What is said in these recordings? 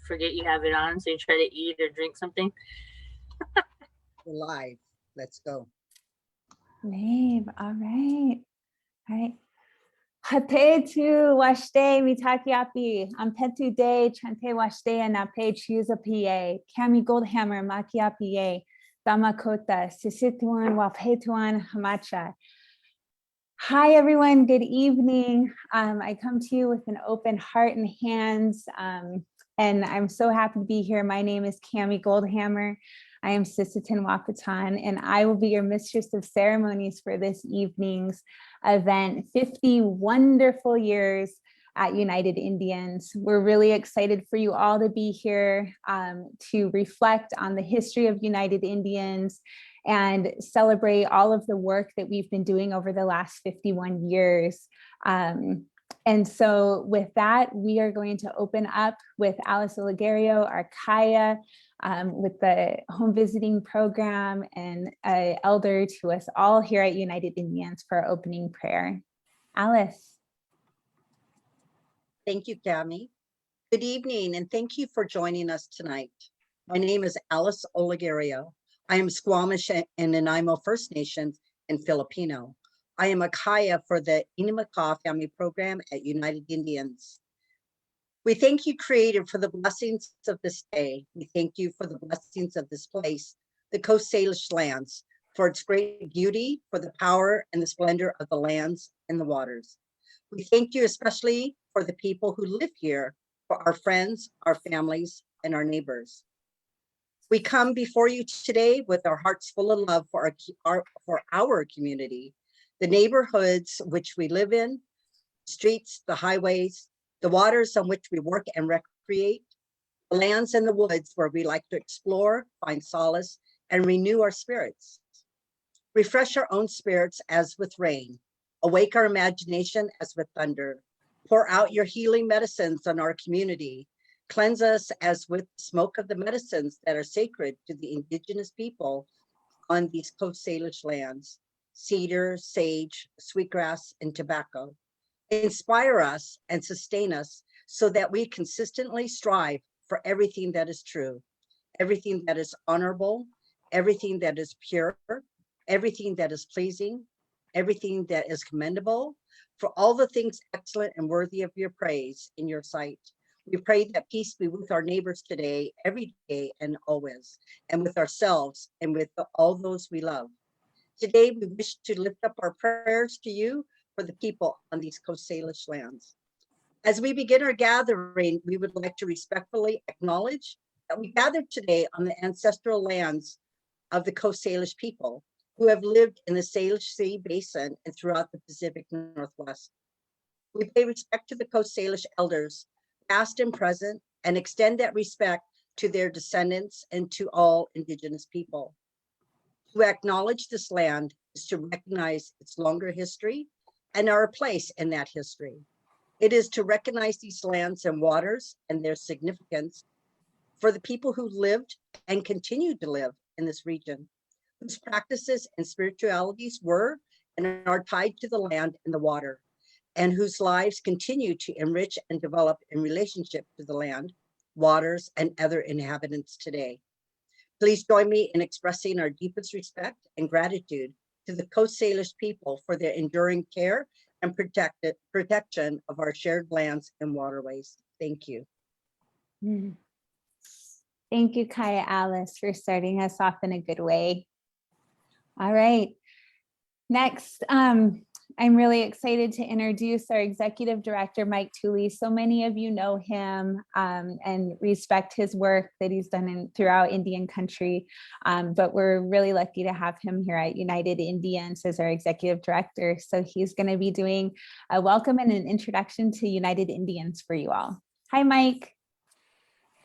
forget you have it on, so you try to eat or drink something. We're live. Let's go. Babe, all right. All right. Hate tu washte mitakiapi. Ampetu de chante washte anape chusa pa. Cami Goldhammer makiapi. Damakota. Sisituan waphetuan hamacha. Hi, everyone. Good evening. I come to you with an open heart and hands, and I'm so happy to be here. My name is Cami Goldhammer. I am Sisseton Wahpeton, and I will be your mistress of ceremonies for this evening's event, 50 wonderful years at United Indians. We're really excited for you all to be here to reflect on the history of United Indians and celebrate all of the work that we've been doing over the last 51 years. And so with that, we are going to open up with Alice Olegario, our Kaya, with the home visiting program, and an elder to us all here at United Indians for our opening prayer. Alice. Thank you, Cami. Good evening, and thank you for joining us tonight. My name is Alice Olegario. I am Squamish and Nanaimo First Nations and Filipino. I am a Kaya for the Inamaka Family Program at United Indians. We thank you, Creator, for the blessings of this day. We thank you for the blessings of this place, the Coast Salish lands, for its great beauty, for the power and the splendor of the lands and the waters. We thank you especially for the people who live here, for our friends, our families, and our neighbors. We come before you today with our hearts full of love for our community, the neighborhoods which we live in, streets, the highways, the waters on which we work and recreate, the lands and the woods where we like to explore, find solace, and renew our spirits. Refresh our own spirits as with rain, awake our imagination as with thunder, pour out your healing medicines on our community, cleanse us as with smoke of the medicines that are sacred to the indigenous people on these Coast Salish lands, cedar, sage, sweetgrass, and tobacco. Inspire us and sustain us so that we consistently strive for everything that is true, everything that is honorable, everything that is pure, everything that is pleasing, everything that is commendable, for all the things excellent and worthy of your praise in your sight. We pray that peace be with our neighbors today, every day, and always, and with ourselves and with all those we love. Today, we wish to lift up our prayers to you for the people on these Coast Salish lands. As we begin our gathering, we would like to respectfully acknowledge that we gathered today on the ancestral lands of the Coast Salish people who have lived in the Salish Sea Basin and throughout the Pacific Northwest. We pay respect to the Coast Salish elders, past and present, and extend that respect to their descendants and to all Indigenous people. To acknowledge this land is to recognize its longer history and our place in that history. It is to recognize these lands and waters and their significance for the people who lived and continue to live in this region, whose practices and spiritualities were and are tied to the land and the water, and whose lives continue to enrich and develop in relationship to the land, waters, and other inhabitants today. Please join me in expressing our deepest respect and gratitude to the Coast Salish people for their enduring care and protection of our shared lands and waterways. Thank you. Thank you, Kaya Alice, for starting us off in a good way. All right. Next, I'm really excited to introduce our Executive Director, Mike Tooley. So many of you know him and respect his work that he's done throughout Indian country, but we're really lucky to have him here at United Indians as our Executive Director. So he's going to be doing a welcome and an introduction to United Indians for you all. Hi, Mike.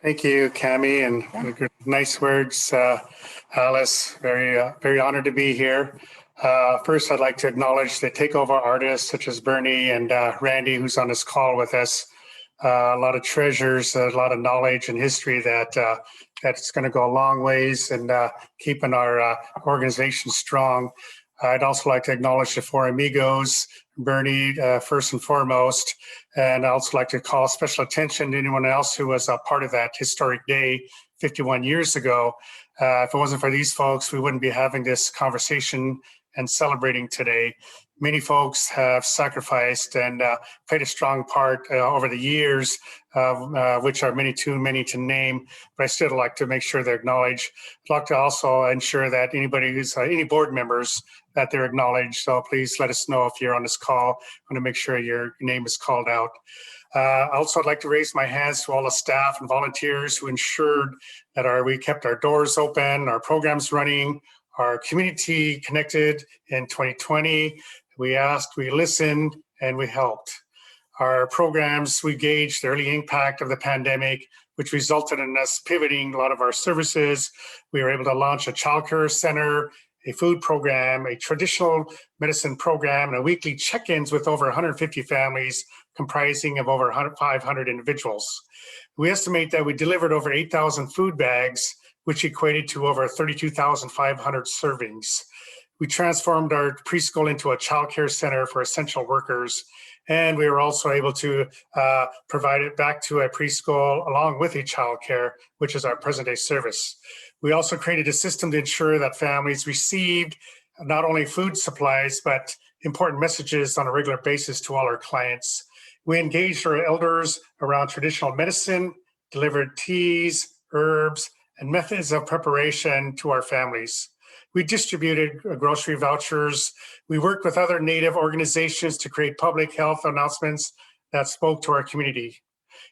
Thank you, Cami, and nice words, Alice. Very honored to be here. First, I'd like to acknowledge the takeover artists such as Bernie and Randy, who's on this call with us. A lot of treasures, a lot of knowledge and history that's going to go a long ways in keeping our organization strong. I'd also like to acknowledge the four amigos, Bernie first and foremost. And I also like to call special attention to anyone else who was a part of that historic day 51 years ago. If it wasn't for these folks, we wouldn't be having this conversation and celebrating today. Many folks have sacrificed and played a strong part over the years, which are too many to name, but I still like to make sure they're acknowledged. I'd like to also ensure that anybody who's any board members that they're acknowledged. So please let us know if you're on this call. I want to make sure your name is called out. Also, I'd like to raise my hands to all the staff and volunteers who ensured that we kept our doors open, our programs running, our community connected in 2020. We asked, we listened, and we helped. Our programs, we gauged the early impact of the pandemic, which resulted in us pivoting a lot of our services. We were able to launch a childcare center, a food program, a traditional medicine program, and a weekly check-ins with over 150 families comprising of over 500 individuals. We estimate that we delivered over 8,000 food bags, which equated to over 32,500 servings. We transformed our preschool into a childcare center for essential workers, and we were also able to provide it back to a preschool along with a childcare, which is our present-day service. We also created a system to ensure that families received not only food supplies, but important messages on a regular basis to all our clients. We engaged our elders around traditional medicine, delivered teas, herbs, and methods of preparation to our families. We distributed grocery vouchers. We worked with other Native organizations to create public health announcements that spoke to our community.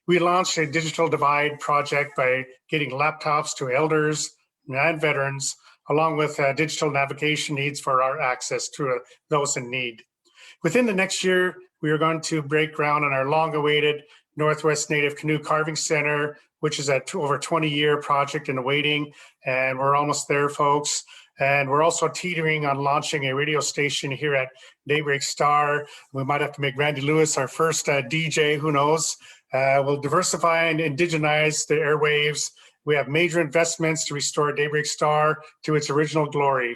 We launched a digital divide project by getting laptops to elders and veterans, along with digital navigation needs for our access to those in need. Within the next year, we are going to break ground on our long-awaited Northwest Native Canoe Carving Center, which is an over 20-year project in the waiting, and we're almost there, folks. And we're also teetering on launching a radio station here at Daybreak Star. We might have to make Randy Lewis our first DJ, who knows? We'll diversify and indigenize the airwaves. We have major investments to restore Daybreak Star to its original glory.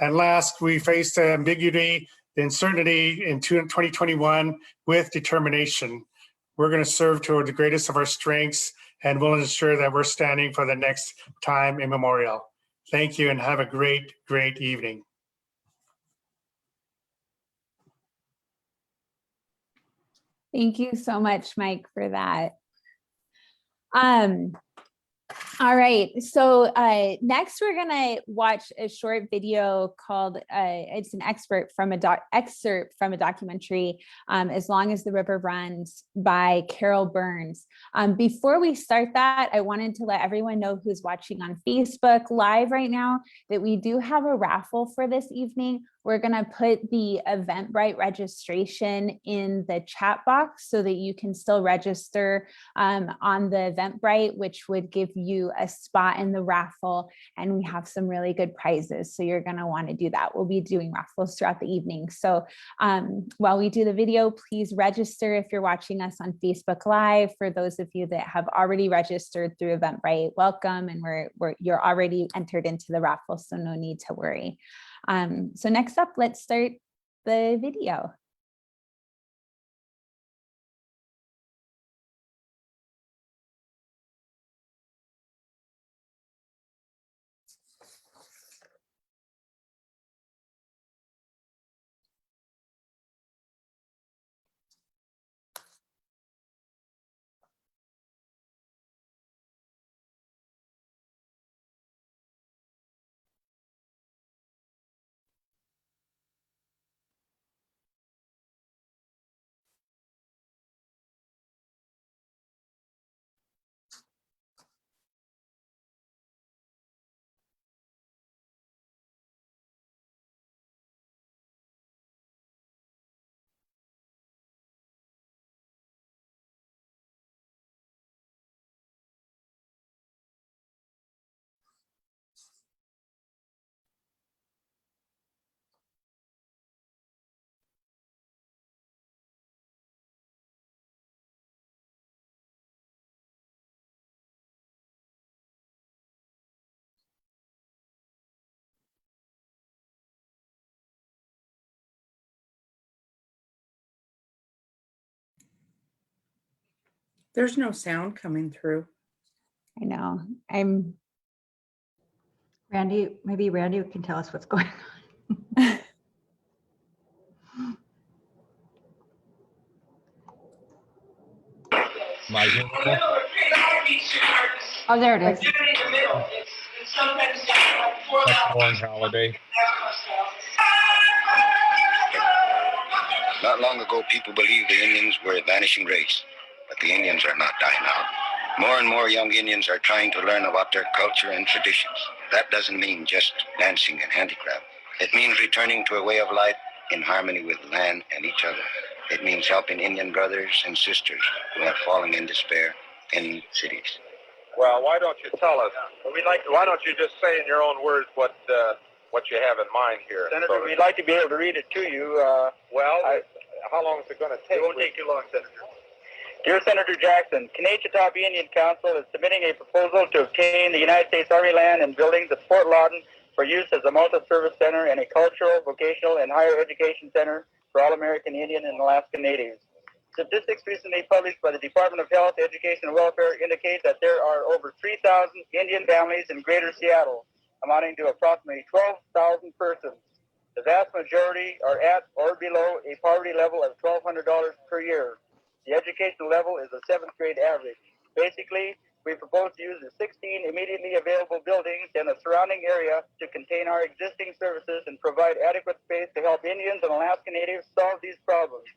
And last, we faced the ambiguity, the uncertainty in 2021 with determination. We're going to serve to the greatest of our strengths, and we'll ensure that we're standing for the next time immemorial. Thank you and have a great, great evening. Thank you so much, Mike, for that. All right, so next we're gonna watch a short video called, it's an excerpt from a documentary, As Long as the River Runs by Carol Burns. Before we start that, I wanted to let everyone know who's watching on Facebook Live right now that we do have a raffle for this evening. We're gonna put the Eventbrite registration in the chat box so that you can still register on the Eventbrite, which would give you a spot in the raffle. And we have some really good prizes. So you're gonna wanna do that. We'll be doing raffles throughout the evening. So while we do the video, please register if you're watching us on Facebook Live. For those of you that have already registered through Eventbrite, welcome. And you're already entered into the raffle, so no need to worry. So next up, let's start the video. There's no sound coming through. I know. Randy, maybe Randy can tell us what's going on. My Zoom. Oh, there it is. That's Lauren Holiday. Not long ago, people believed the Indians were a vanishing race, but the Indians are not dying out. More and more young Indians are trying to learn about their culture and traditions. That doesn't mean just dancing and handicraft. It means returning to a way of life in harmony with land and each other. It means helping Indian brothers and sisters who have fallen in despair in cities. Well, why don't you tell us? Why don't you just say in your own words what you have in mind here? Senator, we'd like to be able to read it to you. How long is it going to take? It won't take too long, Senator. Dear Senator Jackson, Kanachitapi Indian Council is submitting a proposal to obtain the United States Army land and buildings at Fort Lawton for use as a multi-service center and a cultural, vocational, and higher education center for all American Indian and Alaska Natives. Statistics recently published by the Department of Health, Education, and Welfare indicate that there are over 3,000 Indian families in Greater Seattle, amounting to approximately 12,000 persons. The vast majority are at or below a poverty level of $1,200 per year. The educational level is a 7th grade average. Basically, we propose to use the 16 immediately available buildings in the surrounding area to contain our existing services and provide adequate space to help Indians and Alaska Natives solve these problems.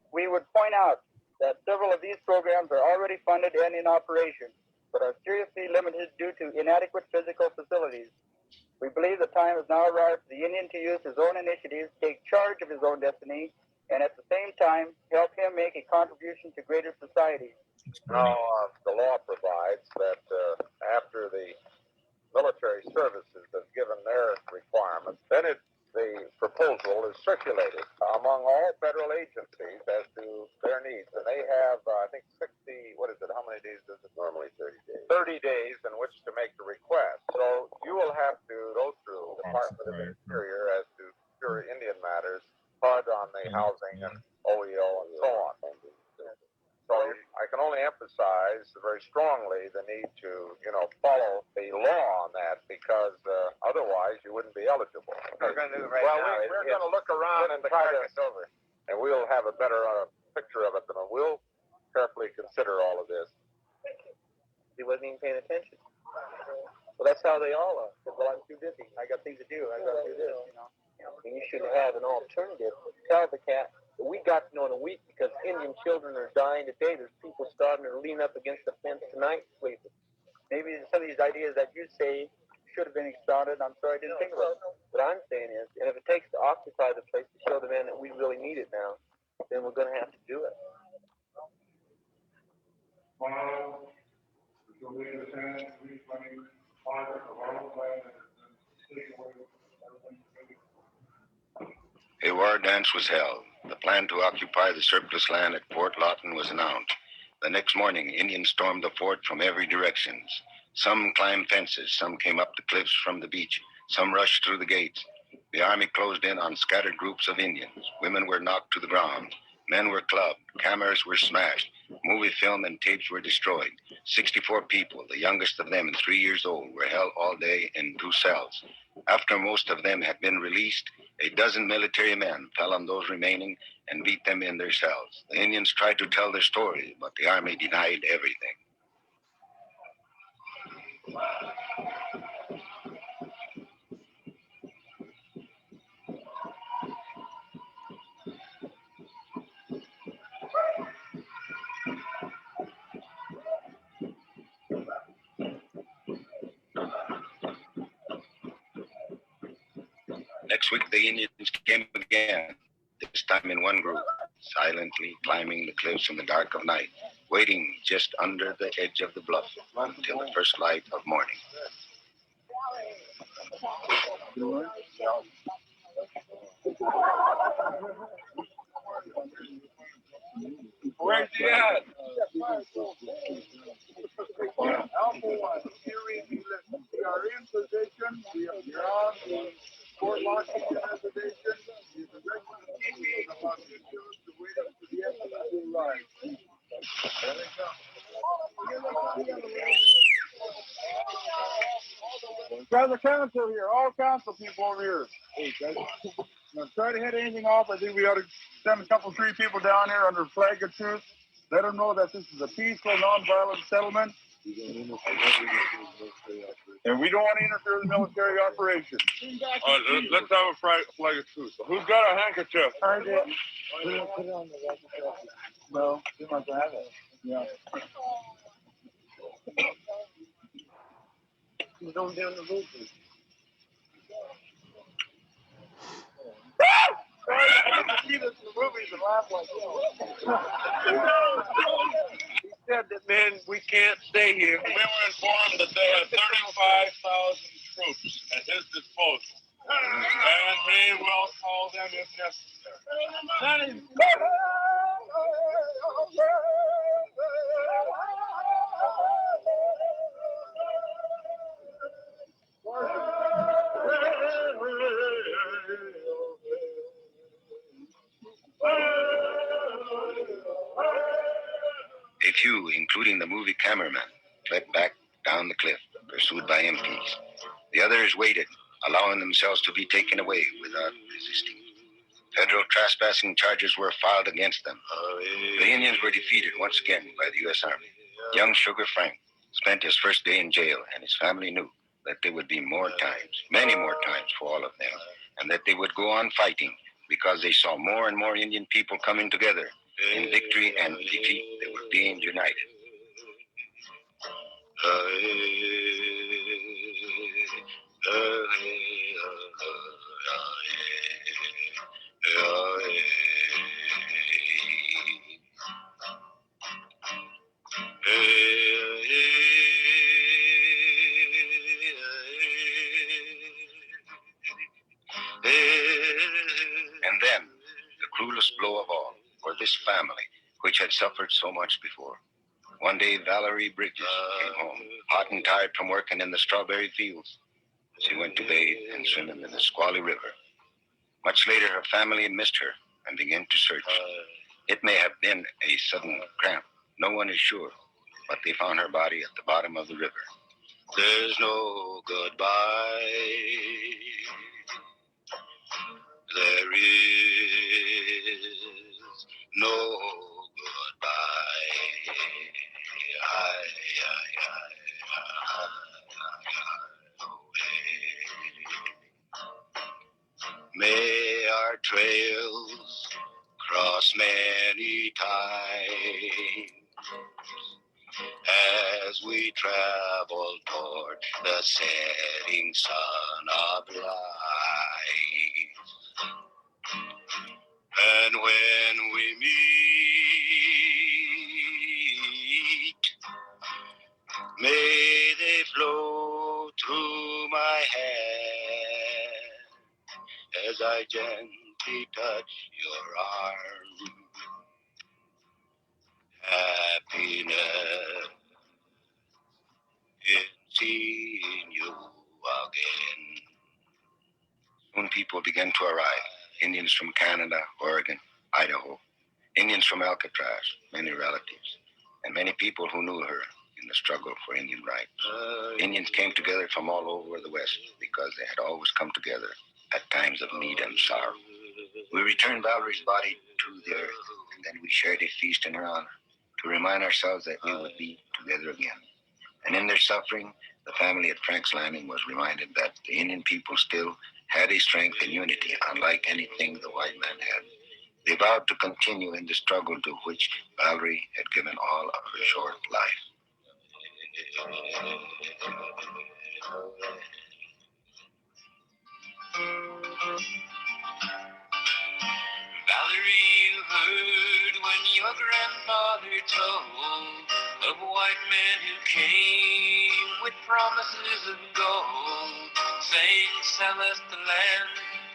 We would point out that several of these programs are already funded and in operation, but are seriously limited due to inadequate physical facilities. We believe the time has now arrived for the Indian to use his own initiatives, take charge of his own destiny, and at the same time, help him make a contribution to greater society. Now, the law provides that after the military services have given their requirements, then the proposal is circulated among all federal agencies as to their needs. And they have, I think, 60, how many days is it? Normally 30 days. 30 days in which to make the request. So you will have to go through the Department of Interior as to pure Indian matters, HUD on the housing and OEO and so on. So I can only emphasize very strongly the need to, follow the law on that, because otherwise you wouldn't be eligible. We're going to do it right Well, now. we're going to look around and try to, and we'll have a better picture of it, and we'll carefully consider all of this. He wasn't even paying attention. Well, that's how they all are. Well, I'm too busy. I got things to do. I got to do this, And you should have an alternative. Tell the cat that we got to know in a week, because Indian children are dying today. There's people starving or leaning up against the fence tonight sleeping. Maybe some of these ideas that you say should have been expounded. I'm sorry I didn't think about it. What I'm saying is, and if it takes to occupy the place to show the man that we really need it now, then we're going to have to do it. A war dance was held. The plan to occupy the surplus land at Fort Lawton was announced. The next morning, Indians stormed the fort from every direction. Some climbed fences, some came up the cliffs from the beach, some rushed through the gates. The army closed in on scattered groups of Indians. Women were knocked to the ground. Men were clubbed. Cameras were smashed. Movie film and tapes were destroyed. 64 people, the youngest of them 3 years old, were held all day in 2 cells. After most of them had been released, a dozen military men fell on those remaining and beat them in their cells. The Indians tried to tell their story, but the army denied everything. Next week, the Indians came again, this time in one group, silently climbing the cliffs in the dark of night, waiting just under the edge of the bluff until the first light of morning. Where's he at? Alpha 1, hearing me listen. We are in position. We are on the Fort Lawton reservation. The direction of the Los Angeles to wait up to the end of the line. There they come. Got the council here, all council people over here. Hey, guys, now try to head anything off. I think we ought to send a couple, 3 people down here under flag of truce. Let them know that this is a peaceful, non-violent settlement. And we don't want to interfere in the military operation. Let's have a flag of truce. Who's got a handkerchief? I did. We don't put it on the register. No, you must have it. Yeah. He's going down the road. See this in the movies and laugh like He said that, man, we can't stay here. We were informed that they had 35,000 troops at his disposal. And they will call them if necessary. A few, including the movie cameraman, fled back down the cliff, pursued by MPs. The others waited, allowing themselves to be taken away without resisting. Federal trespassing charges were filed against them. The Indians were defeated once again by the U.S. Army. Young Sugar Frank spent his first day in jail, and his family knew that there would be more times, many more times for all of them, and that they would go on fighting because they saw more and more Indian people coming together. In victory and defeat, they were being united. And then, the cruelest blow of all, for this family, which had suffered so much before. One day, Valerie Bridges came home, hot and tired from working in the strawberry fields. She went to bathe and swim in the Squally River. Much later, her family missed her and began to search. It may have been a sudden cramp. No one is sure, but they found her body at the bottom of the river. There's no goodbye. There is no goodbye. May our trails cross many times as we travel toward the setting sun of life. And when we meet, may they flow through my hand as I gently touch your arm. Happiness in seeing you again. Soon people began to arrive. Indians from Canada, Oregon, Idaho. Indians from Alcatraz, many relatives, and many people who knew her in the struggle for Indian rights. Indians came together from all over the West because they had always come together at times of need and sorrow. We returned Valerie's body to the earth, and then we shared a feast in her honor to remind ourselves that we would be together again. And in their suffering, the family at Frank's Landing was reminded that the Indian people still had a strength and unity unlike anything the white man had. They vowed to continue in the struggle to which Valerie had given all of her short life. Valerie, you heard when your grandfather told of white men who came with promises of gold, saying, sell us the land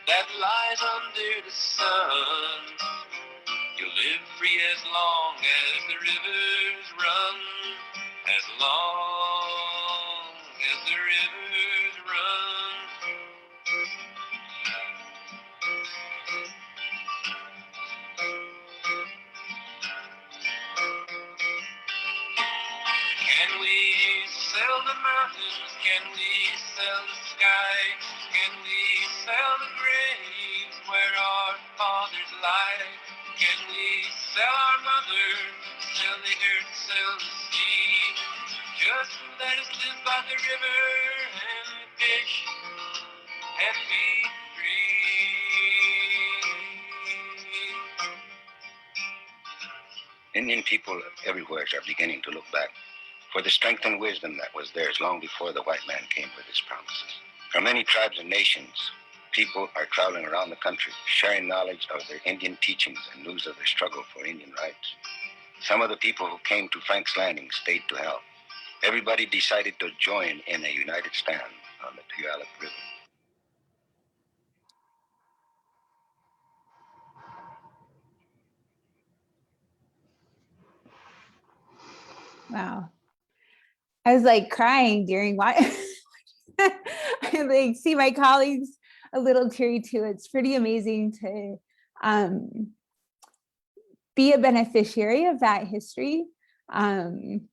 that lies under the sun. You'll live free as long as the rivers run, as long as the rivers run. Can we sell the mountains? Can we sell the sky? Can we sell the graves where our fathers lie? Can we sell our mothers? Sell the earth, sell the sea? Just let us live by the river and fish and be free. Indian people everywhere are beginning to look back for the strength and wisdom that was theirs long before the white man came with his promises. From many tribes and nations, people are traveling around the country, sharing knowledge of their Indian teachings and news of their struggle for Indian rights. Some of the people who came to Frank's Landing stayed to help. Everybody decided to join in a united stand on the Puyallup River. Wow. I was like crying during what I like see my colleagues a little teary too. It's pretty amazing to be a beneficiary of that history. And,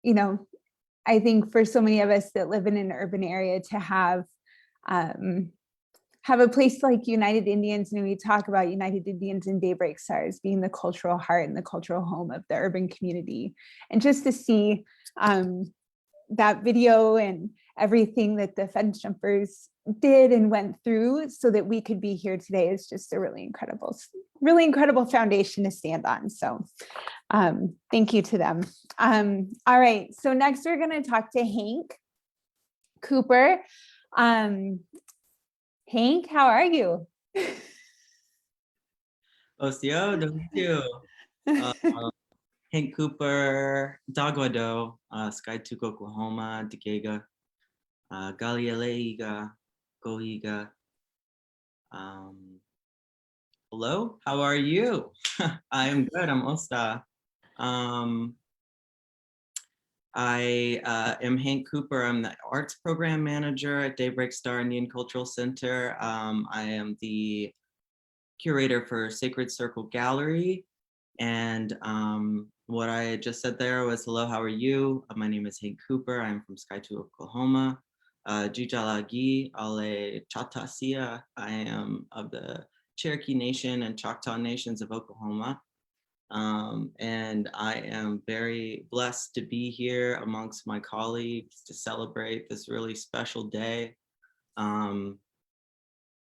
you know, I think for so many of us that live in an urban area to have a place like United Indians, and we talk about United Indians and Daybreak Stars being the cultural heart and the cultural home of the urban community. And just to see that video and everything that the fence jumpers did and went through so that we could be here today is just a really incredible foundation to stand on. So thank you to them. All right, so next we're gonna talk to Hank Cooper. Hank, how are you? Osio, Dosio. Hank Cooper, Dagwado, Skytook, Oklahoma, Degega, Galialeiga, Gohiga. Hello, how are you? I am good, I'm Osta. I am Hank Cooper. I'm the arts program manager at Daybreak Star Indian Cultural Center. I am the curator for Sacred Circle Gallery. And what I just said there was, hello, how are you? My name is Hank Cooper. I'm from Skytook, Oklahoma. Jijalagi Ale Chatasia. I am of the Cherokee Nation and Choctaw Nations of Oklahoma. And I am very blessed to be here amongst my colleagues to celebrate this really special day.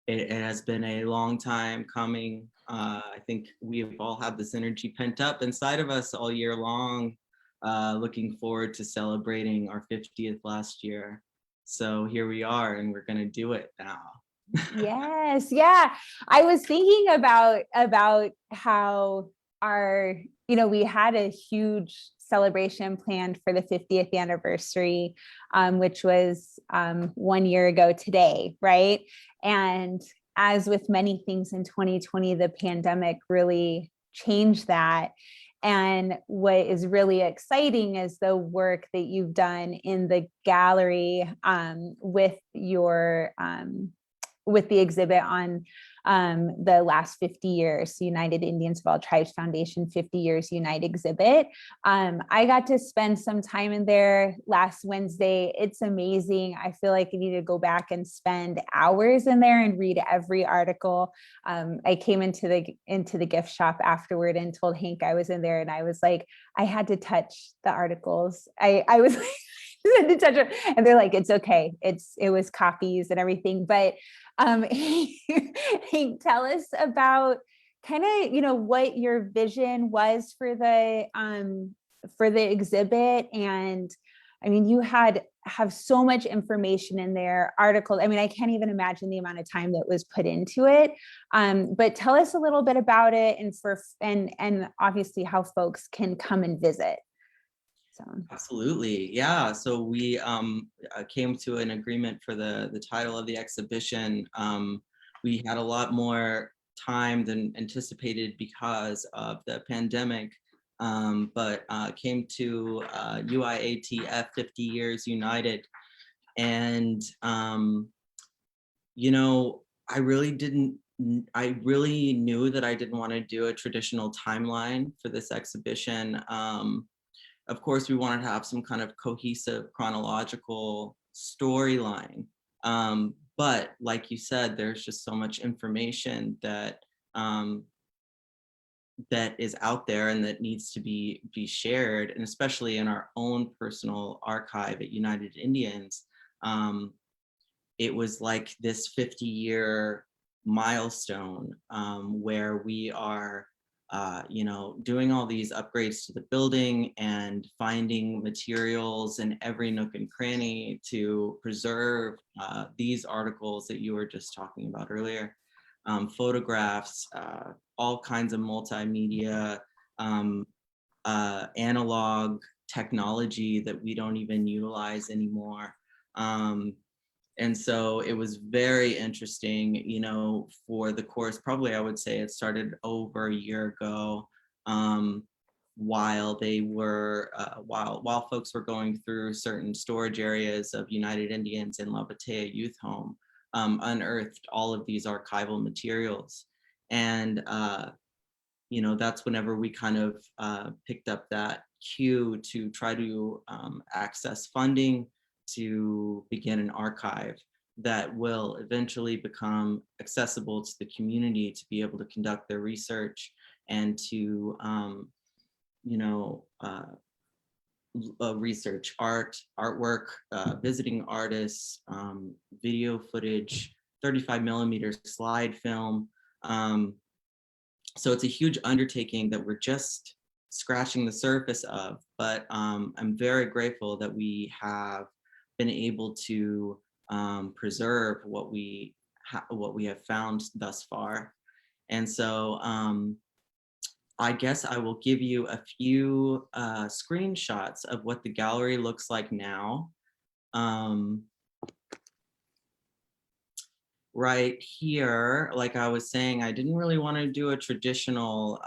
It has been a long time coming. I think we've all had this energy pent up inside of us all year long, looking forward to celebrating our 50th last year. So here we are, and we're gonna do it now. Yes, yeah. I was thinking about how we had a huge celebration planned for the 50th anniversary, which was 1 year ago today, right? And as with many things in 2020, the pandemic really changed that. And what is really exciting is the work that you've done in the gallery with the exhibit on the last 50 years, United Indians of All Tribes Foundation 50 Years Unite exhibit. I got to spend some time in there last Wednesday. It's amazing. I feel like I need to go back and spend hours in there and read every article. I came into the gift shop afterward and told Hank I was in there, and I was like, I had to touch the articles. I was like, to touch it, and they're like, it's okay. It was copies and everything. But Hank, tell us about kind of what your vision was for the exhibit. And I mean, you have so much information in there, articles. I mean, I can't even imagine the amount of time that was put into it. But tell us a little bit about it, and obviously how folks can come and visit. Absolutely, yeah. So we came to an agreement for the title of the exhibition. We had a lot more time than anticipated because of the pandemic, but came to UIATF 50 Years United. And, I really knew that I didn't want to do a traditional timeline for this exhibition. of course, we wanted to have some kind of cohesive chronological storyline. But like you said, there's just so much information that that is out there and that needs to be shared, and especially in our own personal archive at United Indians. It was like this 50-year milestone where we are doing all these upgrades to the building and finding materials in every nook and cranny to preserve these articles that you were just talking about earlier. Photographs, all kinds of multimedia, analog technology that we don't even utilize anymore. And so it was very interesting, for the course. Probably I would say it started over a year ago, while they were, while folks were going through certain storage areas of United Indians in La Batea Youth Home, unearthed all of these archival materials. And, that's whenever we kind of picked up that cue to try to access funding to begin an archive that will eventually become accessible to the community to be able to conduct their research and to, research artwork, visiting artists, video footage, 35mm slide film. So it's a huge undertaking that we're just scratching the surface of, but I'm very grateful that we have been able to preserve what we have found thus far. And so I guess I will give you a few screenshots of what the gallery looks like now. Right here, like I was saying, I didn't really want to do a traditional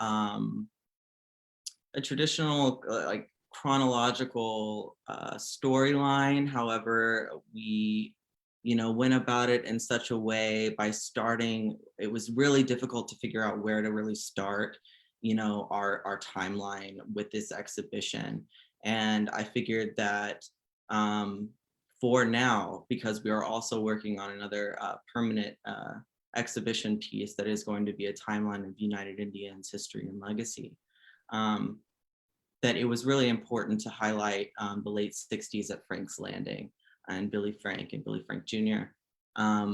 like chronological storyline. However, we went about it in such a way by starting. It was really difficult to figure out where to really start our timeline with this exhibition. And I figured that for now, because we are also working on another permanent exhibition piece that is going to be a timeline of United Indians history and legacy, that it was really important to highlight the late 60s at Frank's Landing and Billy Frank Jr.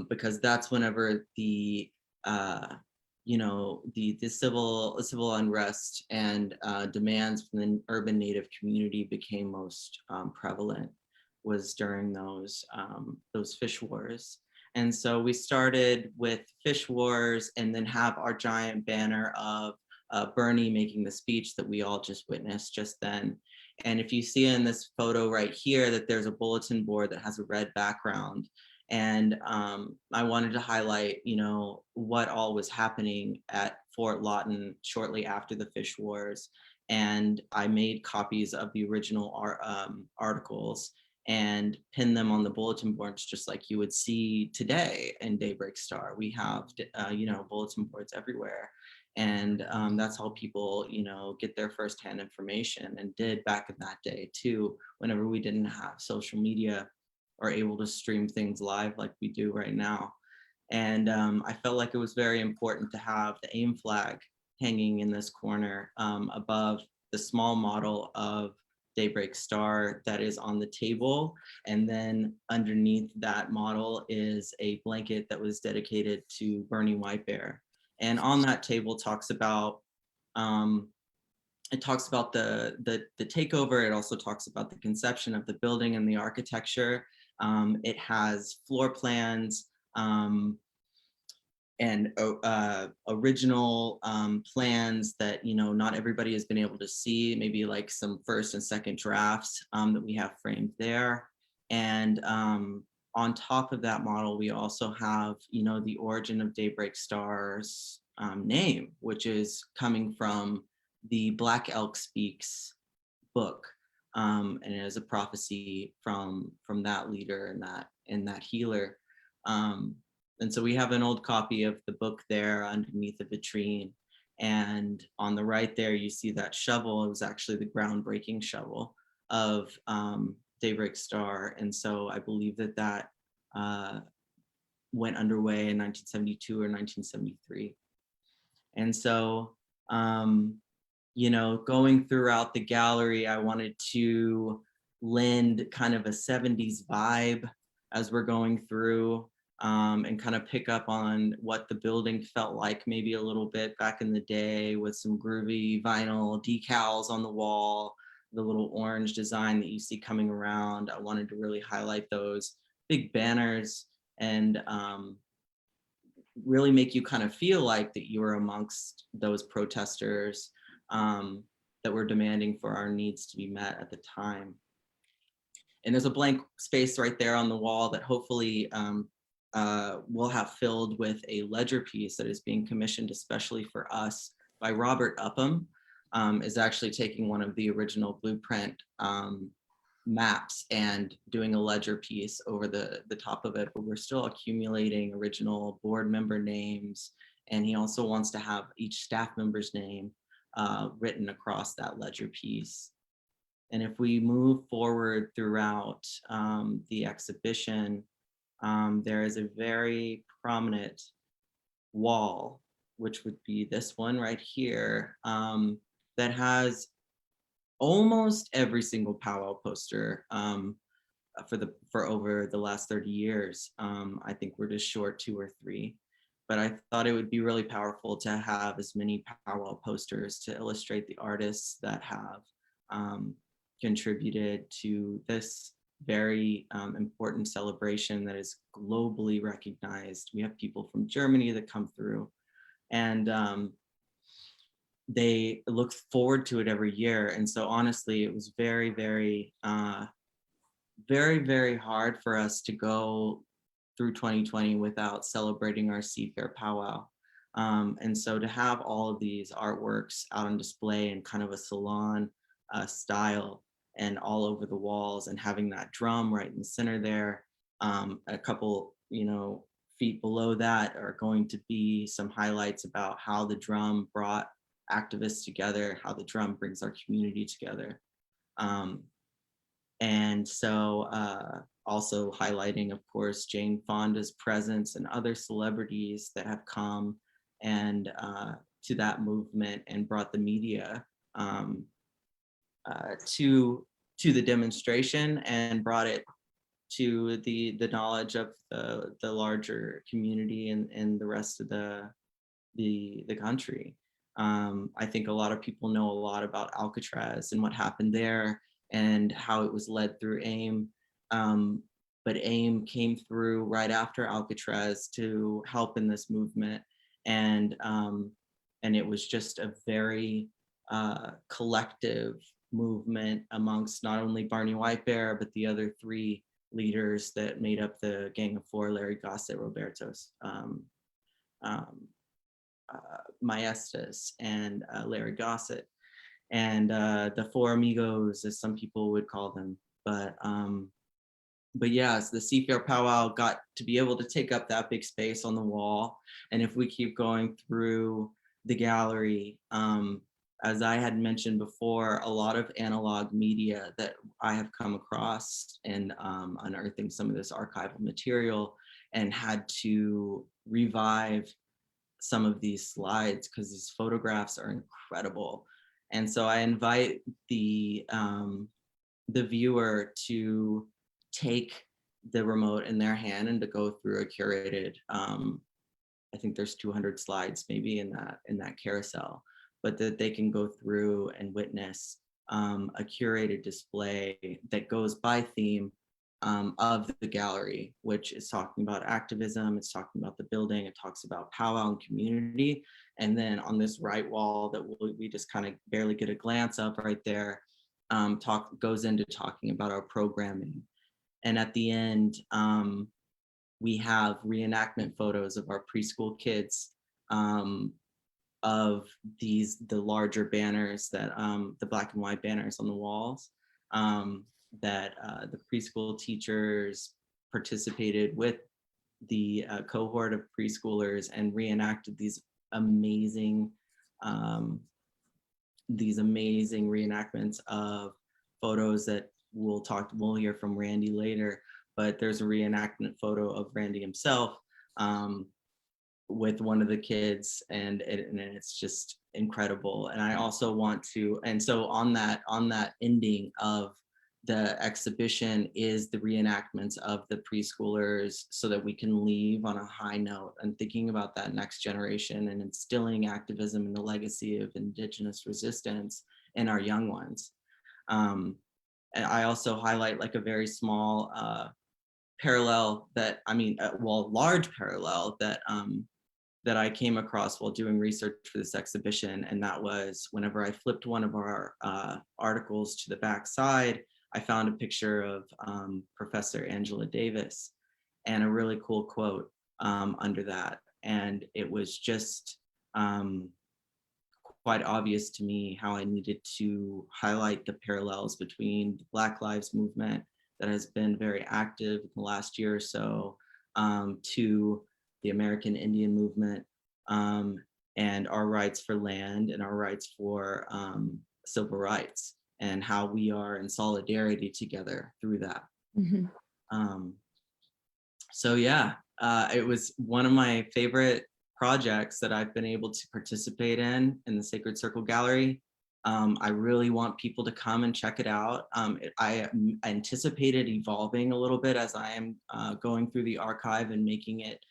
Because that's whenever the civil unrest and demands from the urban Native community became most prevalent, was during those fish wars. And so we started with fish wars and then have our giant banner of Bernie making the speech that we all just witnessed just then. And if you see in this photo right here that there's a bulletin board that has a red background, and I wanted to highlight, what all was happening at Fort Lawton shortly after the fish wars. And I made copies of the original articles and pinned them on the bulletin boards, just like you would see today in Daybreak Star. We have, bulletin boards everywhere. And that's how people, get their firsthand information, and did back in that day too, whenever we didn't have social media or able to stream things live like we do right now. And I felt like it was very important to have the AIM flag hanging in this corner above the small model of Daybreak Star that is on the table. And then underneath that model is a blanket that was dedicated to Bernie White Bear. And on that table talks about, it talks about the takeover. It also talks about the conception of the building and the architecture. It has floor plans and original plans that not everybody has been able to see, maybe like some first and second drafts that we have framed there. And on top of that model, we also have the origin of Daybreak Star's name, which is coming from the Black Elk Speaks book. And it is a prophecy from that leader and that healer. And so we have an old copy of the book there underneath the vitrine. And on the right there, you see that shovel. It was actually the groundbreaking shovel of Daybreak Star. And so I believe that went underway in 1972 or 1973. And so, you know, going throughout the gallery, I wanted to lend kind of a 70s vibe as we're going through, and kind of pick up on what the building felt like maybe a little bit back in the day, with some groovy vinyl decals on the wall, the little orange design that you see coming around. I wanted to really highlight those big banners and really make you kind of feel like that you were amongst those protesters that were demanding for our needs to be met at the time. And there's a blank space right there on the wall that hopefully we'll have filled with a ledger piece that is being commissioned especially for us by Robert Upham. Is actually taking one of the original blueprint maps and doing a ledger piece over the top of it, but we're still accumulating original board member names. And he also wants to have each staff member's name written across that ledger piece. And if we move forward throughout the exhibition, there is a very prominent wall, which would be this one right here, that has almost every single powwow poster for over the last 30 years. I think we're just short 2 or 3, but I thought it would be really powerful to have as many powwow posters to illustrate the artists that have contributed to this very important celebration that is globally recognized. We have people from Germany that come through, and they look forward to it every year. And so honestly, it was very, very, very hard for us to go through 2020 without celebrating our Seafair Powwow. And so to have all of these artworks out on display in kind of a salon style and all over the walls, and having that drum right in the center there, a couple, you know, feet below that are going to be some highlights about how the drum brought activists together, how the drum brings our community together. And so also highlighting, of course, Jane Fonda's presence and other celebrities that have come and to that movement and brought the media to the demonstration and brought it to the knowledge of the larger community and the rest of the country. I think a lot of people know a lot about Alcatraz and what happened there and how it was led through AIM. But AIM came through right after Alcatraz to help in this movement. And it was just a very collective movement amongst not only Barney Whitebear, but the other 3 leaders that made up the Gang of 4, Larry Gossett, Robertos, Maestas, and Larry Gossett, and the 4 amigos, as some people would call them. But yes, the Seafair Powwow got to be able to take up that big space on the wall. And if we keep going through the gallery, as I had mentioned before, a lot of analog media that I have come across and unearthing some of this archival material, and had to revive some of these slides because these photographs are incredible. And so I invite the viewer to take the remote in their hand and to go through a curated, I think there's 200 slides maybe in that carousel, but that they can go through and witness a curated display that goes by theme of the gallery, which is talking about activism, it's talking about the building, it talks about powwow and community. And then on this right wall that we just kind of barely get a glance of right there, goes into talking about our programming. And at the end, we have reenactment photos of our preschool kids of the larger banners that the black and white banners on the walls that the preschool teachers participated with the cohort of preschoolers and reenacted these amazing reenactments of photos that we'll hear from Randy later, but there's a reenactment photo of Randy himself with one of the kids, and it's just incredible. And I also want to, and so on that ending of the exhibition is the reenactments of the preschoolers, so that we can leave on a high note and thinking about that next generation and instilling activism and the legacy of Indigenous resistance in our young ones. And I also highlight like a very small parallel that, large parallel that that I came across while doing research for this exhibition. And that was whenever I flipped one of our articles to the back side, I found a picture of Professor Angela Davis and a really cool quote under that. And it was just quite obvious to me how I needed to highlight the parallels between the Black Lives Movement that has been very active in the last year or so to the American Indian movement and our rights for land and our rights for civil rights, and how we are in solidarity together through that. So yeah, it was one of my favorite projects that I've been able to participate in the Sacred Circle Gallery. I really want people to come and check it out. I anticipate it evolving a little bit as I am going through the archive and making it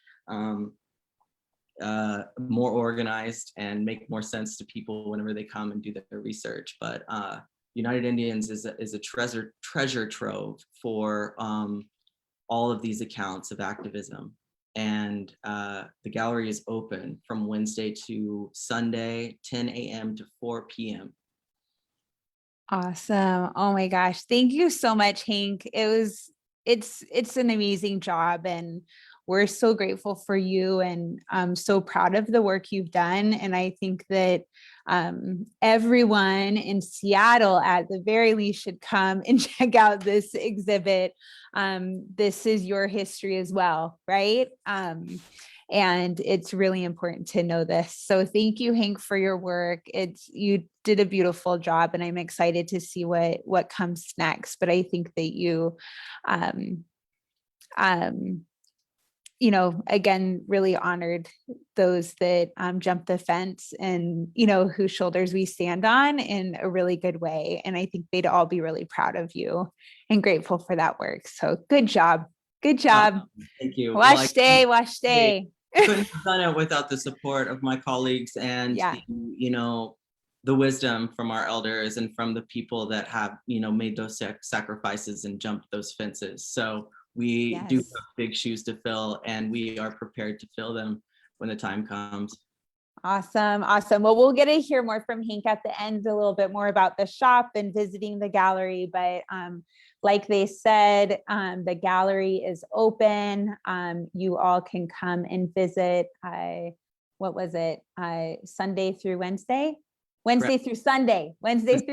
more organized and make more sense to people whenever they come and do their research. But United Indians is a treasure trove for all of these accounts of activism. And the gallery is open from Wednesday to Sunday, 10 a.m. to 4 p.m. Awesome. Oh my gosh. Thank you so much, Hank. It's an amazing job, and we're so grateful for you, and I'm so proud of the work you've done. And I think that everyone in Seattle at the very least should come and check out this exhibit. This is your history as well, right? And it's really important to know this. So thank you, Hank, for your work. You did a beautiful job, and I'm excited to see what comes next. But I think that you, again, really honored those that jumped the fence and, whose shoulders we stand on in a really good way. And I think they'd all be really proud of you and grateful for that work. So good job. Good job. Thank you. Wash day, wash day. Couldn't have done it without the support of my colleagues and the wisdom from our elders and from the people that have made those sacrifices and jumped those fences. So we do have big shoes to fill, and we are prepared to fill them when the time comes. Awesome. Well, we'll get to hear more from Hank at the end, a little bit more about the shop and visiting the gallery. But like they said, the gallery is open. You all can come and visit. What was it? Sunday through Wednesday? Wednesday through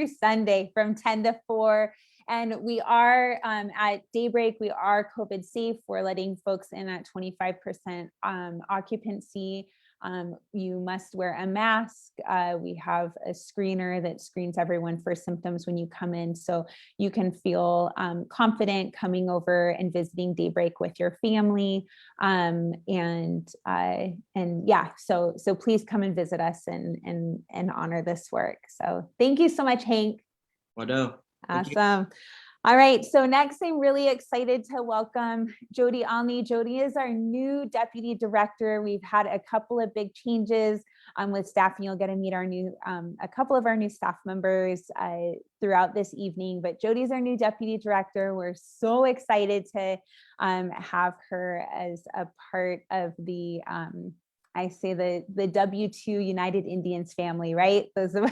Sunday from 10 to 4. And we are at Daybreak, we are COVID safe. We're letting folks in at 25% occupancy. You must wear a mask. We have a screener that screens everyone for symptoms when you come in, so you can feel confident coming over and visiting Daybreak with your family. So please come and visit us and honor this work. So thank you so much, Hank. Wado. Awesome. All right, so next I'm really excited to welcome Jody Alney. Jody is our new deputy director. We've had a couple of big changes with staff, and you'll get to meet our new a couple of our new staff members throughout this evening. But Jody's our new deputy director. We're so excited to have her as a part of the I say the W2 United Indians family, right? Those of us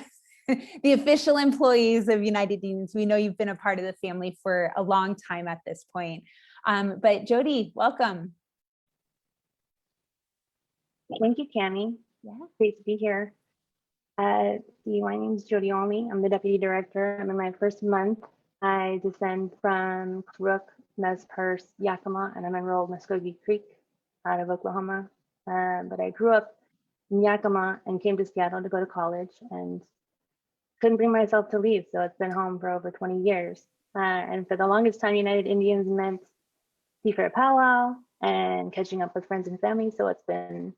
the official employees of United Indians. We know you've been a part of the family for a long time at this point. But Jody, welcome. Thank you, Cami. Yeah. Great to be here. My name is Jody Alney. I'm the deputy director. I'm in my first month. I descend from Crook, Nez Perce, Yakima, and I'm enrolled in Muskogee Creek out of Oklahoma. But I grew up in Yakima and came to Seattle to go to college, and couldn't bring myself to leave. So it's been home for over 20 years. And for the longest time, United Indians meant Seafair powwow and catching up with friends and family. So it's been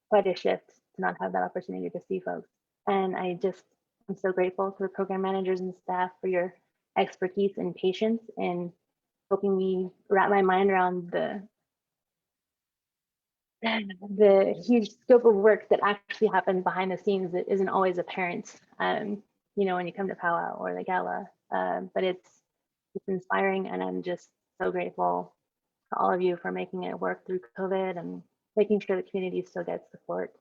quite a shift to not have that opportunity to see folks. And I'm so grateful to the program managers and staff for your expertise and patience in helping me wrap my mind around the huge scope of work that actually happens behind the scenes that isn't always apparent, you know, when you come to powwow or the gala. But it's inspiring, and I'm just so grateful to all of you for making it work through COVID and making sure the community still gets support.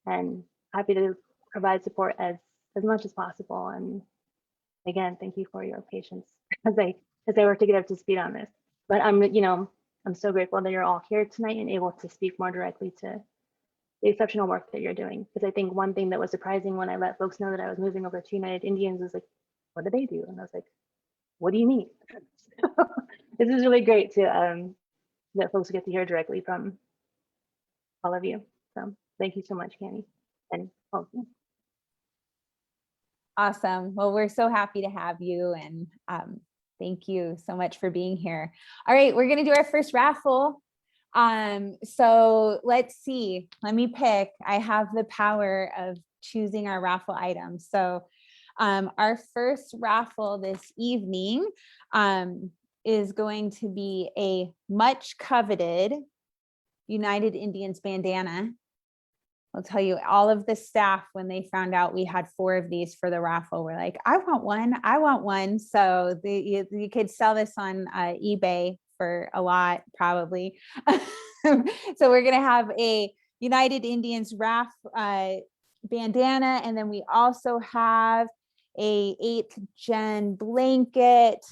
And happy to provide support as much as possible. And again, thank you for your patience as I work to get up to speed on this. But I'm so grateful that you're all here tonight and able to speak more directly to the exceptional work that you're doing. Because I think one thing that was surprising when I let folks know that I was moving over to United Indians was like, what do they do? And I was like, what do you mean? This is really great to that folks get to hear directly from all of you. So thank you so much, Cami. And Awesome. Well, we're so happy to have you, and thank you so much for being here. All right, we're going to do our first raffle. So let's see. Let me pick. I have the power of choosing our raffle items. So our first raffle this evening is going to be a much coveted United Indians bandana. I'll tell you, all of the staff, when they found out we had 4 of these for the raffle, were like, I want one, I want one. So you could sell this on eBay for a lot, probably. So we're gonna have a United Indians bandana, and then we also have a 8th gen blanket,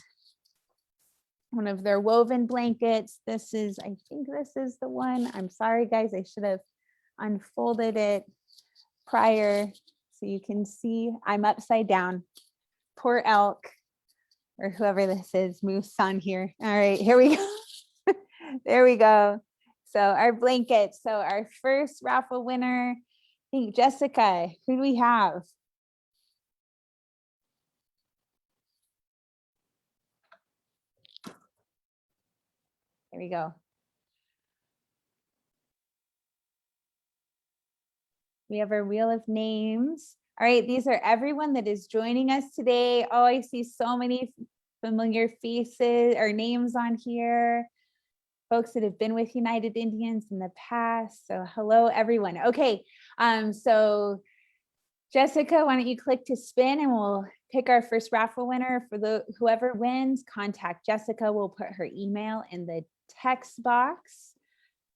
one of their woven blankets. I think this is the one. I'm sorry, guys, I should have unfolded it prior so you can see I'm upside down. Poor elk, or whoever this is, moose on here. All right, here we go. There we go. So our blanket. So our first raffle winner, I think Jessica, who do we have? There we go. We have our wheel of names. All right, these are everyone that is joining us today. Oh, I see so many familiar faces or names on here. Folks that have been with United Indians in the past. So hello, everyone. Okay, so Jessica, why don't you click to spin and we'll pick our first raffle winner. For whoever wins, contact Jessica. We'll put her email in the text box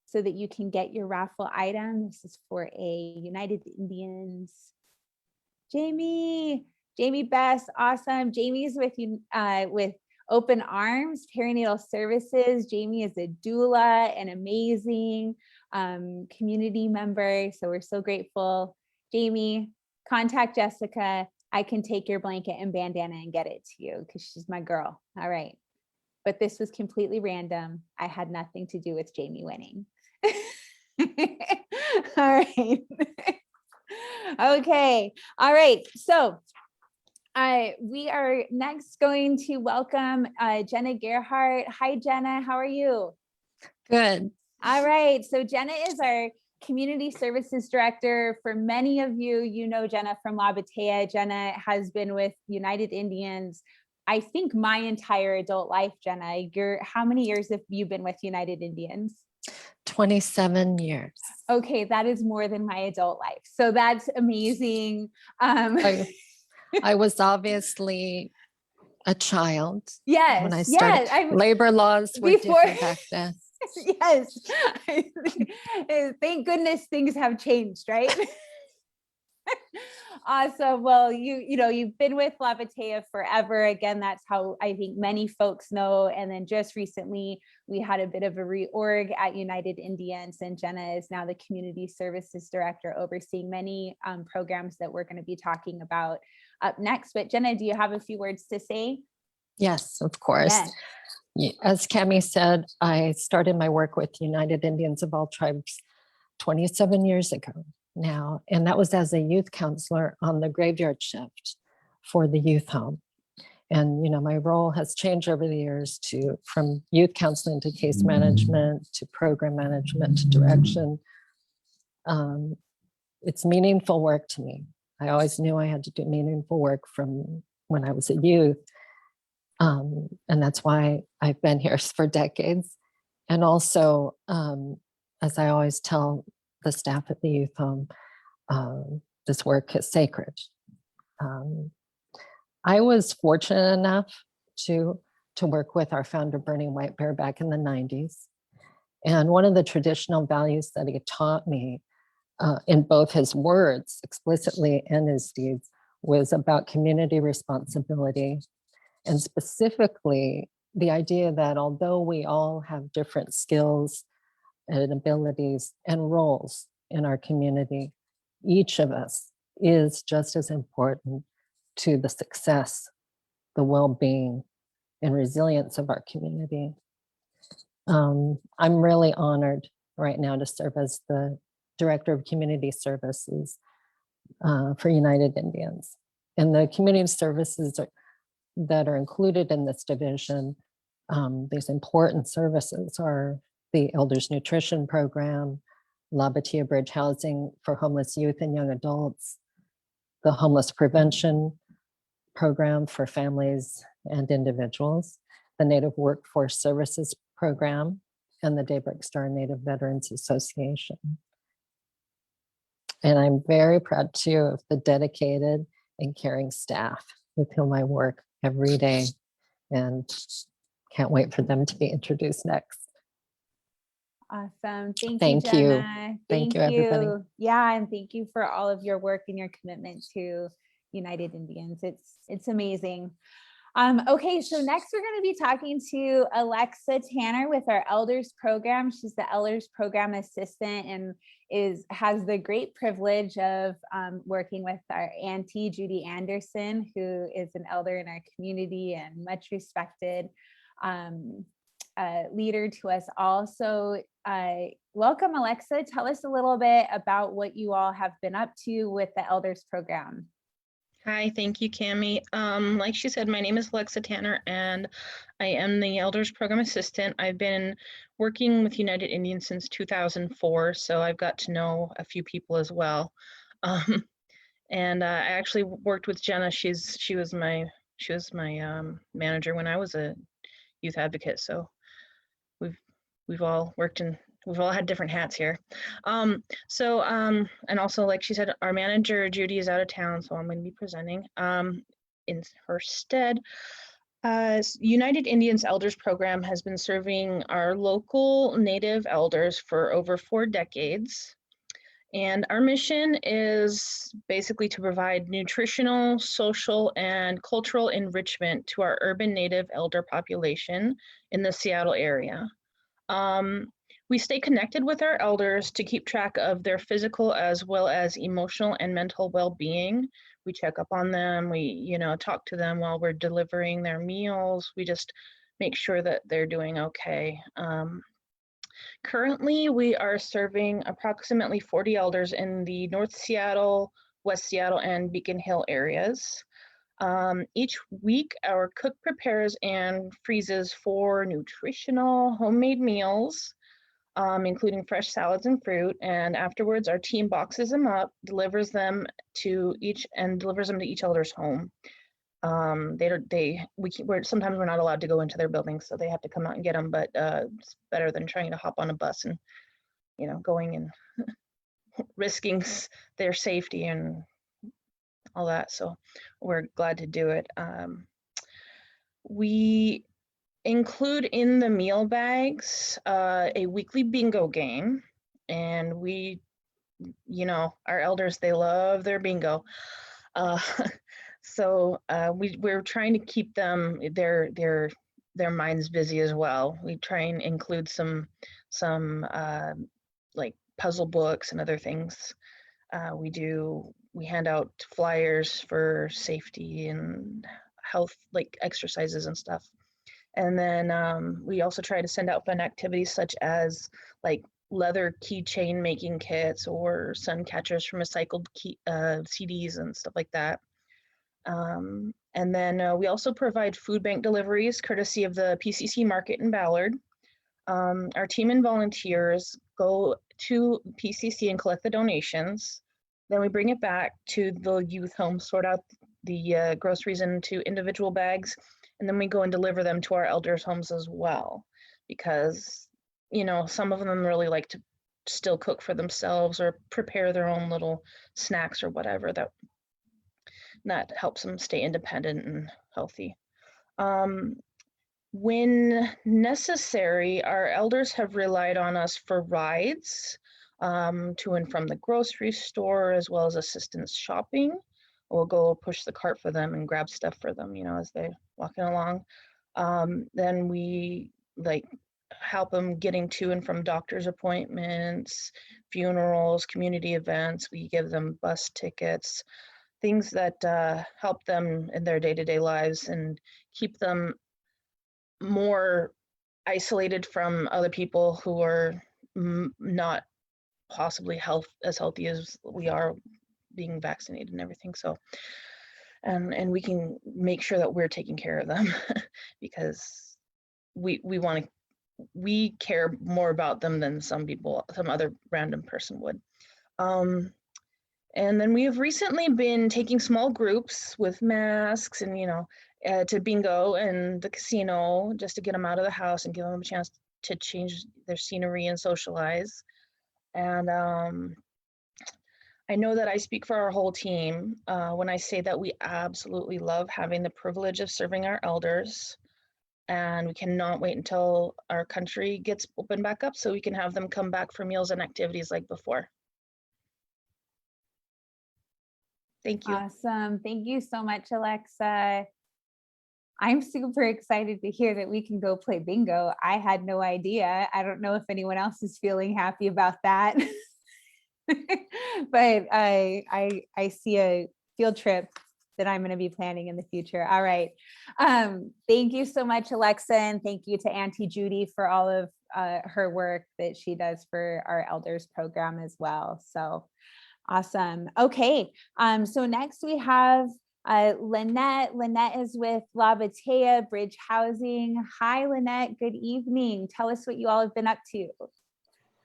so that you can get your raffle item. This is for a United Indians. Jamie Best, awesome. Jamie's with you with Open Arms Perinatal Services. Jamie is a doula, an amazing community member. So we're so grateful. Jamie, contact Jessica. I can take your blanket and bandana and get it to you because she's my girl. All right. But this was completely random. I had nothing to do with Jamie winning. All right. Okay. All right. So we are next going to welcome Jenna Gerhardt. Hi, Jenna. How are you? Good. All right. So Jenna is our Community Services Director. For many of you, you know Jenna from La Batea. Jenna has been with United Indians, I think, my entire adult life. Jenna, how many years have you been with United Indians? 27 years. Okay, that is more than my adult life. So that's amazing. I was obviously a child. Yes, when I started. Yes, labor laws were different back then. Yes. Thank goodness things have changed, right? Awesome. Well, you've been with La Batea forever. Again, that's how I think many folks know. And then just recently, we had a bit of a reorg at United Indians, and Jenna is now the Community Services Director, overseeing many programs that we're going to be talking about up next. But Jenna, do you have a few words to say? Yes, of course. Yes. As Cami said, I started my work with United Indians of all tribes 27 years ago now, and that was as a youth counselor on the graveyard shift for the youth home. And, you know, my role has changed over the years from youth counseling to case management, to program management, to direction. It's meaningful work to me. I always knew I had to do meaningful work from when I was a youth. And that's why I've been here for decades. And also, as I always tell the staff at the youth home, this work is sacred. I was fortunate enough to work with our founder, Bernie White Bear, back in the 90s. And one of the traditional values that he taught me in both his words explicitly and his deeds was about community responsibility. And specifically, the idea that although we all have different skills and abilities and roles in our community, each of us is just as important to the success, the well-being, and resilience of our community. I'm really honored right now to serve as the Director of Community Services for United Indians. And the community services that are included in this division, these important services are the Elders Nutrition Program, La Batia Bridge Housing for homeless youth and young adults, the Homeless Prevention Program for families and individuals, the Native Workforce Services Program, and the Daybreak Star Native Veterans Association. And I'm very proud too of the dedicated and caring staff with whom I work every day, and can't wait for them to be introduced next. Awesome. Thank Thank you, you. Jenna. Thank you, everybody. Yeah, and thank you for all of your work and your commitment to United Indians. It's amazing. Okay, so next we're going to be talking to Alexa Tanner with our Elders Program. She's the Elders Program Assistant and has the great privilege of working with our Auntie Judy Anderson, who is an elder in our community and much respected leader to us all. So welcome, Alexa. Tell us a little bit about what you all have been up to with the Elders Program. Hi, thank you, Cami. Like she said, my name is Alexa Tanner, and I am the Elders Program Assistant. I've been working with United Indians since 2004, so I've got to know a few people as well. And I actually worked with Jenna. She was my manager when I was a youth advocate. So we've all worked in. We've all had different hats here. And also, like she said, our manager, Judy, is out of town, so I'm going to be presenting in her stead. United Indians Elders Program has been serving our local Native elders for over 4 decades. And our mission is basically to provide nutritional, social, and cultural enrichment to our urban Native elder population in the Seattle area. We stay connected with our elders to keep track of their physical as well as emotional and mental well-being. We check up on them. We, talk to them while we're delivering their meals. We just make sure that they're doing okay. Currently, we are serving approximately 40 elders in the North Seattle, West Seattle, and Beacon Hill areas. Each week, our cook prepares and freezes 4 nutritional homemade meals, including fresh salads and fruit. And afterwards, our team boxes them up, delivers them to each elder's home. Sometimes we're not allowed to go into their buildings, so they have to come out and get them. But it's better than trying to hop on a bus and, going and risking their safety and all that. So we're glad to do it. We include in the meal bags a weekly bingo game, and our elders, they love their bingo. So we're trying to keep them their minds busy as well. We try and include some like puzzle books and other things. We hand out flyers for safety and health, like exercises and stuff. And then we also try to send out fun activities such as like leather keychain making kits or sun catchers from recycled CDs and stuff like that. And then we also provide food bank deliveries courtesy of the PCC Market in Ballard. Our team and volunteers go to PCC and collect the donations. Then we bring it back to the youth home, sort out the groceries into individual bags, and then we go and deliver them to our elders' homes as well. Because, you know, some of them really like to still cook for themselves or prepare their own little snacks or whatever that helps them stay independent and healthy. When necessary, our elders have relied on us for rides to and from the grocery store, as well as assistance shopping. We'll go push the cart for them and grab stuff for them, you know, as they're walking along. Then we help them getting to and from doctor's appointments, funerals, community events. We give them bus tickets, things that help them in their day-to-day lives and keep them more isolated from other people who are not possibly as healthy as we are, being vaccinated and everything. So, and we can make sure that we're taking care of them because we care more about them than some other random person would. And then we have recently been taking small groups with masks and, you know, to bingo and the casino, just to get them out of the house and give them a chance to change their scenery and socialize. And I know that I speak for our whole team when I say that we absolutely love having the privilege of serving our elders. And we cannot wait until our country gets opened back up so we can have them come back for meals and activities like before. Thank you. Awesome. Thank you so much, Alexa. I'm super excited to hear that we can go play bingo. I had no idea. I don't know if anyone else is feeling happy about that. But I see a field trip that I'm going to be planning in the future. All right. Thank you so much, Alexa. And thank you to Auntie Judy for all of her work that she does for our elders program as well. So awesome. Okay. So next we have Lynette. Lynette is with La Batea Bridge Housing. Hi, Lynette. Good evening. Tell us what you all have been up to.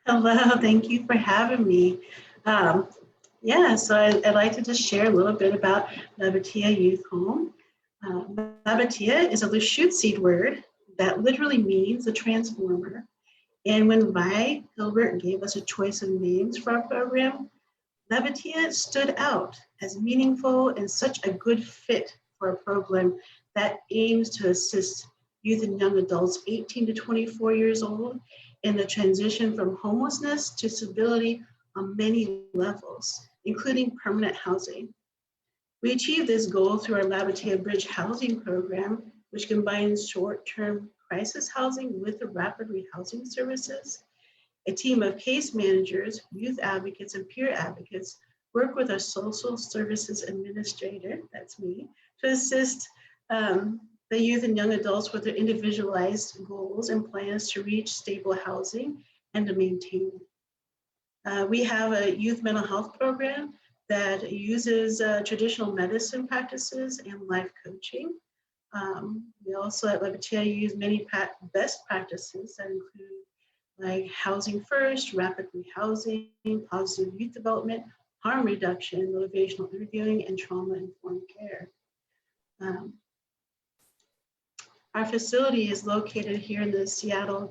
Hello. Thank you for having me. Yeah, so I'd like to just share a little bit about La Batea Youth Home. La Batea is a Lushootseed word that literally means a transformer. And when Vi Gilbert gave us a choice of names for our program, La Batea stood out as meaningful and such a good fit for a program that aims to assist youth and young adults 18 to 24 years old in the transition from homelessness to stability on many levels, including permanent housing. We achieve this goal through our La Batea Bridge Housing Program, which combines short-term crisis housing with the rapid rehousing services. A team of case managers, youth advocates, and peer advocates work with our social services administrator, that's me, to assist the youth and young adults with their individualized goals and plans to reach stable housing and to maintain. We have a youth mental health program that uses traditional medicine practices and life coaching. We also at La Batea use many best practices that include like housing first, rapid rehousing, positive youth development, harm reduction, motivational interviewing, and trauma-informed care. Our facility is located here in the Seattle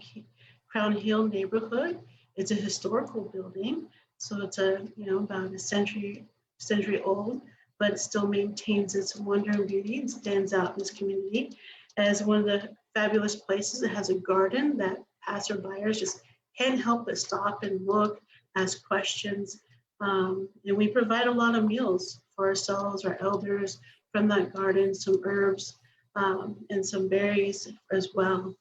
Crown Hill neighborhood. It's a historical building, so it's about a century old, but it still maintains its wonder and beauty and stands out in this community as one of the fabulous places that has a garden that passerbyers just can't help but stop and look, ask questions. And we provide a lot of meals for ourselves, our elders, from that garden, some herbs and some berries as well.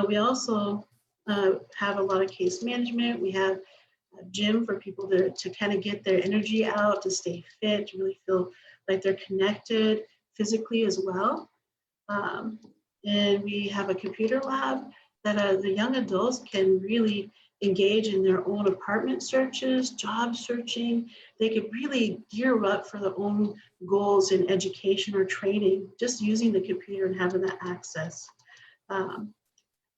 We also have a lot of case management. We have a gym for people to kind of get their energy out, to stay fit, to really feel like they're connected physically as well. And we have a computer lab that the young adults can really engage in their own apartment searches, job searching. They could really gear up for their own goals in education or training, just using the computer and having that access.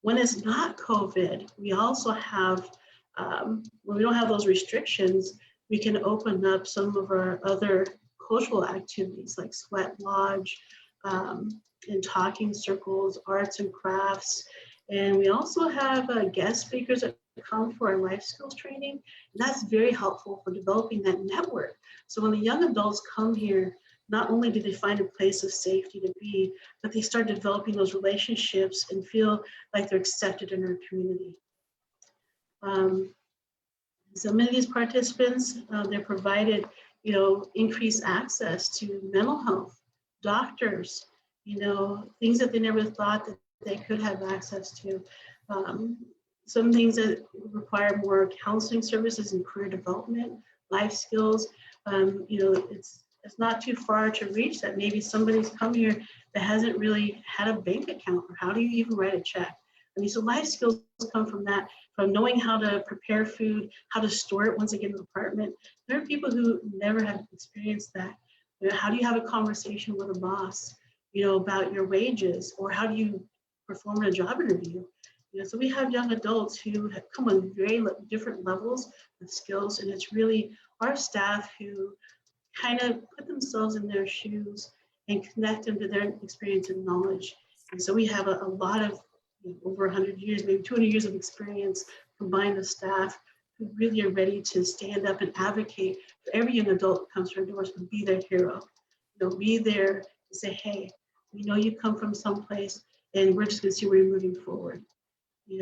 When it's not COVID, we also have, when we don't have those restrictions, we can open up some of our other cultural activities like sweat lodge, and talking circles, arts and crafts. And we also have guest speakers that come for our life skills training. And that's very helpful for developing that network. So when the young adults come here, not only do they find a place of safety to be, but they start developing those relationships and feel like they're accepted in our community. Some of these participants, they're provided, increased access to mental health, doctors, things that they never thought that they could have access to. Some things that require more counseling services and career development, life skills. It's not too far to reach that. Maybe somebody's come here that hasn't really had a bank account, or how do you even write a check? So life skills come from that, from knowing how to prepare food, how to store it once they get in the apartment. There are people who never have experienced that. How do you have a conversation with a boss, about your wages, or how do you perform a job interview? So we have young adults who have come with very different levels of skills, and it's really our staff who kind of put themselves in their shoes and connect them to their experience and knowledge. And so we have a lot of over 100 years, maybe 200 years of experience combined with staff who really are ready to stand up and advocate for every young adult that comes to our doors, and be their hero. Be there and say, hey, we know you come from someplace, and we're just going to see where you're moving forward. We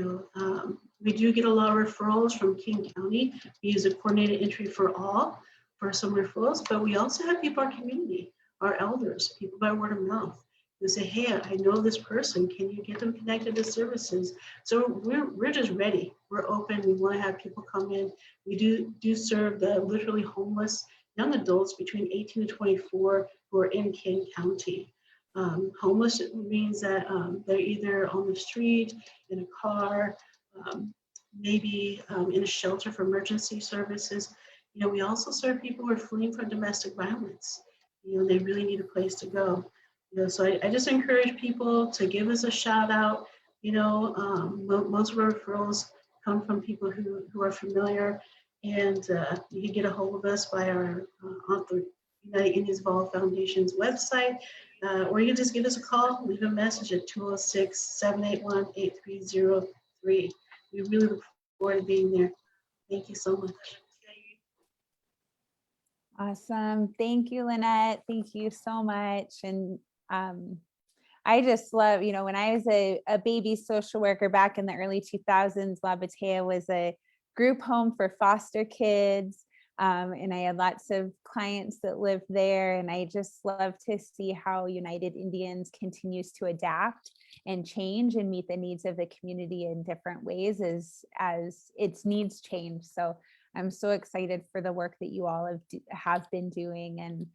do get a lot of referrals from King County. We use a coordinated entry for all for some referrals, but we also have people in our community, our elders, people by word of mouth, who say, hey, I know this person, can you get them connected to services? So we're just ready. We're open. We want to have people come in. We do serve the literally homeless young adults between 18 and 24 who are in King County. Homeless means that they're either on the street, in a car, maybe in a shelter for emergency services. We also serve people who are fleeing from domestic violence. They really need a place to go. So I just encourage people to give us a shout out. Most of our referrals come from people who are familiar, and you can get a hold of us by our the United Indians of All Foundation's website, or you can just give us a call, leave a message at 206-781-8303. We really look forward to being there. Thank you so much. Awesome. Thank you, Lynette. Thank you so much. And I just love, when I was a baby social worker back in the early 2000s, La Batea was a group home for foster kids. And I had lots of clients that lived there. And I just love to see how United Indians continues to adapt and change and meet the needs of the community in different ways as its needs change. So I'm so excited for the work that you all have been doing. And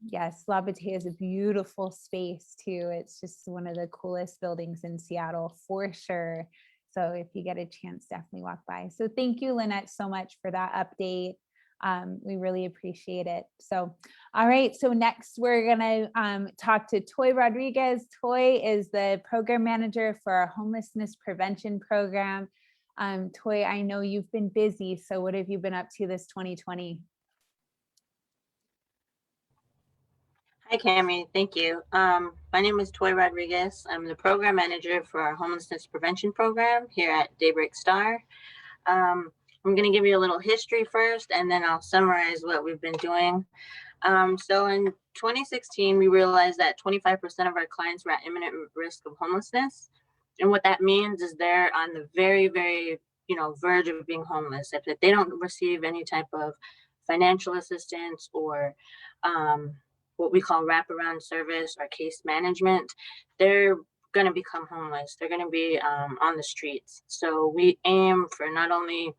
yes, La Batea is a beautiful space too. It's just one of the coolest buildings in Seattle for sure. So if you get a chance, definitely walk by. So thank you, Lynette, so much for that update. We really appreciate it. So, all right. So next we're gonna talk to Toy Rodriguez. Toy is the program manager for our homelessness prevention program. Toy, I know you've been busy. So what have you been up to this 2020? Hi, Cami. Thank you. My name is Toy Rodriguez. I'm the program manager for our homelessness prevention program here at Daybreak Star. I'm going to give you a little history first, and then I'll summarize what we've been doing. So in 2016, we realized that 25% of our clients were at imminent risk of homelessness. And what that means is they're on the very, very, verge of being homeless. If they don't receive any type of financial assistance or what we call wraparound service or case management, they're going to become homeless. They're going to be on the streets. So we aim for not only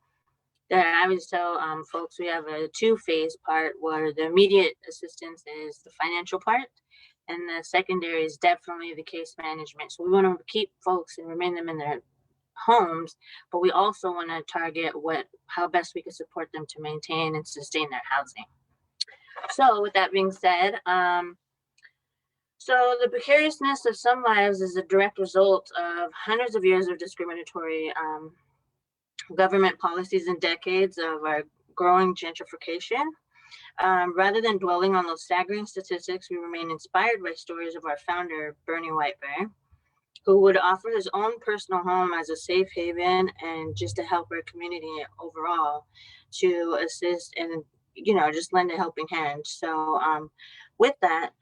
that, I always tell folks we have a two-phase part where the immediate assistance is the financial part, and the secondary is definitely the case management. So we want to keep folks and remain them in their homes, but we also want to target how best we can support them to maintain and sustain their housing. So with that being said, so the precariousness of some lives is a direct result of hundreds of years of discriminatory government policies and decades of our growing gentrification. Rather than dwelling on those staggering statistics, we remain inspired by stories of our founder, Bernie Whitebear, who would offer his own personal home as a safe haven and just to help our community overall, to assist and, just lend a helping hand. So with that,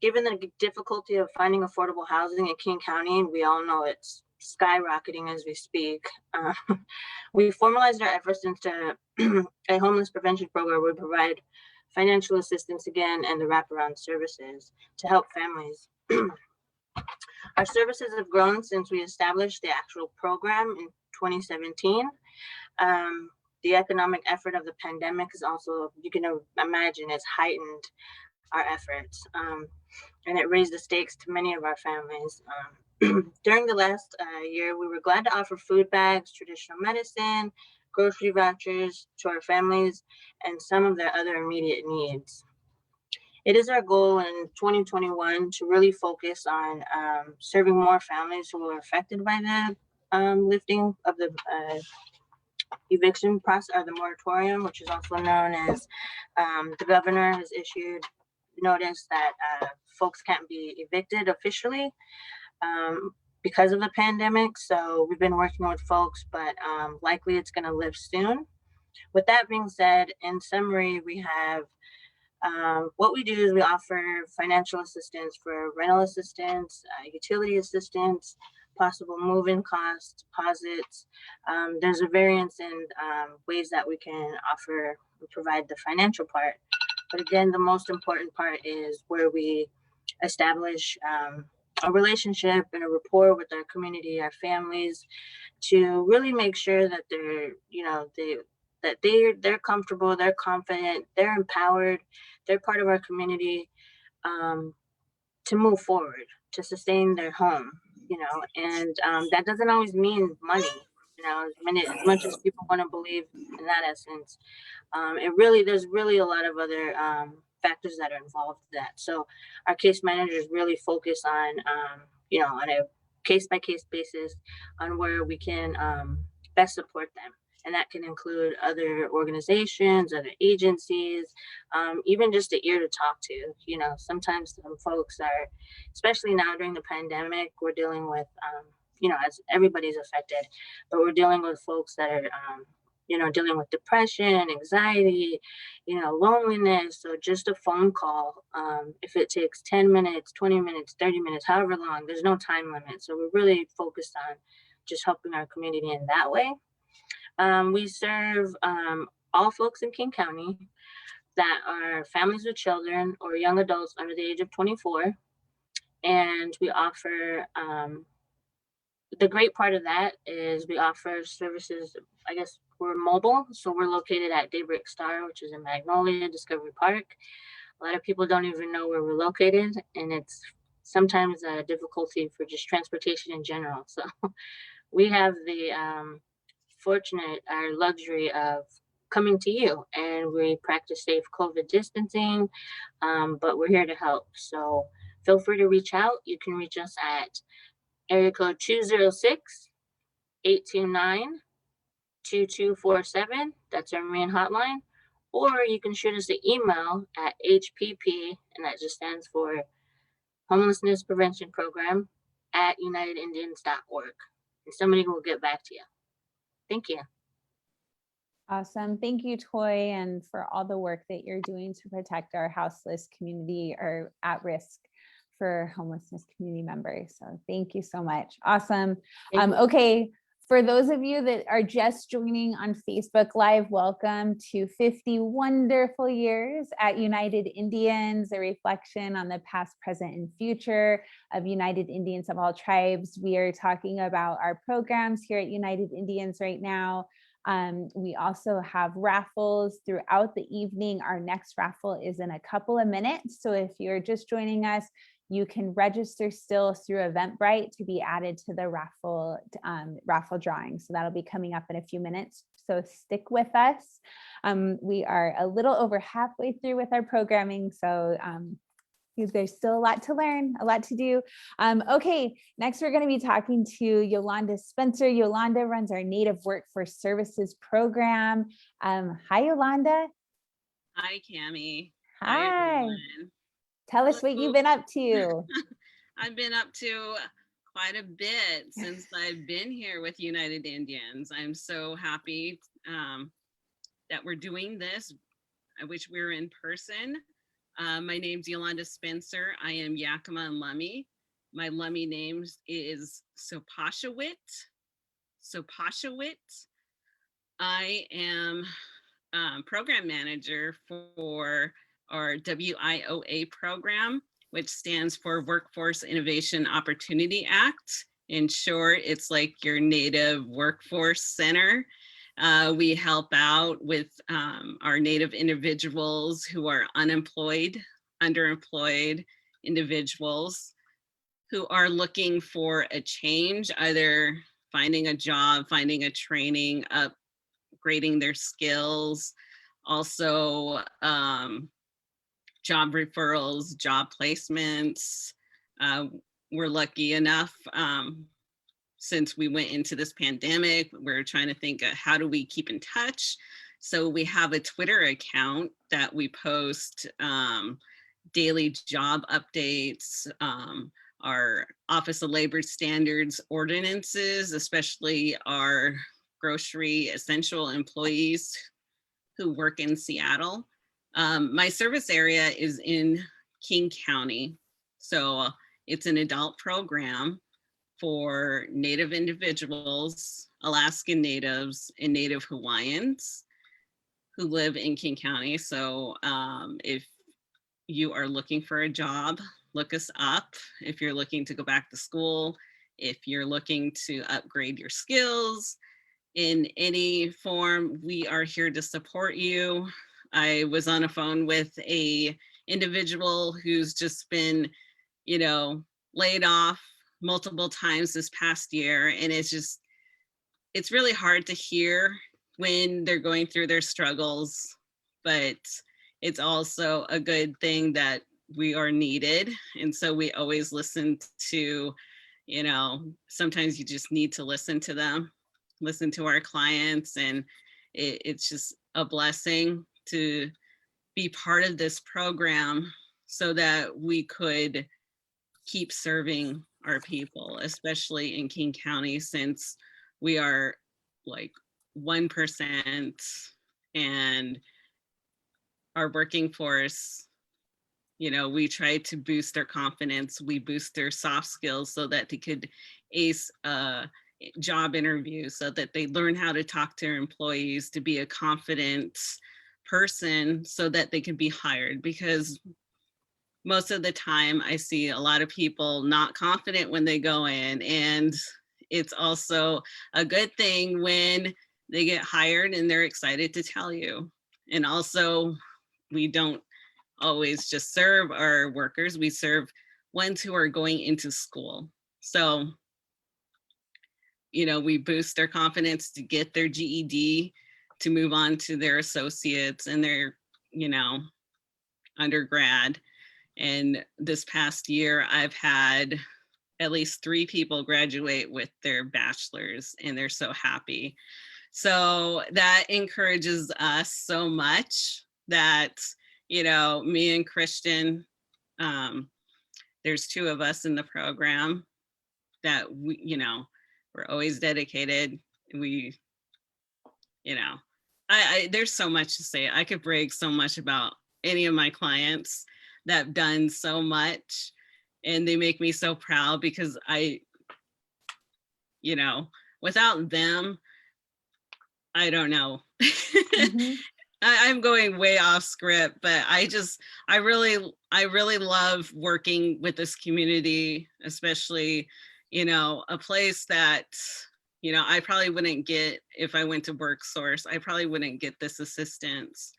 given the difficulty of finding affordable housing in King County, we all know it's skyrocketing as we speak. We formalized our efforts into a homeless prevention program where we provide financial assistance again and the wraparound services to help families. Our services have grown since we established the actual program in 2017. The economic effort of the pandemic is also, you can imagine, it's heightened our efforts, and it raised the stakes to many of our families. During the last year, we were glad to offer food bags, traditional medicine, grocery vouchers to our families, and some of their other immediate needs. It is our goal in 2021 to really focus on serving more families who were affected by the lifting of the eviction process, or the moratorium, which is also known as the governor has issued notice that folks can't be evicted officially because of the pandemic. So we've been working with folks, but likely it's going to lift soon. With that being said, in summary, we have what we do is we offer financial assistance for rental assistance, utility assistance, possible move-in costs, deposits. There's a variance in ways that we can offer and provide the financial part. But again, the most important part is where we establish a relationship and a rapport with our community, our families, to really make sure that they're comfortable, they're confident, they're empowered, they're part of our community, to move forward, to sustain their home, and that doesn't always mean money, as much as people want to believe in that essence. There's really a lot of other factors that are involved in that. So our case managers really focus on, on a case-by-case basis on where we can best support them. And that can include other organizations, other agencies, even just an ear to talk to. Sometimes some folks are, especially now during the pandemic, we're dealing with, as everybody's affected, but we're dealing with folks that are, dealing with depression, anxiety, loneliness. So just a phone call, if it takes 10 minutes, 20 minutes, 30 minutes, however long, there's no time limit. So we're really focused on just helping our community in that way. We serve all folks in King County that are families with children or young adults under the age of 24. And we offer, the great part of that is we offer services, I guess we're mobile. So we're located at Daybreak Star, which is in Magnolia Discovery Park. A lot of people don't even know where we're located, and it's sometimes a difficulty for just transportation in general. So we have the our luxury of coming to you, and we practice safe COVID distancing, but we're here to help. So feel free to reach out. You can reach us at area code 206-829-2247. That's our main hotline. Or you can shoot us an email at HPP, and that just stands for Homelessness Prevention Program at unitedindians.org. And somebody will get back to you. Thank you. Awesome. Thank you, Toy, and for all the work that you're doing to protect our houseless community or at risk for homelessness community members. So thank you so much. Awesome. Okay. For those of you that are just joining on Facebook Live, welcome to 50 wonderful years at United Indians, a reflection on the past, present, and future of United Indians of all tribes. We are talking about our programs here at United Indians right now. We also have raffles throughout the evening. Our next raffle is in a couple of minutes. So if you're just joining us, You can register still through Eventbrite to be added to the raffle drawing. So that'll be coming up in a few minutes. So stick with us. We are a little over halfway through with our programming. So there's still a lot to learn, a lot to do. Okay, next we're going to be talking to Yolanda Spencer. Yolanda runs our Native Workforce Services program. Hi, Yolanda. Hi, Cami. Hi. Everyone. Tell us what you've been up to. I've been up to quite a bit since I've been here with United Indians. I'm so happy that we're doing this. I wish we were in person. My name's Yolanda Spencer. I am Yakima and Lummi. My Lummi name is Sopashawit. I am program manager for our WIOA program, which stands for Workforce Innovation Opportunity Act. In short, it's like your Native Workforce Center. We help out with our Native individuals who are unemployed, underemployed individuals who are looking for a change, either finding a job, finding a training, upgrading their skills, also job referrals, job placements. We're lucky enough, since we went into this pandemic, we're trying to think of how do we keep in touch. So we have a Twitter account that we post daily job updates, our Office of Labor Standards ordinances, especially our grocery essential employees who work in Seattle. My service area is in King County. So it's an adult program for Native individuals, Alaskan Natives, and Native Hawaiians who live in King County. So if you are looking for a job, look us up. If you're looking to go back to school, if you're looking to upgrade your skills in any form, we are here to support you. I was on a phone with a individual who's just been, laid off multiple times this past year. And it's really hard to hear when they're going through their struggles, but it's also a good thing that we are needed. And so we always listen to, sometimes you just need to listen to them, listen to our clients. And it's just a blessing to be part of this program so that we could keep serving our people, especially in King County, since we are like 1% and our working force, we try to boost their confidence, we boost their soft skills so that they could ace a job interview, so that they learn how to talk to their employees, to be a confident person so that they can be hired. Because most of the time I see a lot of people not confident when they go in, and it's also a good thing when they get hired and they're excited to tell you. And also, we don't always just serve our workers, we serve ones who are going into school. So, we boost their confidence to get their GED, to move on to their associates and their, undergrad. And this past year, I've had at least 3 people graduate with their bachelor's, and they're so happy. So that encourages us so much that, me and Christian, there's 2 of us in the program that we, we're always dedicated. We, there's so much to say. I could brag so much about any of my clients that have done so much, and they make me so proud because without them, I don't know. I'm going way off script, but I really love working with this community, especially, a place that, I probably wouldn't get if I went to WorkSource. I probably wouldn't get this assistance.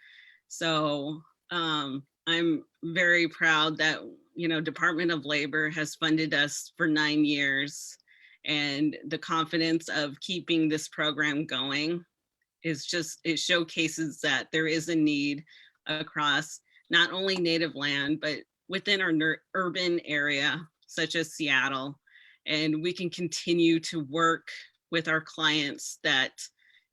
So I'm very proud that, Department of Labor has funded us for 9 years, and the confidence of keeping this program going is just, it showcases that there is a need across not only native land, but within our urban area, such as Seattle. And we can continue to work with our clients that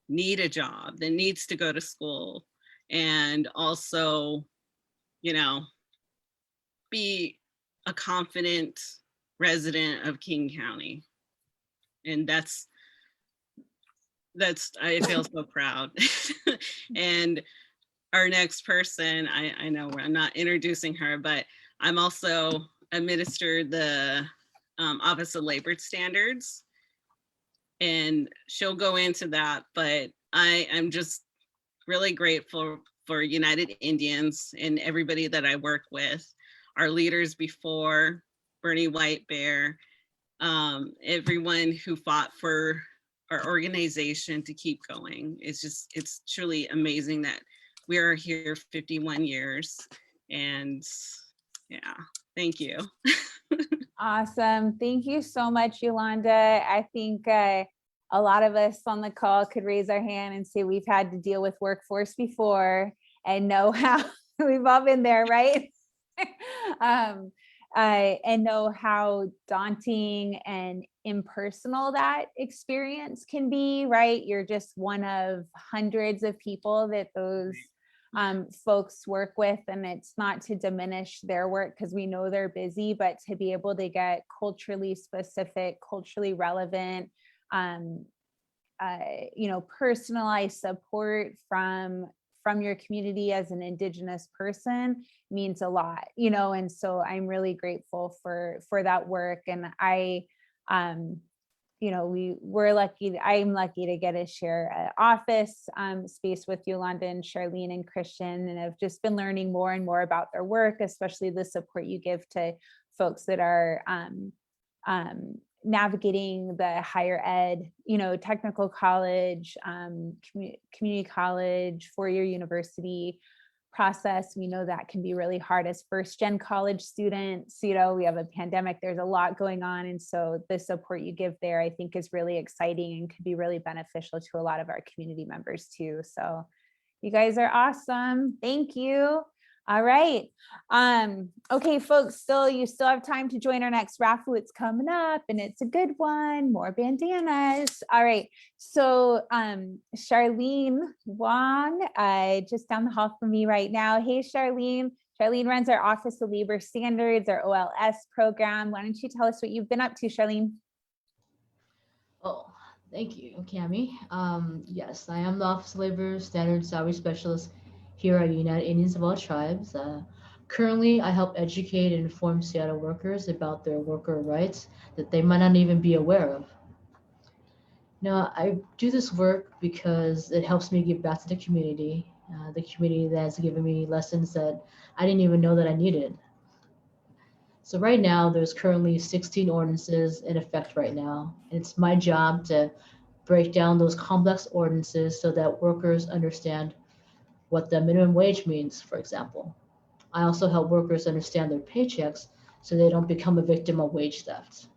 need a job, that needs to go to school, and also, be a confident resident of King County. And I feel so proud. And our next person, I know I'm not introducing her, but I'm also administered the Office of Labor Standards, and she'll go into that, but I'm just really grateful for United Indians and everybody that I work with, our leaders before, Bernie White Bear, everyone who fought for our organization to keep going. It's truly amazing that we are here 51 years. And yeah, thank you. Awesome. Thank you so much, Yolanda. I think a lot of us on the call could raise our hand and say we've had to deal with workforce before and know how we've all been there, right? And know how daunting and impersonal that experience can be, right? You're just one of hundreds of people that those folks work with, and it's not to diminish their work because we know they're busy, but to be able to get culturally specific, culturally relevant, personalized support from your community as an Indigenous person means a lot, and so I'm really grateful for that work. And we're lucky, I'm lucky to get to share an office space with Yolanda and Charlene and Christian, and I've just been learning more and more about their work, especially the support you give to folks that are navigating the higher ed, technical college, community college, four-year university process. We know that can be really hard as first-gen college students. We have a pandemic, there's a lot going on. And so the support you give there, I think, is really exciting and could be really beneficial to a lot of our community members too. So you guys are awesome. Thank you. All right. Okay, folks, you still have time to join our next raffle. It's coming up and it's a good one. More bandanas. All right. So Charlene Wong, just down the hall from me right now. Hey, Charlene. Charlene runs our Office of Labor Standards, our OLS program. Why don't you tell us what you've been up to, Charlene? Oh, thank you, Cami. Yes, I am the Office of Labor Standards Salary Specialist here at United Indians of All Tribes. Currently, I help educate and inform Seattle workers about their worker rights that they might not even be aware of. Now, I do this work because it helps me give back to the community that has given me lessons that I didn't even know that I needed. So right now, there's currently 16 ordinances in effect right now. And it's my job to break down those complex ordinances so that workers understand what the minimum wage means, for example. I also help workers understand their paychecks so they don't become a victim of wage theft.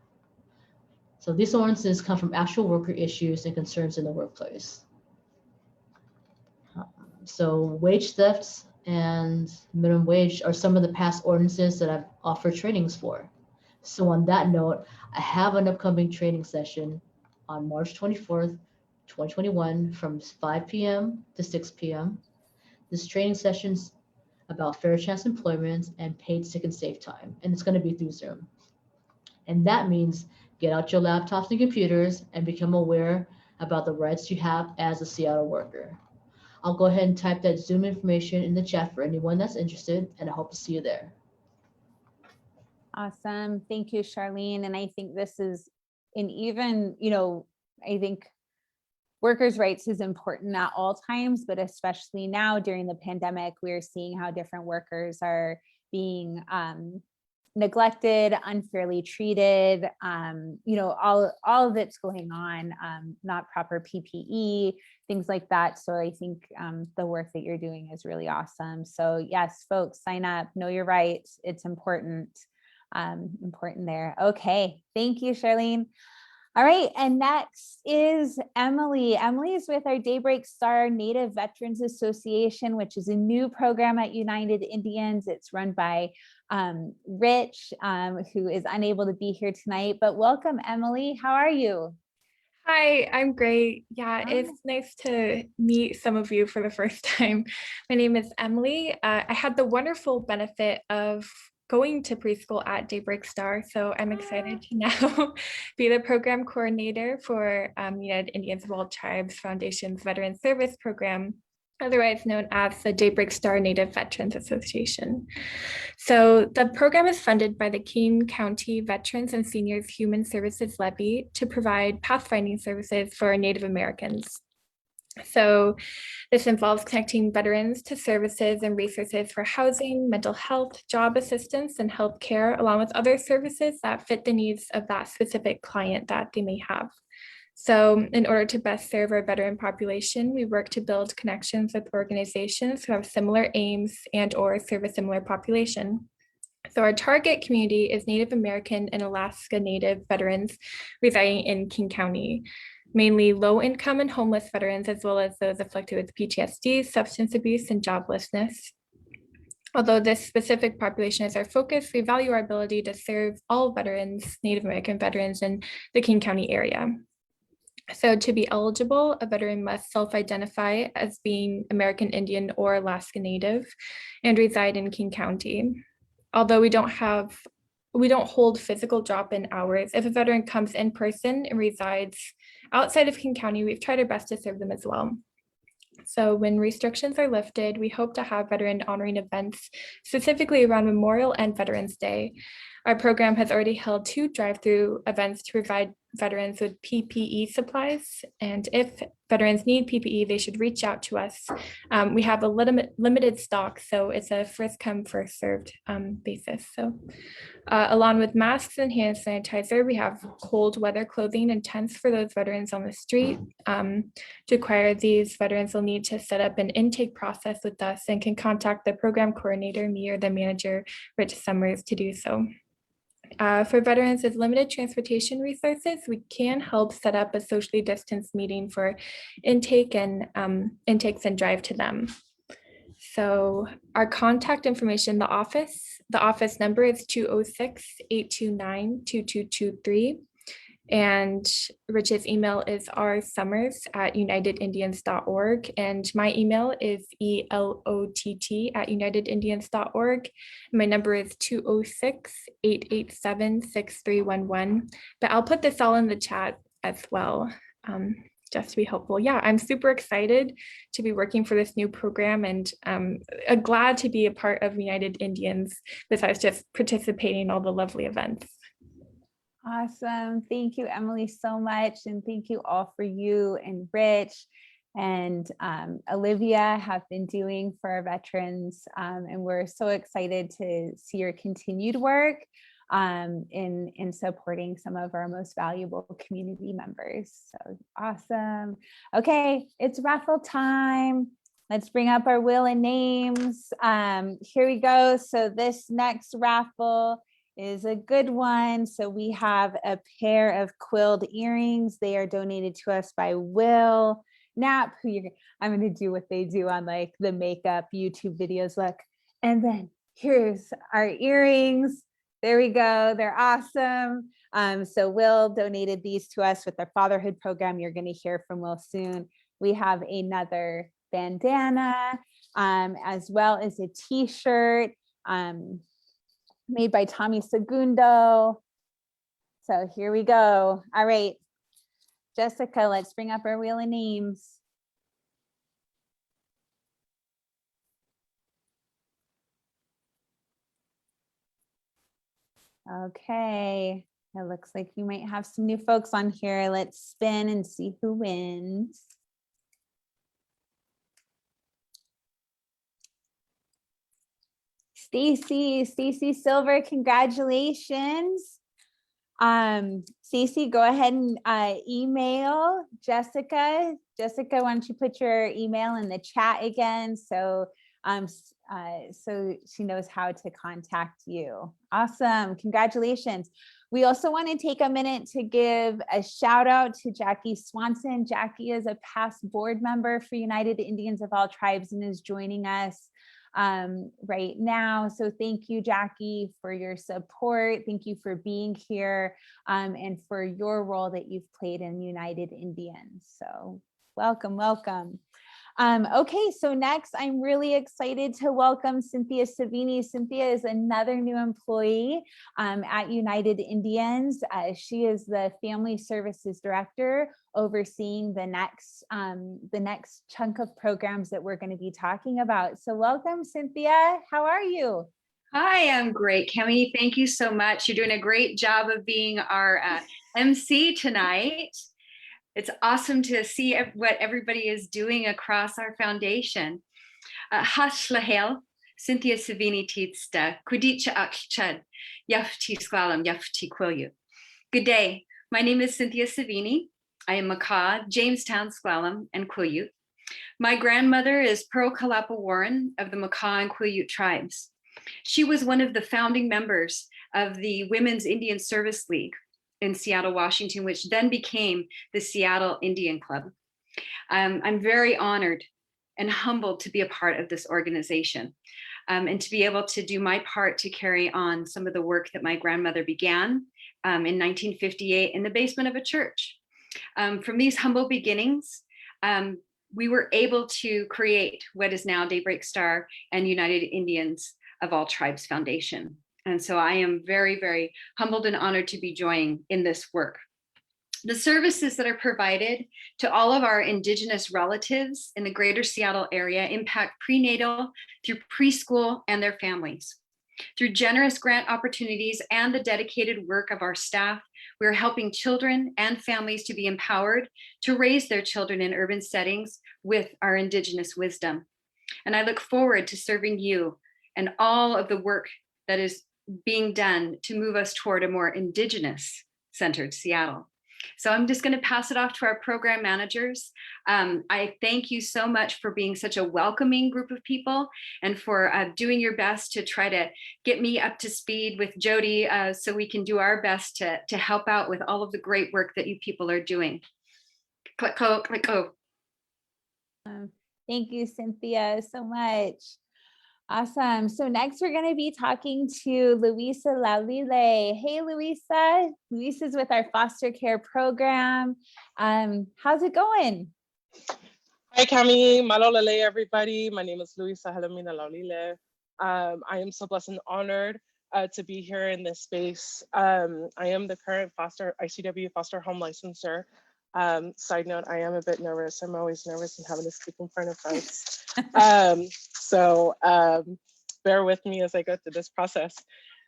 So these ordinances come from actual worker issues and concerns in the workplace. So wage thefts and minimum wage are some of the past ordinances that I've offered trainings for. So on that note, I have an upcoming training session on March 24th, 2021 from 5 p.m. to 6 p.m. This training session's about fair chance employment and paid sick and safe time, and it's going to be through Zoom. And that means get out your laptops and computers and become aware about the rights you have as a Seattle worker. I'll go ahead and type that Zoom information in the chat for anyone that's interested, and I hope to see you there. Awesome. Thank you, Charlene. And I think this is I think workers' rights is important at all times, but especially now during the pandemic, we're seeing how different workers are being neglected, unfairly treated, all of it's going on, not proper PPE, things like that. So I think the work that you're doing is really awesome. So yes, folks, sign up, know your rights. It's important. important there. Okay, thank you, Charlene. All right, and next is Emily. Emily is with our Daybreak Star Native Veterans Association, which is a new program at United Indians. It's run by Rich, who is unable to be here tonight, but welcome, Emily. How are you? Hi, I'm great. Yeah, Hi. it's nice to meet some of you for the first time. My name is Emily. I had the wonderful benefit of going to preschool at Daybreak Star, so I'm excited to now be the program coordinator for United Indians of All Tribes Foundation's Veteran Service Program, otherwise known as the Daybreak Star Native Veterans Association. So the program is funded by the King County Veterans and Seniors Human Services Levy to provide pathfinding services for Native Americans. So this involves connecting veterans to services and resources for housing, mental health, job assistance, and healthcare, along with other services that fit the needs of that specific client that they may have. So in order to best serve our veteran population, we work to build connections with organizations who have similar aims and or serve a similar population. So our target community is Native American and Alaska Native veterans residing in King County, mainly low income and homeless veterans, as well as those afflicted with PTSD, substance abuse, and joblessness. Although this specific population is our focus, we value our ability to serve all veterans, Native American veterans in the King County area. So to be eligible, a veteran must self-identify as being American Indian or Alaska Native and reside in King County. Although we don't hold physical drop-in hours, if a veteran comes in person and resides outside of King County, we've tried our best to serve them as well. So when restrictions are lifted, we hope to have veteran honoring events, specifically around Memorial and Veterans Day. Our program has already held 2 drive-through events to provide veterans with PPE supplies. And if veterans need PPE, they should reach out to us. We have a limited stock, so it's a first come, first served basis. So along with masks and hand sanitizer, we have cold weather clothing and tents for those veterans on the street. To acquire these, veterans will need to set up an intake process with us and can contact the program coordinator, me, or the manager, Rich Summers, to do so. For veterans with limited transportation resources, we can help set up a socially distanced meeting for intake and intakes and drive to them. So our contact information, the office number is 206-829-2223. And Rich's email is rsummers@unitedindians.org. And my email is elott@unitedindians.org. My number is 206-887-6311. But I'll put this all in the chat as well, just to be helpful. Yeah, I'm super excited to be working for this new program and glad to be a part of United Indians besides just participating in all the lovely events. Awesome. Thank you, Emily, so much. And thank you all for you and Rich and Olivia have been doing for our veterans. And we're so excited to see your continued work in supporting some of our most valuable community members. So awesome. Okay, it's raffle time. Let's bring up our wheel and names. Here we go. So this next raffle is a good one. So we have a pair of quilled earrings. They are donated to us by Will Knapp, I'm going to do what they do on like the makeup YouTube videos. Look, and then here's our earrings. There we go. They're awesome. So Will donated these to us with our fatherhood program. You're going to hear from Will soon. We have another bandana, as well as a t-shirt, made by Tommy Segundo. So here we go. All right, Jessica, let's bring up our wheel of names. Okay, it looks like you might have some new folks on here. Let's spin and see who wins. Stacy Silver, congratulations. Stacy, go ahead and email Jessica. Jessica, why don't you put your email in the chat again so so she knows how to contact you. Awesome, congratulations. We also want to take a minute to give a shout out to Jackie Swanson. Jackie is a past board member for United Indians of All Tribes and is joining us right now. So thank you, Jackie, for your support. Thank you for being here and for your role that you've played in United Indians. So welcome, welcome. Okay, so next I'm really excited to welcome Cynthia Savini. Cynthia is another new employee at United Indians. She is the Family Services Director overseeing the next chunk of programs that we're going to be talking about. So welcome, Cynthia. How are you? Hi, I'm great, Kemi. Thank you so much. You're doing a great job of being our MC tonight. It's awesome to see what everybody is doing across our foundation. Haslahel, Cynthia Savini Tietsta, Kudicha Akchad, Yafti Squalam, Yafti Quilyu. Good day. My name is Cynthia Savini. I am Makah, Jamestown, Squalam, and Quileute. My grandmother is Pearl Kalapa Warren of the Makah and Quileute tribes. She was one of the founding members of the Women's Indian Service League in Seattle, Washington, which then became the Seattle Indian Club. I'm very honored and humbled to be a part of this organization and to be able to do my part to carry on some of the work that my grandmother began in 1958 in the basement of a church. From these humble beginnings, we were able to create what is now Daybreak Star and United Indians of All Tribes Foundation. And so I am very, very humbled and honored to be joining in this work. The services that are provided to all of our Indigenous relatives in the greater Seattle area impact prenatal through preschool and their families. Through generous grant opportunities and the dedicated work of our staff, we are helping children and families to be empowered to raise their children in urban settings with our Indigenous wisdom. And I look forward to serving you and all of the work that is being done to move us toward a more Indigenous-centered Seattle. So I'm just going to pass it off to our program managers. I thank you so much for being such a welcoming group of people and for doing your best to try to get me up to speed with Jody so we can do our best to help out with all of the great work that you people are doing. Click, click, oh. Thank you, Cynthia, so much. Awesome. So next we're going to be talking to Luisa Laulile. Hey, Luisa. Luisa's with our foster care program. How's it going? Hi, Cami. Malolele, everybody. My name is Luisa Helena Laulile. I am so blessed and honored to be here in this space. I am the current ICW foster home licensor. Side note, I am a bit nervous. I'm always nervous and having to speak in front of folks. So bear with me as I go through this process.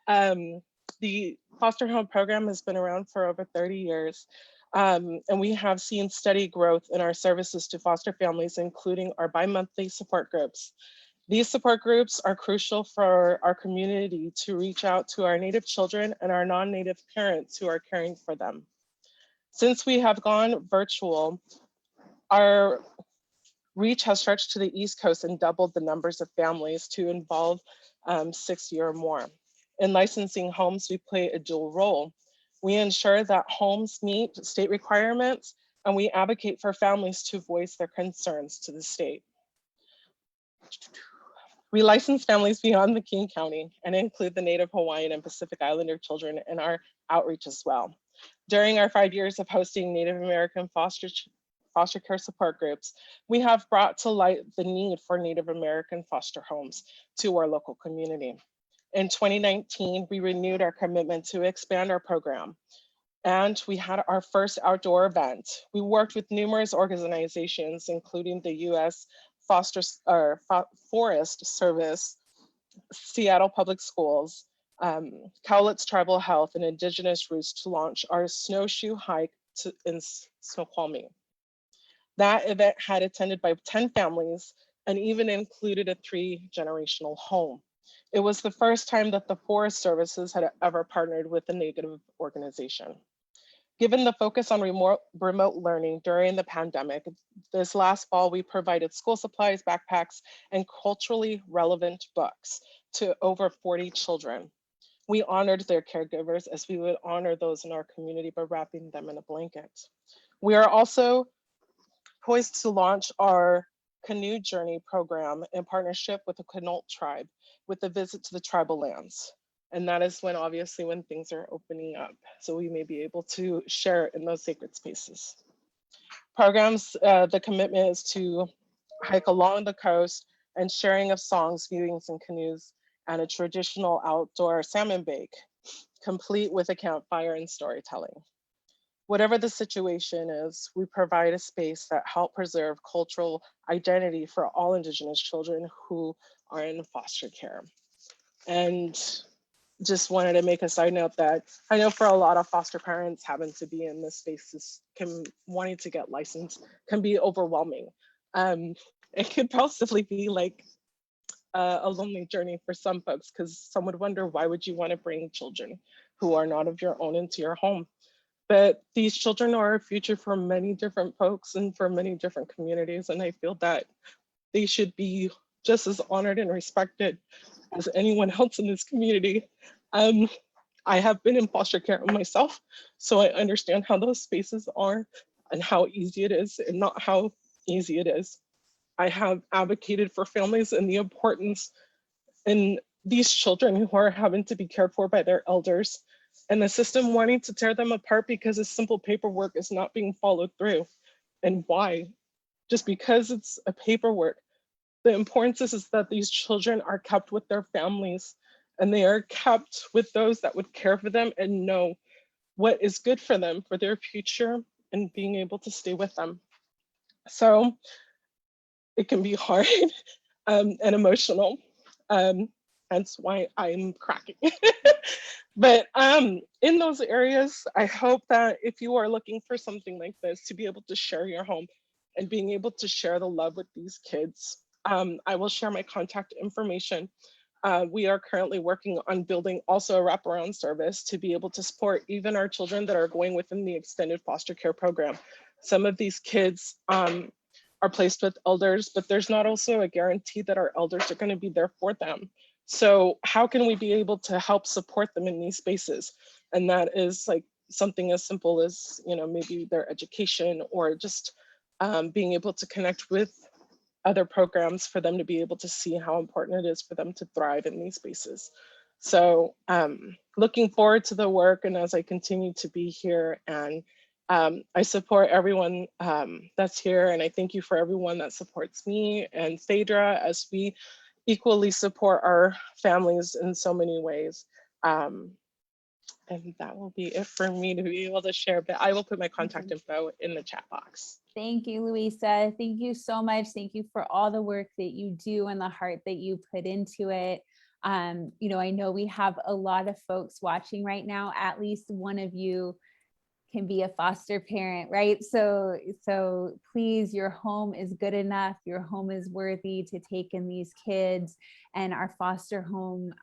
The foster home program has been around for over 30 years. And we have seen steady growth in our services to foster families, including our bi-monthly support groups. These support groups are crucial for our community to reach out to our Native children and our non-Native parents who are caring for them. Since we have gone virtual, our reach has stretched to the East Coast and doubled the numbers of families to involve 60 or more. In licensing homes, we play a dual role. We ensure that homes meet state requirements, and we advocate for families to voice their concerns to the state. We license families beyond the King County and include the Native Hawaiian and Pacific Islander children in our outreach as well. During our 5 years of hosting Native American foster care support groups, we have brought to light the need for Native American foster homes to our local community. In 2019, we renewed our commitment to expand our program, and we had our first outdoor event. We worked with numerous organizations, including the U.S. Forest Service, Seattle Public Schools, Cowlitz Tribal Health, and Indigenous Roots to launch our snowshoe hike in Snoqualmie. That event had attended by 10 families and even included a 3-generational home. It was the first time that the Forest Services had ever partnered with a Native organization. Given the focus on remote learning during the pandemic, this last fall, we provided school supplies, backpacks, and culturally relevant books to over 40 children. We honored their caregivers as we would honor those in our community by wrapping them in a blanket. We are also poised to launch our Canoe Journey program in partnership with the Quinault tribe with a visit to the tribal lands. And that is when, obviously, when things are opening up, so we may be able to share in those sacred spaces. Programs, the commitment is to hike along the coast and sharing of songs, viewings, and canoes, and a traditional outdoor salmon bake, complete with a campfire and storytelling. Whatever the situation is, we provide a space that helps preserve cultural identity for all Indigenous children who are in foster care. And just wanted to make a side note that I know for a lot of foster parents, having to be in this space wanting to get licensed can be overwhelming. It could possibly be like a lonely journey for some folks, because some would wonder, why would you want to bring children who are not of your own into your home? But these children are a future for many different folks and for many different communities. And I feel that they should be just as honored and respected as anyone else in this community. I have been in foster care myself, so I understand how those spaces are and how easy it is and not how easy it is. I have advocated for families and the importance in these children who are having to be cared for by their elders, and the system wanting to tear them apart because a simple paperwork is not being followed through. And why? Just because it's a paperwork. The importance is that these children are kept with their families, and they are kept with those that would care for them and know what is good for them, for their future, and being able to stay with them. So it can be hard and emotional, hence why I'm cracking. But in those areas, I hope that if you are looking for something like this, to be able to share your home and being able to share the love with these kids, I will share my contact information. We are currently working on building also a wraparound service to be able to support even our children that are going within the extended foster care program. Some of these kids are placed with elders, but there's not also a guarantee that our elders are going to be there for them. So how can we be able to help support them in these spaces? And that is like something as simple as, you know, maybe their education, or just being able to connect with other programs for them to be able to see how important it is for them to thrive in these spaces. So looking forward to the work, and as I continue to be here, and I support everyone that's here, and I thank you for everyone that supports me and Phaedra as we equally support our families in so many ways. And that will be it for me to be able to share, but I will put my contact info in the chat box. Thank you, Louisa. Thank you so much. Thank you for all the work that you do and the heart that you put into it. You know, I know we have a lot of folks watching right now. At least one of you can be a foster parent, right? So please, your home is good enough. Your home is worthy to take in these kids, and our foster home,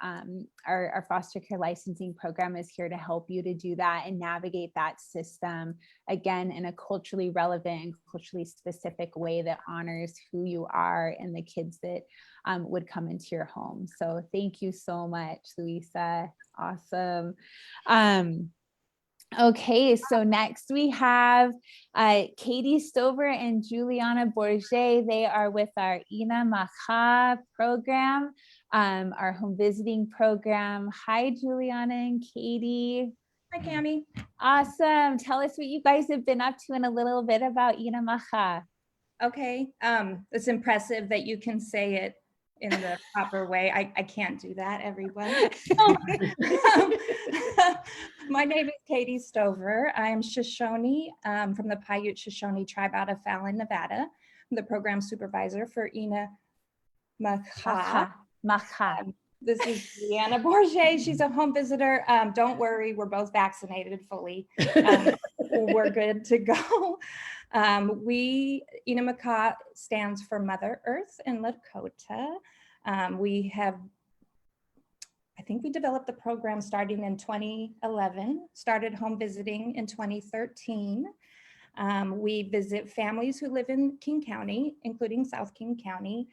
our foster care licensing program is here to help you to do that and navigate that system, again, in a culturally relevant and culturally specific way that honors who you are and the kids that would come into your home. So thank you so much, Louisa. Awesome. Okay, so next we have Katie Stover and Juliana Bourget. They are with our Ina Macha program, our home visiting program. Hi, Juliana and Katie. Hi, Cami. Awesome. Tell us what you guys have been up to and a little bit about Ina Macha. Okay, it's impressive that you can say it in the proper way. I can't do that, everyone. My name is Katie Stover. I am Shoshone from the Paiute Shoshone tribe out of Fallon, Nevada. I'm the program supervisor for Ina Macha. This is Juliana Bourget. She's a home visitor. Don't worry, we're both vaccinated fully. We're good to go. Ina Macha stands for Mother Earth in Lakota. We have, I think we developed the program starting in 2011, started home visiting in 2013. We visit families who live in King County, including South King County,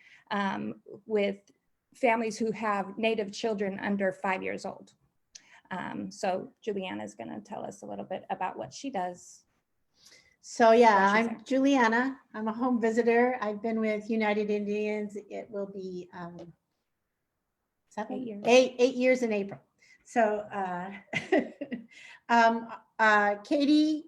with families who have Native children under 5 years old. So Juliana is going to tell us a little bit about what she does. So yeah, What she's I'm Juliana. I'm a home visitor. I've been with United Indians. It will be 8 years. 8 years in April. So Katie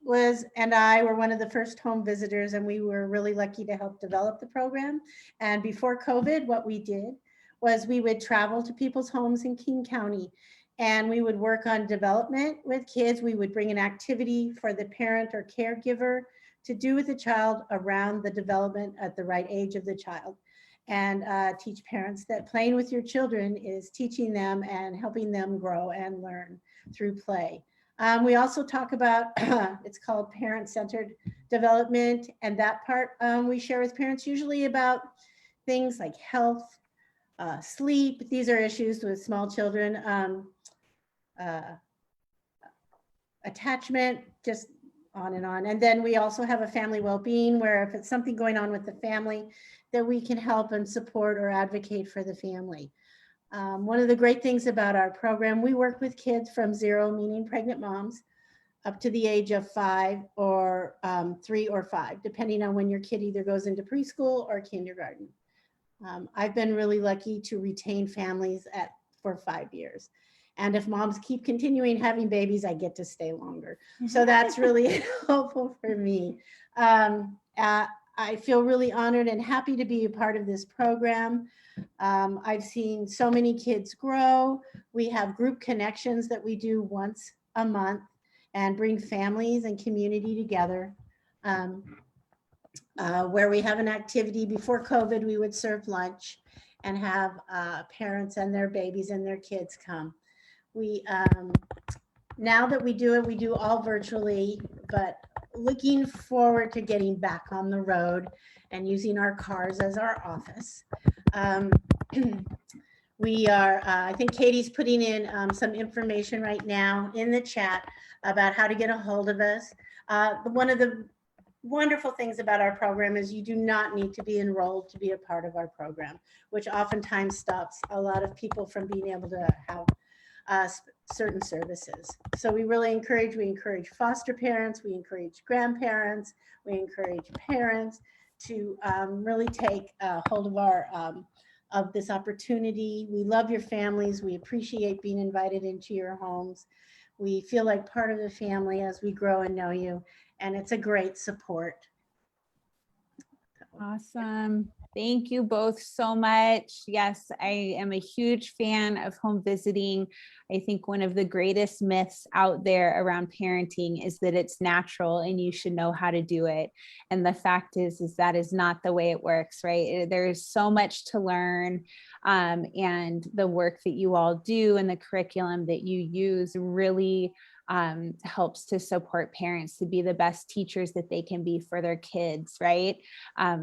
and I were one of the first home visitors, and we were really lucky to help develop the program. And before COVID, what we did was we would travel to people's homes in King County, and we would work on development with kids. We would bring an activity for the parent or caregiver to do with the child around the development at the right age of the child, and teach parents that playing with your children is teaching them and helping them grow and learn through play. We also talk about, it's called parent-centered development, and that part we share with parents usually about things like health, sleep. These are issues with small children. Attachment, just on and on. And then we also have a family well-being, where if it's something going on with the family, that we can help and support or advocate for the family. One of the great things about our program, we work with kids from 0, meaning pregnant moms, up to the age of 5 or 3 or 5, depending on when your kid either goes into preschool or kindergarten. I've been really lucky to retain families for 5 years. And if moms keep continuing having babies, I get to stay longer. So that's really helpful for me. I feel really honored and happy to be a part of this program. I've seen so many kids grow. We have group connections that we do once a month and bring families and community together. Where we have an activity before COVID, we would serve lunch and have parents and their babies and their kids come. We now that we do all virtually, but looking forward to getting back on the road and using our cars as our office. We are, I think Katie's putting in some information right now in the chat about how to get a hold of us. One of the wonderful things about our program is you do not need to be enrolled to be a part of our program, which oftentimes stops a lot of people from being able to have certain services. So we really encourage foster parents, we encourage grandparents, we encourage parents to really take hold of this opportunity. We love your families. We appreciate being invited into your homes. We feel like part of the family as we grow and know you, and it's a great support. Awesome. Thank you both so much. Yes, I am a huge fan of home visiting. I think one of the greatest myths out there around parenting is that it's natural and you should know how to do it. And the fact is that is not the way it works, right? There's so much to learn, and the work that you all do and the curriculum that you use really helps to support parents to be the best teachers that they can be for their kids, right?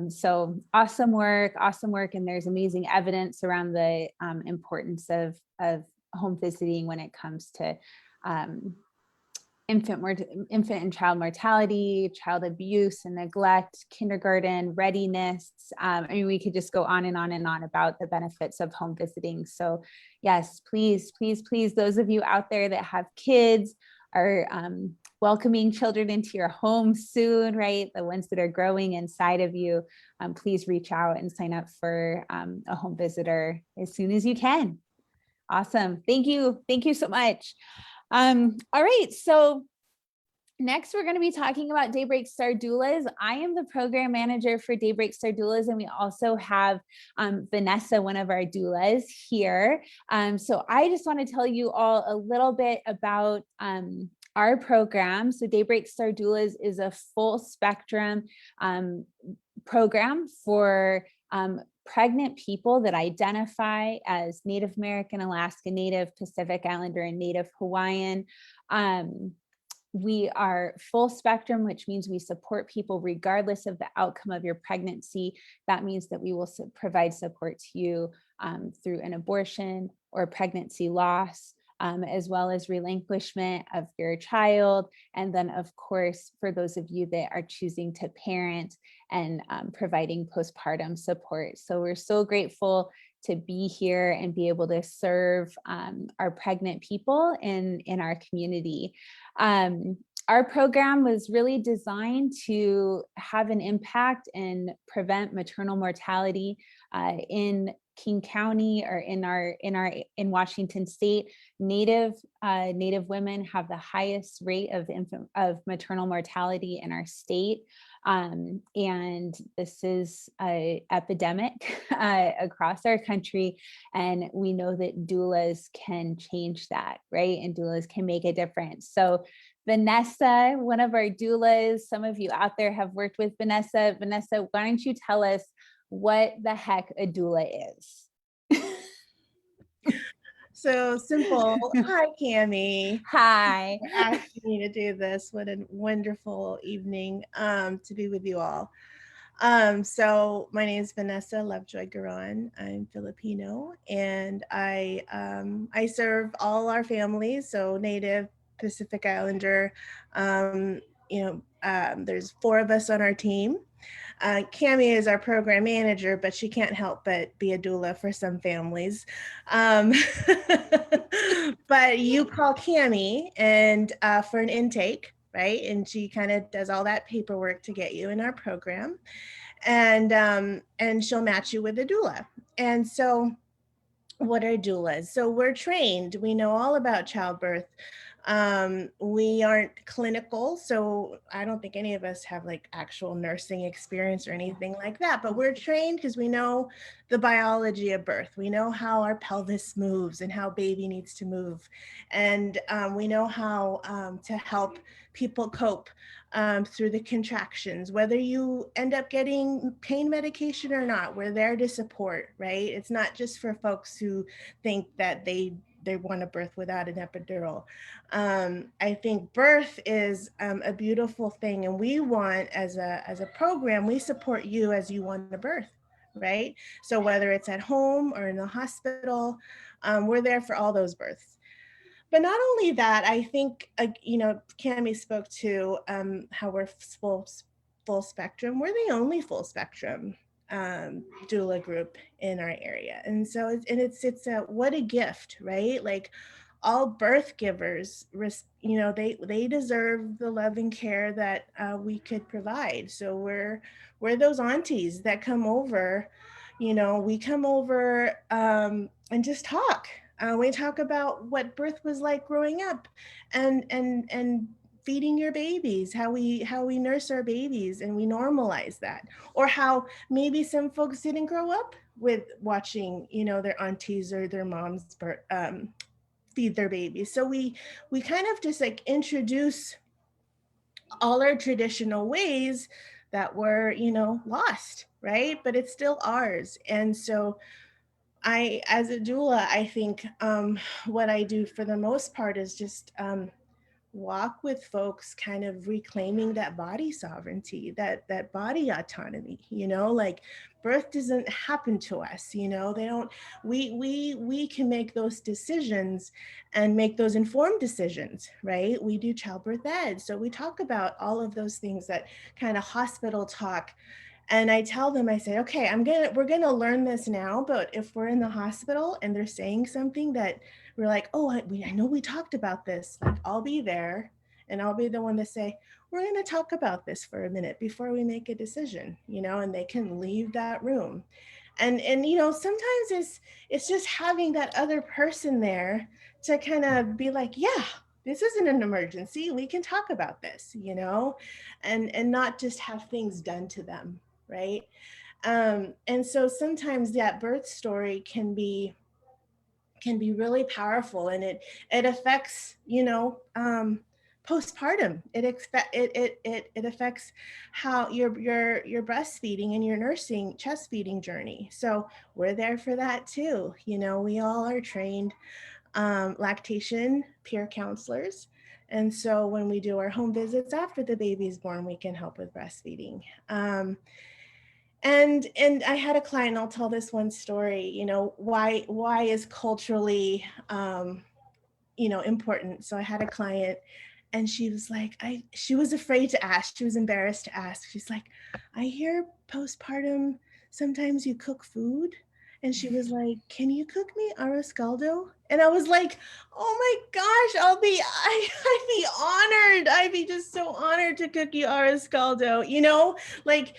So awesome work. And there's amazing evidence around the importance of home visiting when it comes to infant and child mortality, child abuse and neglect, kindergarten readiness. I mean, we could just go on and on and on about the benefits of home visiting. So yes, please, please, please, those of you out there that have kids, are welcoming children into your home soon, right? The ones that are growing inside of you, please reach out and sign up for a home visitor as soon as you can. Awesome. Thank you. Thank you so much. All right. So next, we're going to be talking about Daybreak Star Doulas. I am the program manager for Daybreak Star Doulas, and we also have Vanessa, one of our doulas here. So I just want to tell you all a little bit about our program. So Daybreak Star Doulas is a full spectrum program for pregnant people that identify as Native American, Alaska Native, Pacific Islander, and Native Hawaiian. We are full spectrum, which means we support people regardless of the outcome of your pregnancy. That means that we will provide support to you through an abortion or pregnancy loss, as well as relinquishment of your child. And then, of course, for those of you that are choosing to parent and providing postpartum support. So we're so grateful to be here and be able to serve our pregnant people in our community. Our program was really designed to have an impact and prevent maternal mortality in King County or in Washington State. Native women have the highest rate of maternal mortality in our state. And this is an epidemic across our country. And we know that doulas can change that, right? And doulas can make a difference. So Vanessa, one of our doulas, some of you out there have worked with Vanessa. Vanessa, why don't you tell us what the heck a doula is? So simple. Hi, Cami. Hi. For asking me to do this. What a wonderful evening to be with you all. So my name is Vanessa Lovejoy Garan. I'm Filipino, and I serve all our families, so Native, Pacific Islander. There's 4 of us on our team. Cami is our program manager, but she can't help but be a doula for some families. But you call Cami and for an intake, right? And she kind of does all that paperwork to get you in our program, and she'll match you with a doula. And so, what are doulas? So we're trained. We know all about childbirth. We aren't clinical, so I don't think any of us have like actual nursing experience or anything like that, but we're trained because we know the biology of birth. We know how our pelvis moves and how baby needs to move. And we know how to help people cope through the contractions. Whether you end up getting pain medication or not, we're there to support, right? It's not just for folks who think that they want to birth without an epidural. I think birth is a beautiful thing, and we want, as a program, we support you as you want to birth, right? So whether it's at home or in the hospital, we're there for all those births. But not only that, I think, Cami spoke to how we're full spectrum. We're the only full spectrum doula group in our area. And so it's what a gift, right? Like, all birth givers, they deserve the love and care that we could provide. So we're those aunties that come over, we come over and just talk. We talk about what birth was like growing up, and feeding your babies, how we nurse our babies, and we normalize that. Or how maybe some folks didn't grow up with watching, their aunties or their moms feed their babies. So we kind of just like introduce all our traditional ways that were, lost, right? But it's still ours. And so as a doula, I think what I do for the most part is just walk with folks kind of reclaiming that body sovereignty, that body autonomy, like birth doesn't happen to us, they don't, we can make those decisions and make those informed decisions, right? We do childbirth ed. So we talk about all of those things, that kind of hospital talk. And I tell them, I say, okay, we're gonna learn this now, but if we're in the hospital and they're saying something that we're like, oh, I know we talked about this, like, I'll be there and I'll be the one to say, we're gonna talk about this for a minute before we make a decision, and they can leave that room. And sometimes it's just having that other person there to kind of be like, yeah, this isn't an emergency, we can talk about this, and not just have things done to them, right? And so sometimes that birth story can be really powerful, and it affects, postpartum. It affects how your breastfeeding and your nursing chest feeding journey. So we're there for that too. We all are trained lactation peer counselors. And so when we do our home visits after the baby's born, we can help with breastfeeding. And I had a client, and I'll tell this one story, you know, why is culturally, you know, important. So I had a client, and she was like, she was afraid to ask. She was embarrassed to ask. She's like, I hear postpartum, sometimes you cook food. And she was like, can you cook me arroz caldo? And I was like, oh my gosh, I'd be honored. I'd be just so honored to cook you arroz caldo, you know, like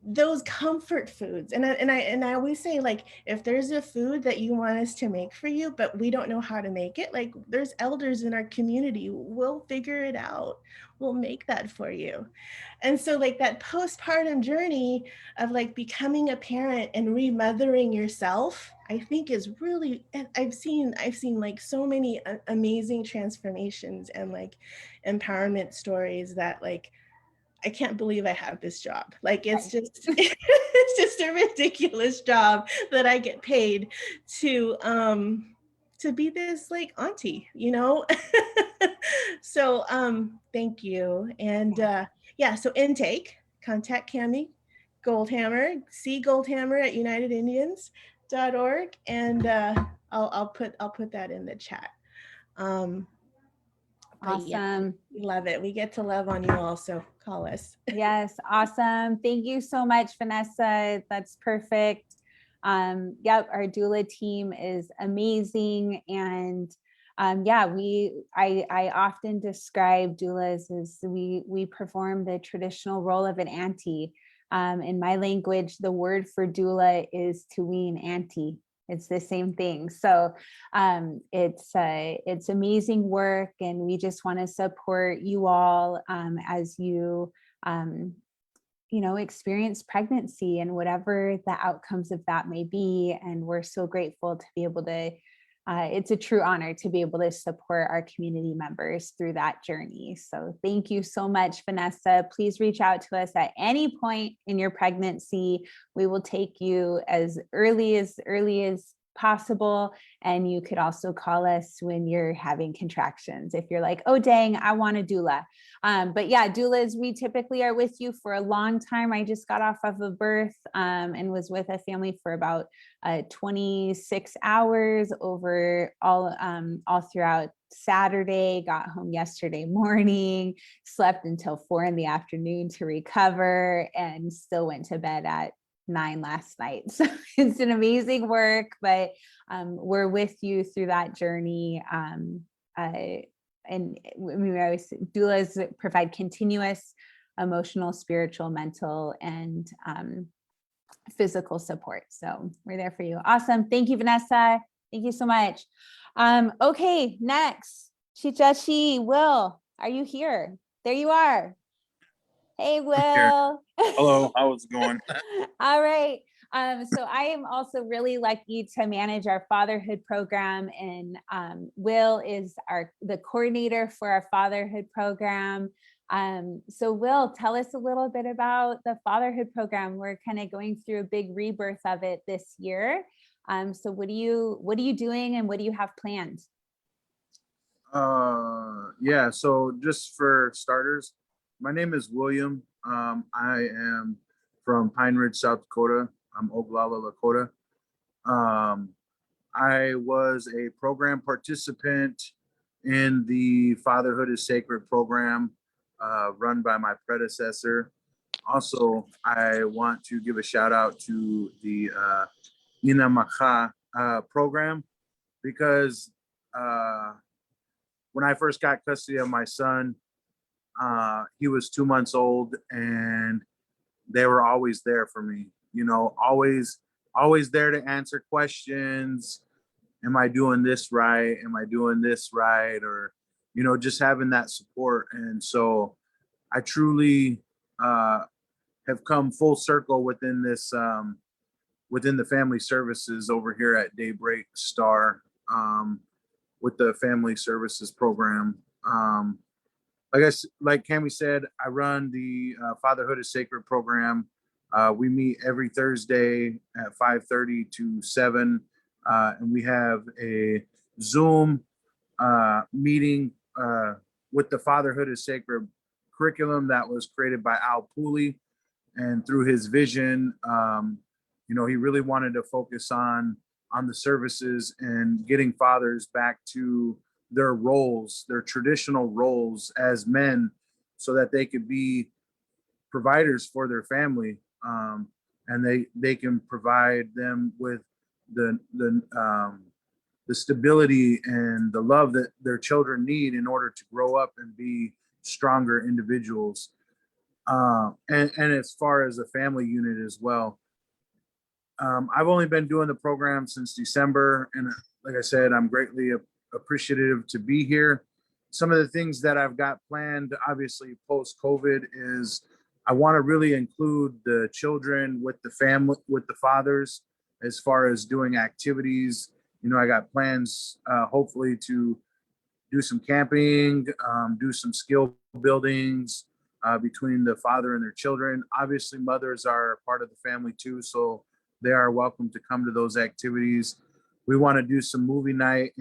those comfort foods. And I always say, like, if there's a food that you want us to make for you, but we don't know how to make it, like there's elders in our community, we'll figure it out. We'll make that for you. And so like that postpartum journey of like becoming a parent and remothering yourself, I think is really, I've seen like so many amazing transformations and like empowerment stories that like, I can't believe I have this job. Like, it's just, it's just a ridiculous job that I get paid to be this like auntie, you know? So thank you. And yeah, so intake, contact Cami Goldhammer, C Goldhammer at UnitedIndians.org. And I'll put that in the chat. Awesome. Yeah, we love it. We get to love on you all, so call us. Yes, awesome. Thank you so much, Vanessa. That's perfect. Yep, our doula team is amazing. And yeah, I often describe doulas as we perform the traditional role of an auntie. In my language, the word for doula is to wean auntie. It's the same thing. So it's amazing work, and we just want to support you all as you you know, experience pregnancy and whatever the outcomes of that may be. And we're so grateful to be able to. It's a true honor to be able to support our community members through that journey. So thank you so much, Vanessa. Please reach out to us at any point in your pregnancy. We will take you as early as possible. And you could also call us when you're having contractions. If you're like, oh, dang, I want a doula. But yeah, doulas, we typically are with you for a long time. I just got off of a birth and was with a family for about 26 hours over all throughout Saturday, got home yesterday morning, slept until 4 p.m. to recover, and still went to bed at 9 last night. So it's an amazing work, but we're with you through that journey. And we always, doulas provide continuous emotional, spiritual, mental, and physical support. So we're there for you. Awesome. Thank you, Vanessa. Thank you so much. Okay, next, Chichashi, Will, are you here? There you are. Hey, Will. Hello, how's it going? All right. So I am also really lucky to manage our fatherhood program, and Will is the coordinator for our fatherhood program. So Will, tell us a little bit about the fatherhood program. We're kind of going through a big rebirth of it this year. So what are you doing, and what do you have planned? Yeah, so just for starters, my name is William. I am from Pine Ridge, South Dakota. I'm Oglala Lakota. I was a program participant in the Fatherhood is Sacred program run by my predecessor. Also, I want to give a shout out to the Ina Macha program, because when I first got custody of my son, he was 2 months old, and they were always there for me, you know, always there to answer questions. Am I doing this right? Am I doing this right? Or, you know, just having that support. And so I truly have come full circle within this, within the family services over here at Daybreak Star with the family services program. Like Cami said, I run the Fatherhood is Sacred program. We meet every Thursday at 5:30 to 7, and we have a Zoom meeting with the Fatherhood is Sacred curriculum that was created by Al Pooley. And through his vision, he really wanted to focus on the services and getting fathers back to their roles, their traditional roles as men, so that they could be providers for their family, and they can provide them with the stability and the love that their children need in order to grow up and be stronger individuals. And as far as a family unit as well, I've only been doing the program since December, and like I said, I'm greatly appreciative to be here. Some of the things that I've got planned, obviously post-COVID, is I want to really include the children with the family, with the fathers, as far as doing activities. I got plans, hopefully, to do some camping, do some skill buildings between the father and their children. Obviously, mothers are part of the family too, so they are welcome to come to those activities. We want to do some movie night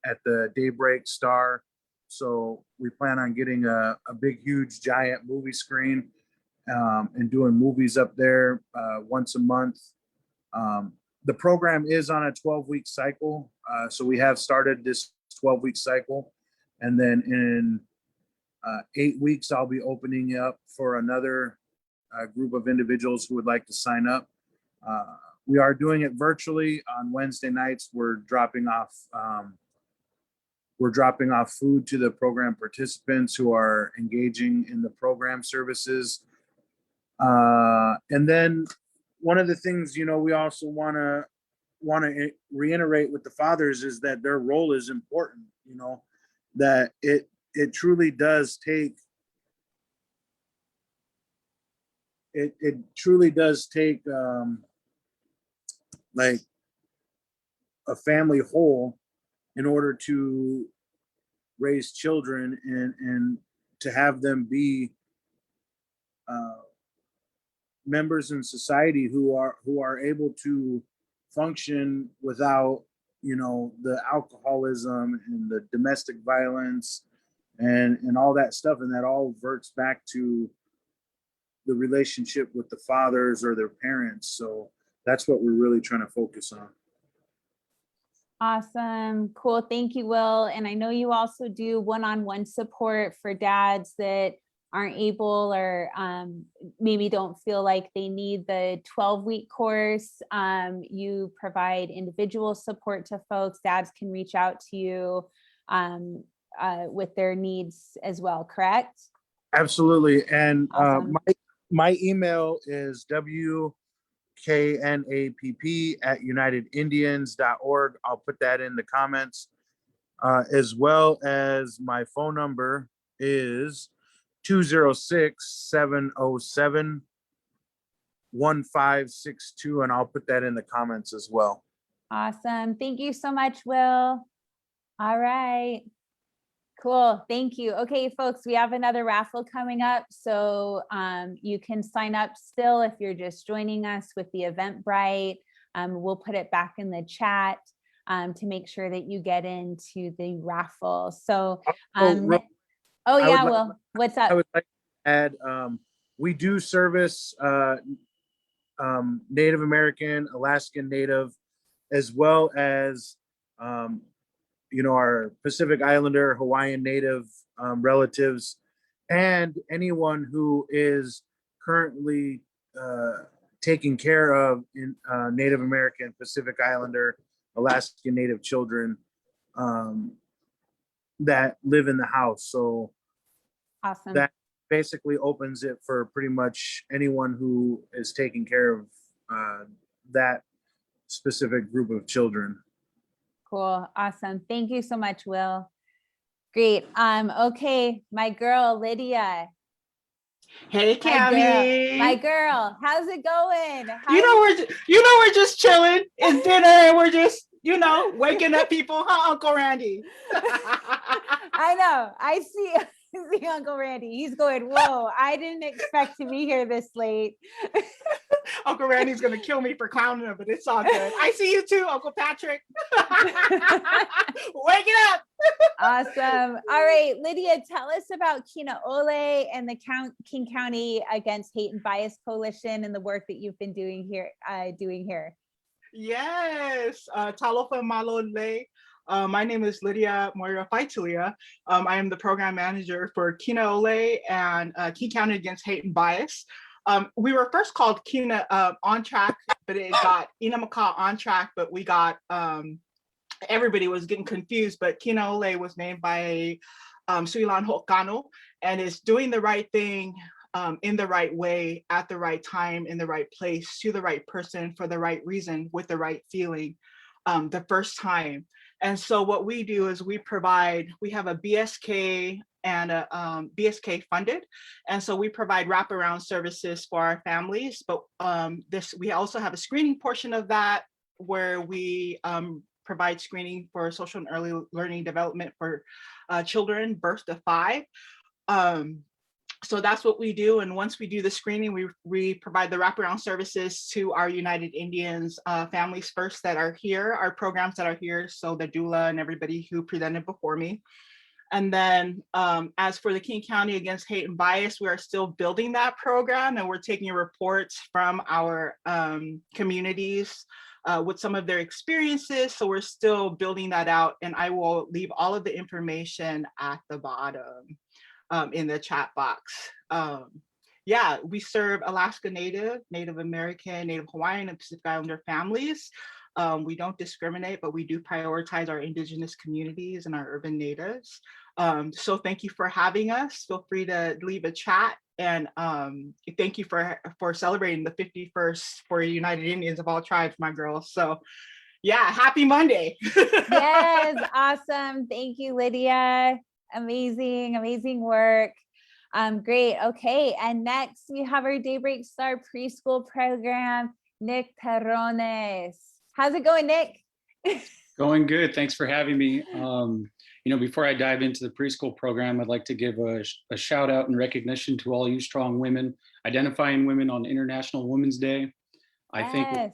at the Daybreak Star. So we plan on getting a big, huge, giant movie screen and doing movies up there once a month. The program is on a 12-week cycle. So we have started this 12-week cycle. And then in 8 weeks, I'll be opening up for another group of individuals who would like to sign up. We are doing it virtually on Wednesday nights. We're dropping off food to the program participants who are engaging in the program services. And then one of the things, we also want to reiterate with the fathers is that their role is important, that it truly does take like a family whole in order to raise children and to have them be members in society who are able to function without the alcoholism and the domestic violence and all that stuff, and that all verts back to the relationship with the fathers or their parents. So that's what we're really trying to focus on. Awesome. Cool. Thank you, Will. And I know you also do one-on-one support for dads that aren't able or maybe don't feel like they need the 12-week course. You provide individual support to folks. Dads can reach out to you with their needs as well, correct? Absolutely. And Awesome. my email is wknapp@unitedindians.org. I'll put that in the comments, as well as my phone number is 206-707-1562, and I'll put that in the comments as well. Awesome. Thank you so much, Will. All right. Cool. Thank you. Okay, folks, we have another raffle coming up. So you can sign up still if you're just joining us with the Eventbrite. We'll put it back in the chat to make sure that you get into the raffle. So, Will, what's up? I would like to add, we do service Native American, Alaskan Native, as well as our Pacific Islander, Hawaiian Native relatives, and anyone who is currently taking care of Native American, Pacific Islander, Alaskan Native children that live in the house. So awesome. That basically opens it for pretty much anyone who is taking care of that specific group of children. Cool. Awesome. Thank you so much, Will. Great. Okay, my girl, Lydia. Hey, Cammie. My girl, how's it going? We're just chilling. It's dinner and we're just, waking up people, huh, Uncle Randy? I know. I see. See Uncle Randy. He's going, whoa, I didn't expect to be here this late. Uncle Randy's gonna kill me for clowning him, but it's all good. I see you too, Uncle Patrick. Wake it up. Awesome. All right, Lydia, tell us about Kina Ole and the King County Against Hate and Bias Coalition and the work that you've been doing here. Yes, Talofa Malole. My name is Lydia Moira Faitulia. I am the program manager for Kina Ole and King County Against Hate and Bias. We were first called Kina On Track, but it got Ina Maka On Track, but we got, everybody was getting confused, but Kina Ole was named by Suilan Hokano and is doing the right thing in the right way, at the right time, in the right place, to the right person, for the right reason, with the right feeling, the first time. And so what we do is we have a BSK and a BSK funded. And so we provide wraparound services for our families, but we also have a screening portion of that where we provide screening for social and early learning development for children birth to 5. So that's what we do. And once we do the screening, we provide the wraparound services to our United Indians Families First that are here, our programs that are here. So the doula and everybody who presented before me. And then as for the King County Against Hate and Bias, we are still building that program and we're taking reports from our communities with some of their experiences. So we're still building that out and I will leave all of the information at the bottom in the chat box. Yeah, we serve Alaska Native, Native American, Native Hawaiian, and Pacific Islander families. We don't discriminate, but we do prioritize our Indigenous communities and our urban natives. So thank you for having us. Feel free to leave a chat and thank you for celebrating the 51st for United Indians of all tribes, my girls. So yeah, happy Monday. Yes, awesome. Thank you, Lydia. Amazing, amazing work. Great. Okay. And next we have our Daybreak Star preschool program, Nick Terrones. How's it going, Nick? Going good. Thanks for having me. Before I dive into the preschool program, I'd like to give a shout out and recognition to all you strong women identifying women on International Women's Day. I think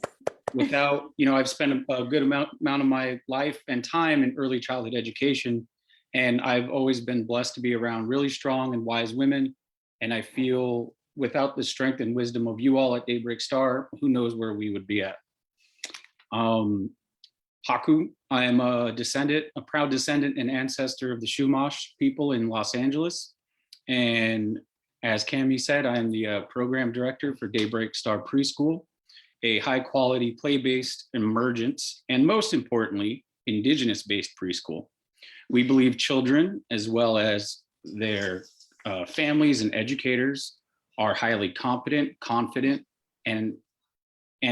without, I've spent a good amount of my life and time in early childhood education, and I've always been blessed to be around really strong and wise women. And I feel without the strength and wisdom of you all at Daybreak Star, who knows where we would be at. Haku, I am a proud descendant and ancestor of the Chumash people in Los Angeles. And as Cami said, I am the program director for Daybreak Star Preschool, a high quality play-based emergence, and most importantly, Indigenous-based preschool. We believe children, as well as their families and educators, are highly competent, confident, and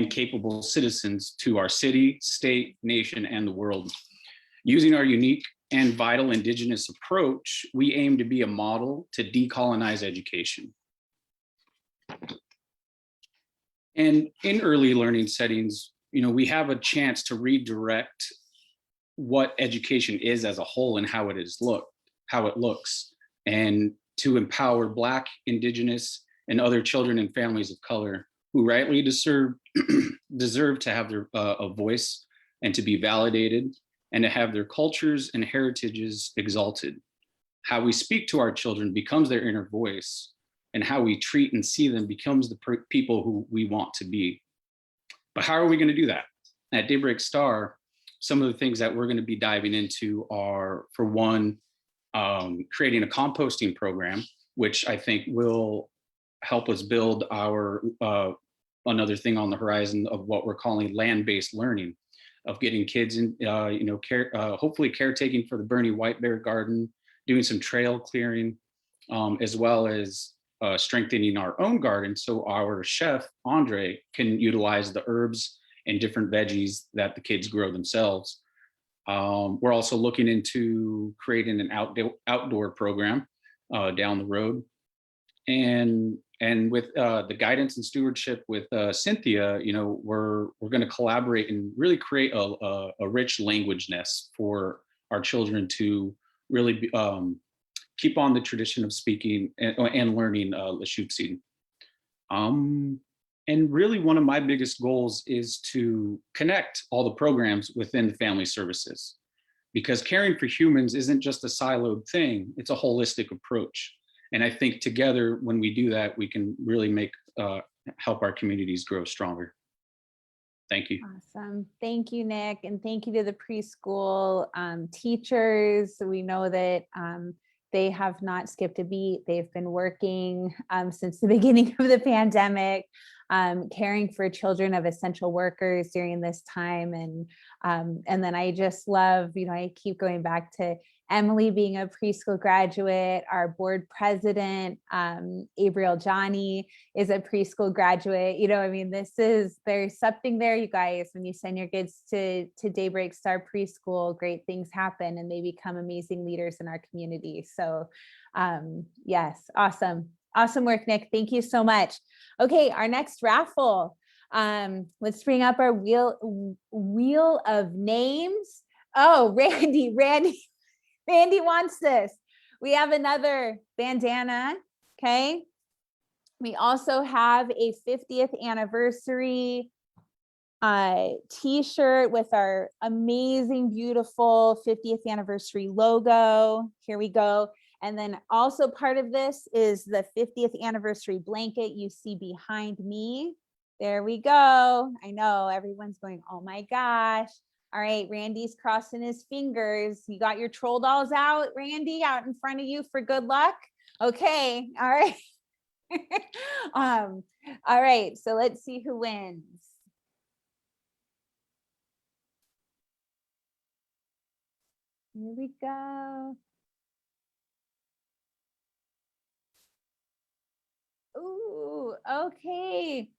capable citizens to our city, state, nation, and the world. Using our unique and vital Indigenous approach, we aim to be a model to decolonize education. And in early learning settings, we have a chance to redirect what education is as a whole and how it looks, and to empower Black, Indigenous, and other children and families of color who rightly deserve to have a voice and to be validated and to have their cultures and heritages exalted. How we speak to our children becomes their inner voice, and how we treat and see them becomes the people who we want to be. But how are we going to do that? At Daybreak Star, some of the things that we're going to be diving into are, for one, creating a composting program, which I think will help us build our another thing on the horizon of what we're calling land-based learning, of getting kids in, hopefully caretaking for the Bernie White Bear Garden, doing some trail clearing, as well as strengthening our own garden so our chef, Andre, can utilize the herbs and different veggies that the kids grow themselves. We're also looking into creating an outdoor program down the road. And with the guidance and stewardship with Cynthia, we're going to collaborate and really create a rich language nest for our children to really keep on the tradition of speaking and learning Lushootseed. And really one of my biggest goals is to connect all the programs within the family services, because caring for humans isn't just a siloed thing, it's a holistic approach. And I think together, when we do that, we can really help our communities grow stronger. Thank you. Awesome. Thank you, Nick. And thank you to the preschool teachers. We know that they have not skipped a beat. They've been working since the beginning of the pandemic, caring for children of essential workers during this time. And then I just love, I keep going back to Emily being a preschool graduate. Our board president, Abriel Johnny, is a preschool graduate. There's something there, you guys. When you send your kids to Daybreak Star Preschool, great things happen and they become amazing leaders in our community. So yes, awesome. Awesome work, Nick. Thank you so much. Okay, our next raffle. Let's bring up our wheel of names. Oh, Randy wants this. We have another bandana, okay? We also have a 50th anniversary t-shirt with our amazing, beautiful 50th anniversary logo. Here we go. And then also part of this is the 50th anniversary blanket you see behind me. There we go. I know everyone's going, oh my gosh. All right, Randy's crossing his fingers. You got your troll dolls out, Randy, out in front of you for good luck? Okay, all right. All right, so let's see who wins. Here we go. Ooh, okay.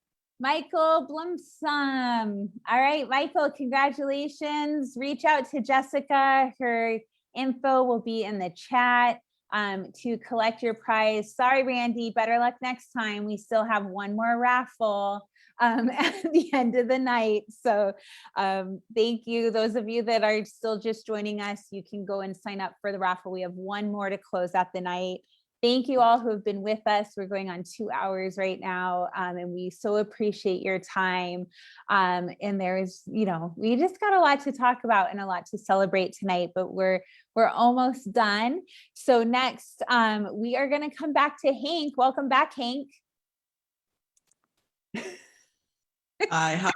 Michael Blumsum. All right, Michael, congratulations. Reach out to Jessica. Her info will be in the chat to collect your prize. Sorry, Randy, better luck next time. We still have one more raffle at the end of the night. So thank you. Those of you that are still just joining us, you can go and sign up for the raffle. We have one more to close out the night. Thank you all who have been with us. We're going on 2 hours right now, and we so appreciate your time. And there's, we just got a lot to talk about and a lot to celebrate tonight, but we're almost done. So next, we are going to come back to Hank. Welcome back, Hank. Hi.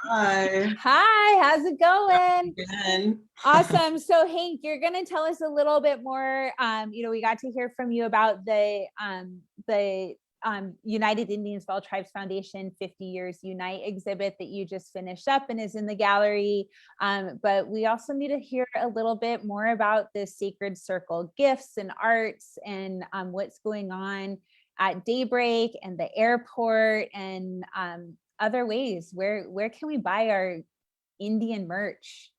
Hi, how's it going? Again. Awesome. So Hank, you're going to tell us a little bit more. We got to hear from you about the United Indians of All Tribes Foundation 50 Years Unite exhibit that you just finished up and is in the gallery. But we also need to hear a little bit more about the Sacred Circle gifts and arts and what's going on at Daybreak and the airport and other ways. Where can we buy our Indian merch?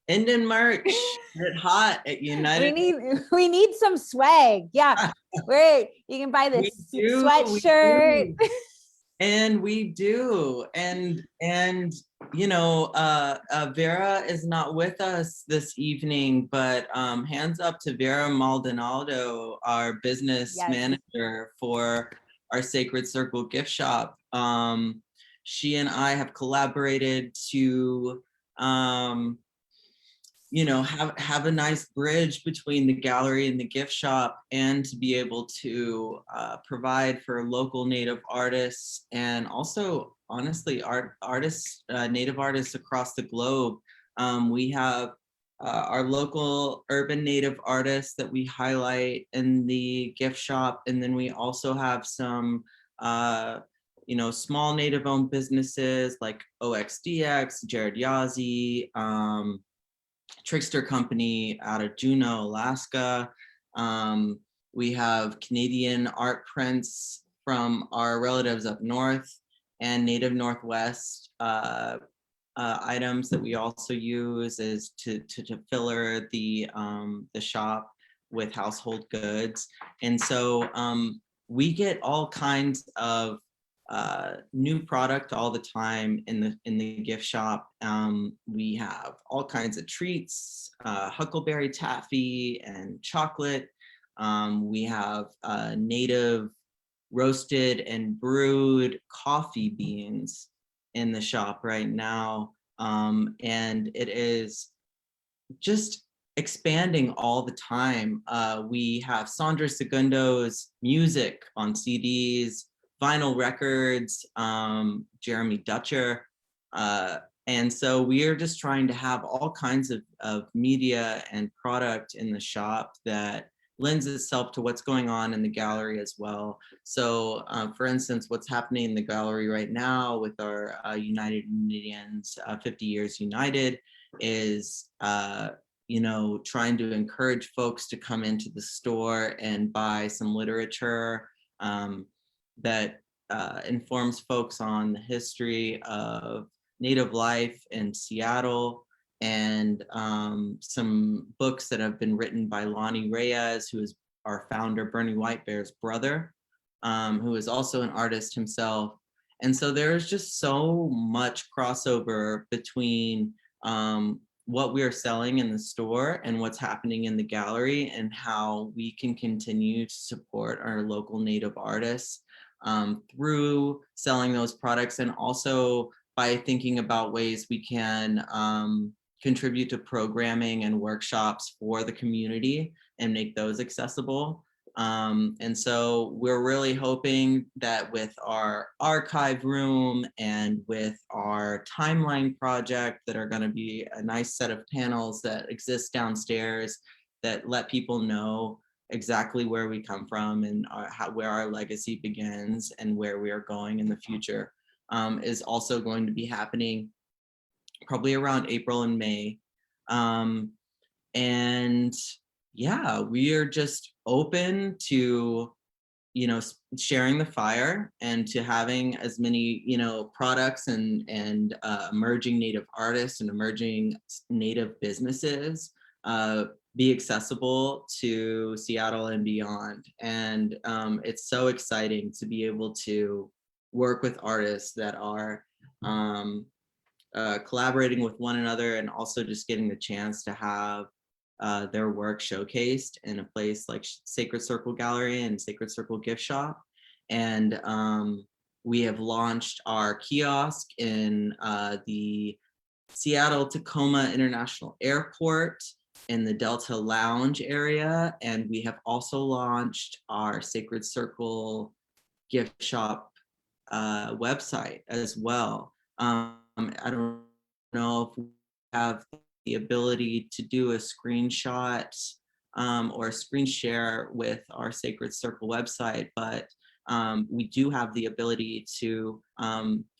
Indian merch, get hot at United. We need some swag. Yeah, where you can buy this sweatshirt. And we do. And Vera is not with us this evening, but hands up to Vera Maldonado, our business manager for our Sacred Circle gift shop. She and I have collaborated to have a nice bridge between the gallery and the gift shop, and to be able to provide for local Native artists and also, honestly, Native artists across the globe. We have our local urban Native artists that we highlight in the gift shop, and then we also have some small Native owned businesses like OXDX, Jared Yazzie, Trickster Company out of Juneau, Alaska. We have Canadian art prints from our relatives up north and Native Northwest items that we also use is to filler the shop with household goods. And so we get all kinds of new product all the time in the gift shop. We have all kinds of treats, huckleberry taffy and chocolate. We have native roasted and brewed coffee beans in the shop right now. And it is just expanding all the time. We have Sandra Segundo's music on CDs, vinyl records, Jeremy Dutcher. And so we are just trying to have all kinds of media and product in the shop that lends itself to what's going on in the gallery as well. So for instance, what's happening in the gallery right now with our United Indians 50 Years United is trying to encourage folks to come into the store and buy some literature that informs folks on the history of Native life in Seattle, and some books that have been written by Lonnie Reyes, who is our founder, Bernie White Bear's brother, who is also an artist himself. And so there's just so much crossover between what we are selling in the store and what's happening in the gallery, and how we can continue to support our local Native artists through selling those products, and also by thinking about ways we can contribute to programming and workshops for the community and make those accessible. And so we're really hoping that with our archive room and with our timeline project that are going to be a nice set of panels that exist downstairs that let people know exactly where we come from and where our legacy begins and where we are going in the future, is also going to be happening probably around April and May. And yeah, we are just open to, sharing the fire and to having as many, products and emerging Native artists and emerging Native businesses be accessible to Seattle and beyond. And it's so exciting to be able to work with artists that are collaborating with one another, and also just getting the chance to have their work showcased in a place like Sacred Circle Gallery and Sacred Circle Gift Shop. And we have launched our kiosk in the Seattle Tacoma International Airport in the Delta Lounge area. And we have also launched our Sacred Circle Gift Shop website as well. I don't know if we have the ability to do a screenshot or a screen share with our Sacred Circle website, but we do have the ability to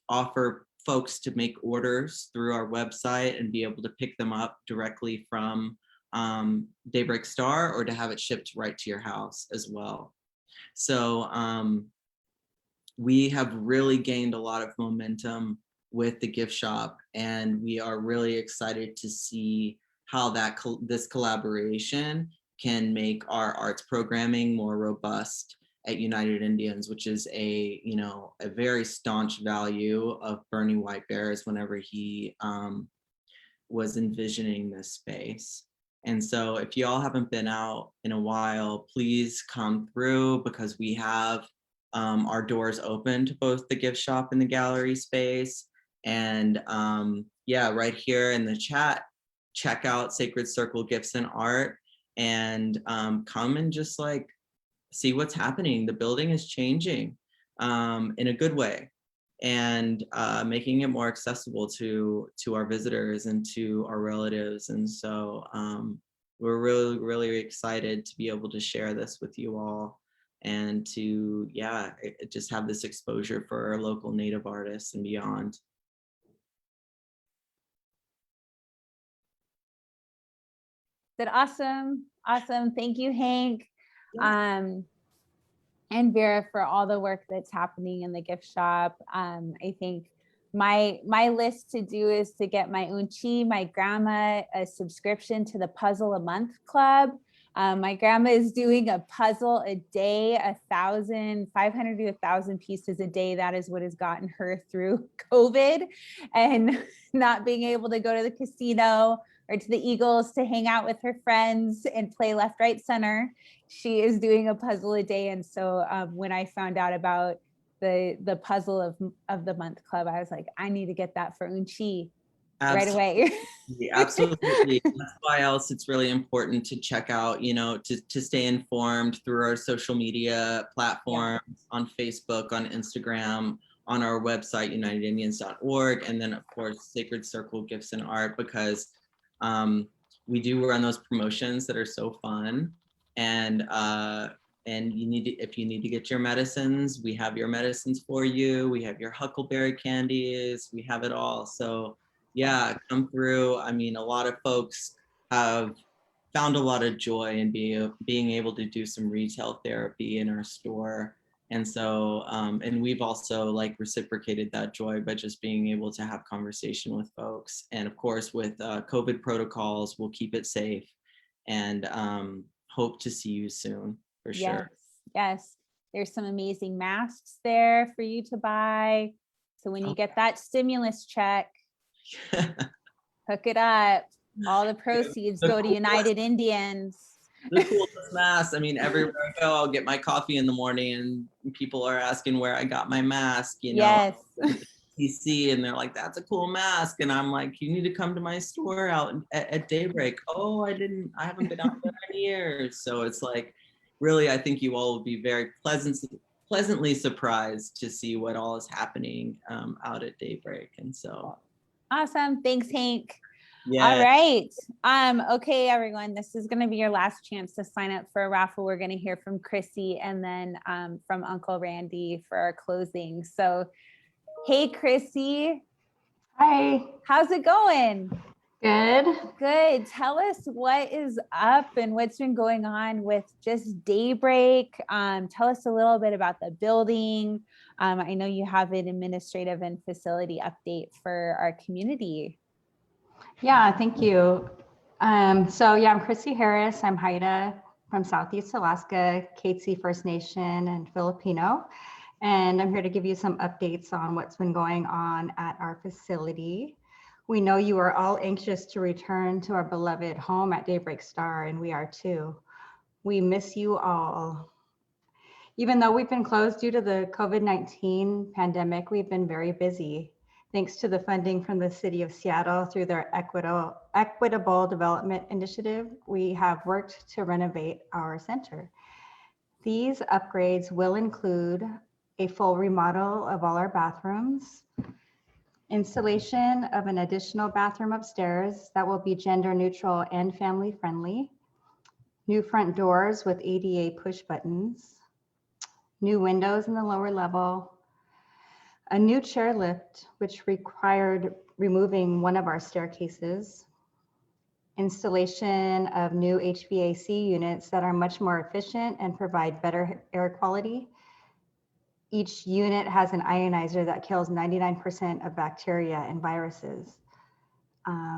offer folks to make orders through our website and be able to pick them up directly from Daybreak Star, or to have it shipped right to your house as well. So we have really gained a lot of momentum with the gift shop, and we are really excited to see how this collaboration can make our arts programming more robust at United Indians, which is a very staunch value of Bernie White Bear's whenever he was envisioning this space. And so if y'all haven't been out in a while, please come through, because we have our doors open to both the gift shop and the gallery space. And yeah, right here in the chat, check out Sacred Circle Gifts and Art, and come and just see what's happening. The building is changing in a good way, and making it more accessible to our visitors and to our relatives. And so we're really, really excited to be able to share this with you all, and to, just have this exposure for our local Native artists and beyond. Awesome. Thank you, Hank. And Vera, for all the work that's happening in the gift shop. I think my list to do is to get my unchi, my grandma, a subscription to the Puzzle a Month Club. My grandma is doing a puzzle a day, 500 to 1,000 pieces a day. That is what has gotten her through COVID and not being able to go to the casino or to the Eagles to hang out with her friends and play left, right, center. She is doing a puzzle a day. And so when I found out about the puzzle of the month club, I was like, I need to get that for Unchi right away. Absolutely. That's why else it's really important to check out, you know, to stay informed through our social media platforms, on Facebook, on Instagram, on our website, unitedindians.org, and then of course, Sacred Circle Gifts and Art, because we do run those promotions that are so fun. And you need to, if you need to get your medicines, we have your medicines for you. We have your huckleberry candies. We have it all. So yeah, come through. I mean, a lot of folks have found a lot of joy in being able to do some retail therapy in our store. And so, and we've also like reciprocated that joy by just being able to have conversation with folks. And of course, with COVID protocols, we'll keep it safe and hope to see you soon for sure. Yes, there's some amazing masks there for you to buy. So when you get that stimulus check, hook it up. All the proceeds go to United Indians. The coolest mask. I mean, everywhere I go, I'll get my coffee in the morning and people are asking where I got my mask, you know. Yes. PC, and they're like, that's a cool mask. And I'm like, you need to come to my store out at Daybreak. Oh, I haven't been out there in years. So it's like, really, I think you all will be very pleasantly surprised to see what all is happening out at Daybreak. And so. Awesome. Thanks, Hank. Yeah. All right. Okay, everyone, this is going to be your last chance to sign up for a raffle. We're going to hear from Chrissy and then from Uncle Randy for our closing. So, hey, Chrissy. Hi. How's it going? Good. Good. Tell us what is up and what's been going on with just Daybreak. Tell us a little bit about the building. I know you have an administrative and facility update for our community. Yeah, thank you. I'm Chrissy Harris. I'm Haida from Southeast Alaska, Katzie First Nation and Filipino. And I'm here to give you some updates on what's been going on at our facility. We know you are all anxious to return to our beloved home at Daybreak Star, and we are too. We miss you all. Even though we've been closed due to the COVID-19 pandemic, we've been very busy. Thanks to the funding from the City of Seattle through their Equitable Development Initiative, we have worked to renovate our center. These upgrades will include a full remodel of all our bathrooms, installation of an additional bathroom upstairs that will be gender neutral and family friendly, new front doors with ADA push buttons, new windows in the lower level, a new chairlift, which required removing one of our staircases, installation of new HVAC units that are much more efficient and provide better air quality. Each unit has an ionizer that kills 99% of bacteria and viruses.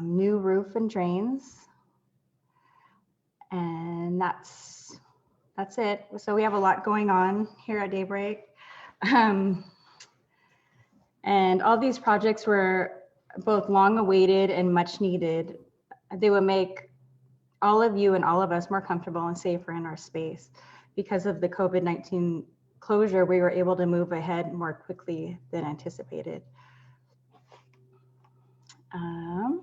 New roof and drains. And that's it. So we have a lot going on here at Daybreak. And all these projects were both long awaited and much needed. They would make all of you and all of us more comfortable and safer in our space. Because of the COVID-19 closure, we were able to move ahead more quickly than anticipated. And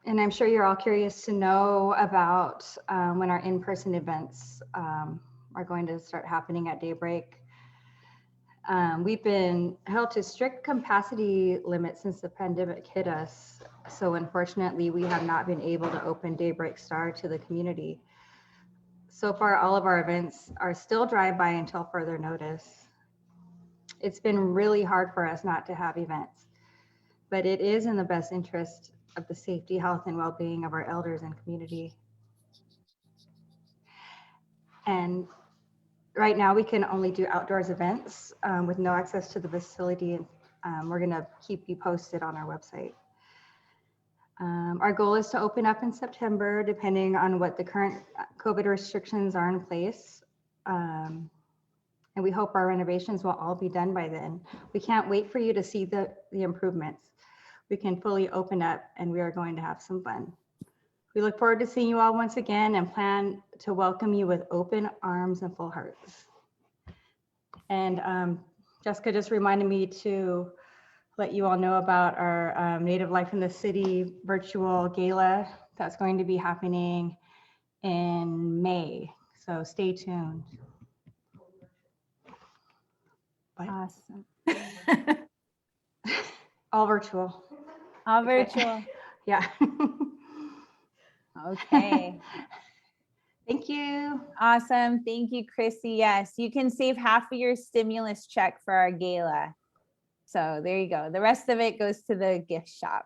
I'm sure you're all curious to know about when our in-person events are going to start happening at Daybreak. We've been held to strict capacity limits since the pandemic hit us. So unfortunately, we have not been able to open Daybreak Star to the community. So far, all of our events are still drive-by until further notice. It's been really hard for us not to have events, but it is in the best interest of the safety, health, and well-being of our elders and community. And right now, we can only do outdoors events with no access to the facility. We're gonna keep you posted on our website. Our goal is to open up in September, depending on what the current COVID restrictions are in place. And we hope our renovations will all be done by then. We can't wait for you to see the improvements. we can fully open up and we are going to have some fun. We look forward to seeing you all once again and plan to welcome you with open arms and full hearts. And Jessica just reminded me to let you all know about our Native Life in the City virtual gala that's going to be happening in May. So stay tuned. Awesome. All virtual. All virtual. Yeah. Okay. Thank you. Awesome. Thank you, Chrissy. Yes, you can save half of your stimulus check for our gala. So there you go. The rest of it goes to the gift shop.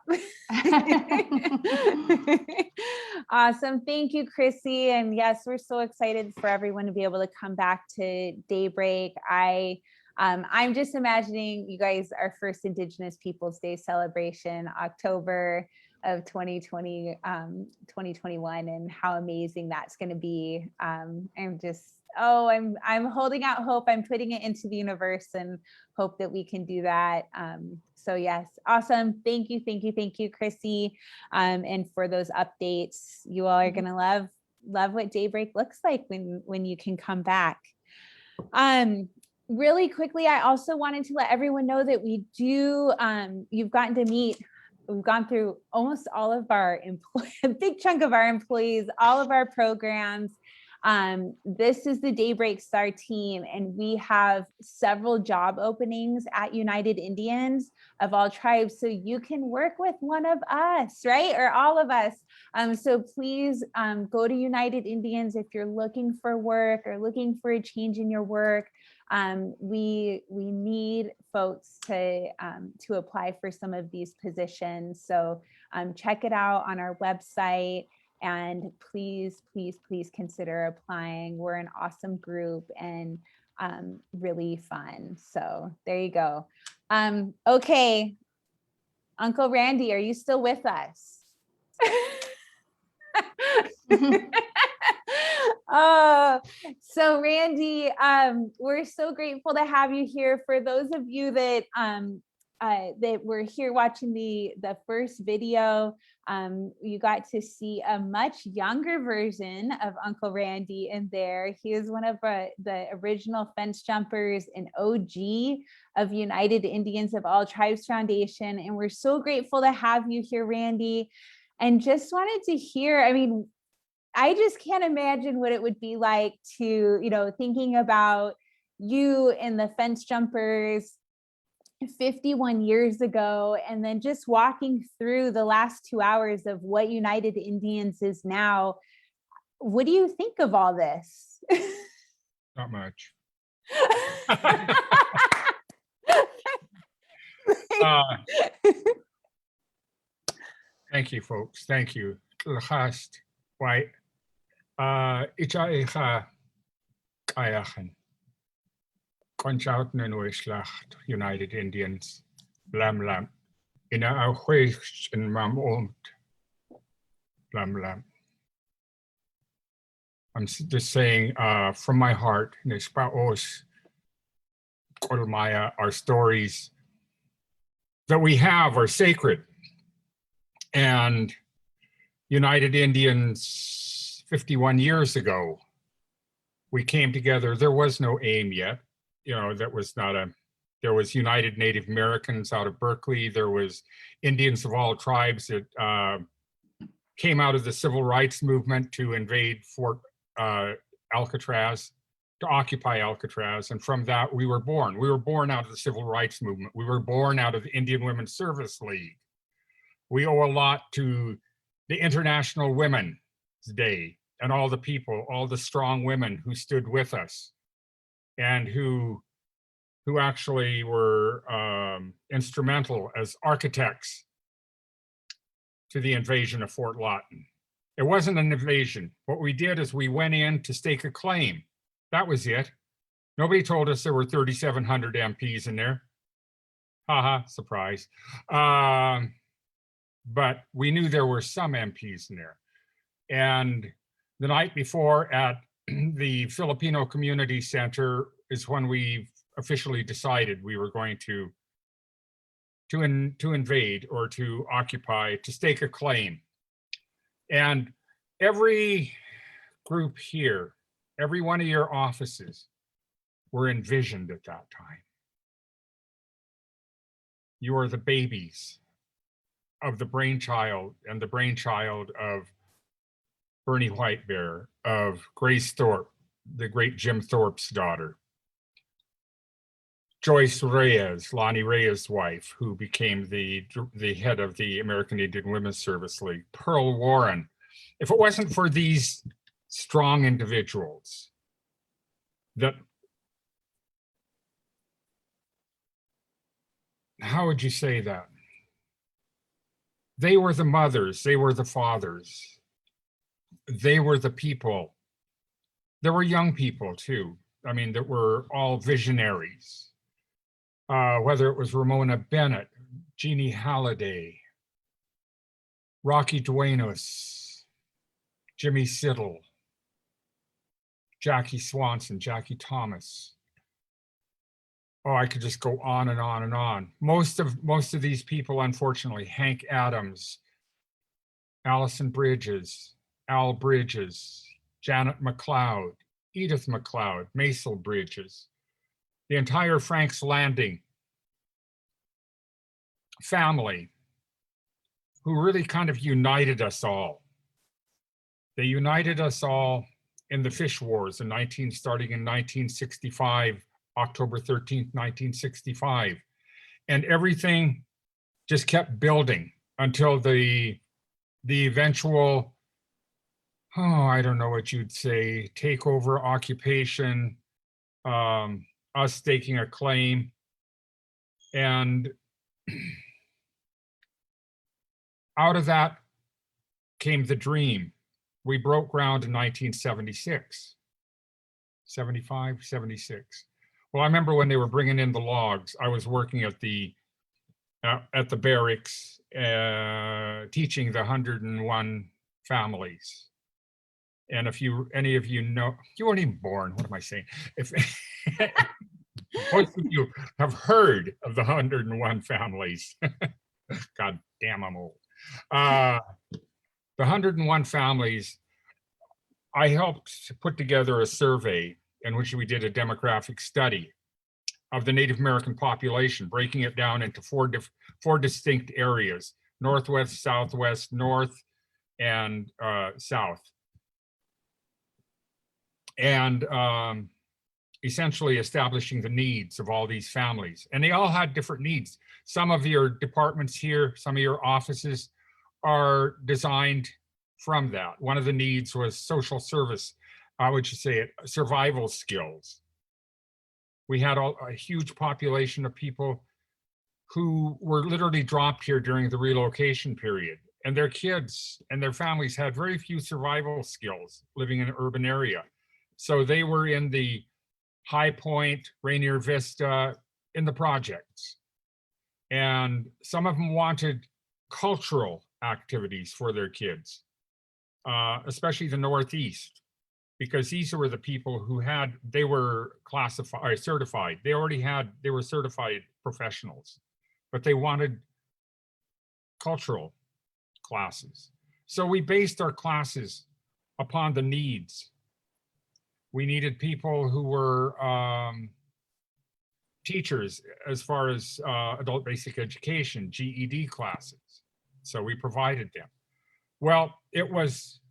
Awesome. Thank you, Chrissy. And yes, we're so excited for everyone to be able to come back to Daybreak. I'm just imagining you guys, our first Indigenous Peoples Day celebration, October of 2020, 2021, and how amazing that's going to be. I'm holding out hope. I'm putting it into the universe and hope that we can do that. So yes, awesome. Thank you, Chrissy. And for those updates, you all are going to love what Daybreak looks like when you can come back. Really quickly, I also wanted to let everyone know that we do, you've gotten to meet, we've gone through almost all of our a big chunk of our employees, all of our programs. This is the Daybreak Star team, and we have several job openings at United Indians of all tribes. So you can work with one of us, right? Or all of us. So please go to United Indians if you're looking for work or looking for a change in your work. We need folks to apply for some of these positions. So check it out on our website. And please consider applying. We're an awesome group and really fun. So there you go. Okay, Uncle Randy, are you still with us? Oh, so Randy, we're so grateful to have you here. For those of you that were here watching the first video, you got to see a much younger version of Uncle Randy in there. He is one of the original fence jumpers and OG of United Indians of All Tribes Foundation. And we're so grateful to have you here, Randy. And just wanted to hear, I mean, I just can't imagine what it would be like to, thinking about you and the fence jumpers 51 years ago, and then just walking through the last 2 hours of what United Indians is now. What do you think of all this? Not much. Thank you, folks. Thank you. Last white. Konchout Nunuislacht, United Indians, Lam Lam. Ina Awich and Mam Lam Lam. I'm just saying from my heart, Nispaos, Kolmaya, our stories that we have are sacred. And United Indians 51 years ago, we came together. There was no AIM yet. That was not there was United Native Americans out of Berkeley. There was Indians of all tribes that came out of the civil rights movement to invade Fort Alcatraz, to occupy Alcatraz. And from that, we were born. We were born out of the civil rights movement. We were born out of the Indian Women's Service League. We owe a lot to the International Women's Day and all the people, all the strong women who stood with us and who actually were instrumental as architects to the invasion of Fort Lawton. It wasn't an invasion. What we did is we went in to stake a claim. That was it. Nobody told us there were 3,700 MPs in there. Haha, surprise. But we knew there were some MPs in there. And the night before at the Filipino Community Center is when we officially decided we were going to to invade or to occupy, to stake a claim. And every group here, every one of your offices were envisioned at that time. You are the babies of the brainchild and the brainchild of Bernie White Bear, of Grace Thorpe, the great Jim Thorpe's daughter. Joyce Reyes, Lonnie Reyes' wife, who became the head of the American Indian Women's Service League. Pearl Warren. If it wasn't for these strong individuals that, how would you say that? They were the mothers, they were the fathers, they were the people. There were young people too. I mean, that were all visionaries. Whether it was Ramona Bennett, Jeannie Halliday, Rocky Duenas, Jimmy Siddle, Jackie Swanson, Jackie Thomas. Oh, I could just go on and on and on. Most of these people, unfortunately, Hank Adams, Allison Bridges, Al Bridges, Janet McLeod, Edith McLeod, Maisel Bridges, the entire Frank's Landing family, who really kind of united us all. They united us all in the fish wars starting in 1965, October 13th, 1965. And everything just kept building until the eventual, I don't know what you'd say, takeover, occupation, us staking a claim. And out of that came the dream. We broke ground in 1976, 75, 76. Well, I remember when they were bringing in the logs, I was working at the barracks, teaching the 101 families. And if any of you know, you weren't even born, what am I saying? If most of you have heard of the 101 families. God damn, I'm old. The 101 families, I helped put together a survey in which we did a demographic study of the Native American population, breaking it down into four distinct areas: Northwest, Southwest, North, and South. And essentially establishing the needs of all these families. And they all had different needs. Some of your departments here, some of your offices are designed from that. One of the needs was social service, how would you say it, survival skills. We had a huge population of people who were literally dropped here during the relocation period, and their kids and their families had very few survival skills living in an urban area. So they were in the High Point, Rainier Vista, in the projects. And some of them wanted cultural activities for their kids, especially the Northeast, because these were the people who they were classified, certified. They were certified professionals, but they wanted cultural classes. So we based our classes upon the needs. We needed people who were teachers as far as adult basic education, GED classes. So we provided them. Well, it was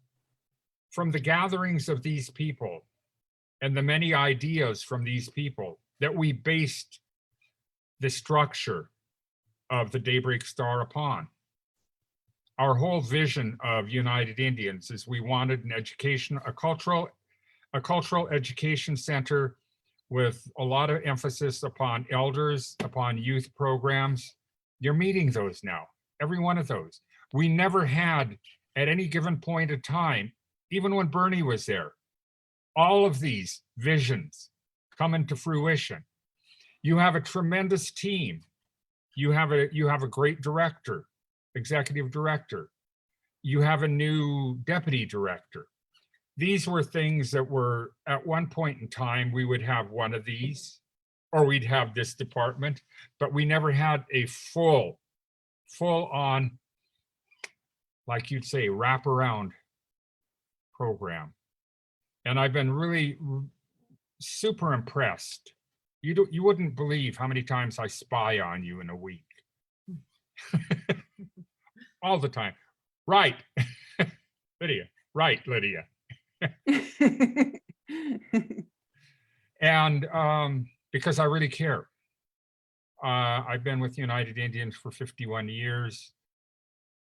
from the gatherings of these people and the many ideas from these people that we based the structure of the Daybreak Star upon. Our whole vision of United Indians is we wanted an education, a cultural education center with a lot of emphasis upon elders, upon youth programs. You're meeting those now, every one of those. We never had, at any given point of time, even when Bernie was there, all of these visions come into fruition. You have a tremendous team. You have a great director, executive director. You have a new deputy director. These were things that were, at one point in time, we would have one of these, or we'd have this department, but we never had a full on, like you'd say, wraparound program. And I've been really super impressed. You wouldn't believe how many times I spy on you in a week. All the time. Right. Lydia. Right, Lydia. And because I really care. I've been with United Indians for 51 years.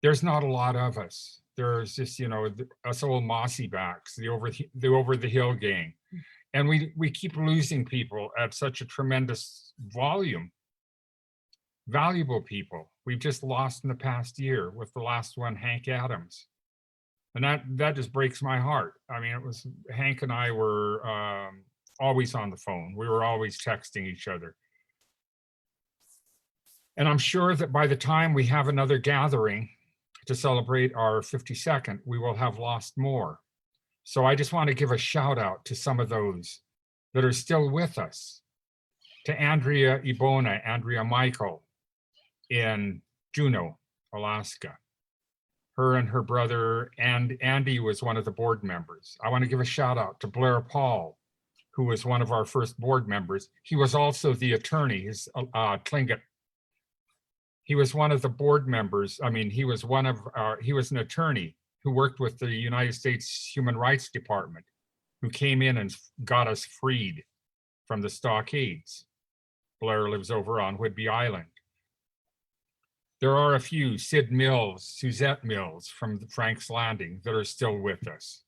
There's not a lot of us. There's just, you know, us old mossy backs, the over the hill gang. And we keep losing people at such a tremendous volume. Valuable people. We've just lost in the past year, with the last one, Hank Adams. And that just breaks my heart. I mean, it was Hank and I were always on the phone. We were always texting each other. And I'm sure that by the time we have another gathering to celebrate our 52nd, we will have lost more. So I just want to give a shout out to some of those that are still with us. To Andrea Ibona, Andrea Michael in Juneau, Alaska. Her and her brother, and Andy was one of the board members. I want to give a shout out to Blair Paul, who was one of our first board members. He was also the attorney, his Tlingit. He was one of the board members. I mean, he was an attorney who worked with the United States Human Rights Department, who came in and got us freed from the stockades. Blair lives over on Whidbey Island. There are a few, Sid Mills, Suzette Mills from Frank's Landing, that are still with us.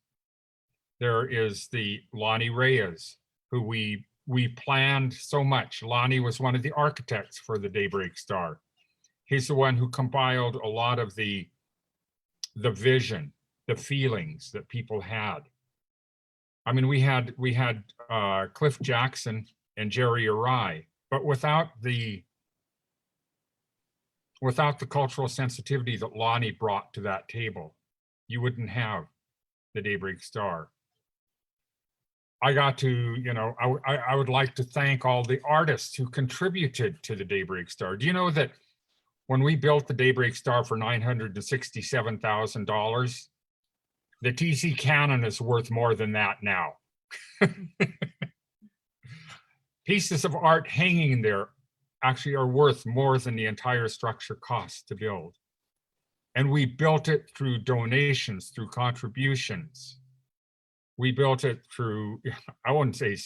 There is the Lonnie Reyes, who we planned so much. Lonnie was one of the architects for the Daybreak Star. He's the one who compiled a lot of the vision, the feelings that people had. I mean, we had Cliff Jackson and Jerry Arai, but without the cultural sensitivity that Lonnie brought to that table, you wouldn't have the Daybreak Star. I got to, you know, I would like to thank all the artists who contributed to the Daybreak Star. Do you know that when we built the Daybreak Star for $967,000, the TC Cannon is worth more than that now. Pieces of art hanging there actually are worth more than the entire structure cost to build. And we built it through donations, through contributions. We built it through, I wouldn't say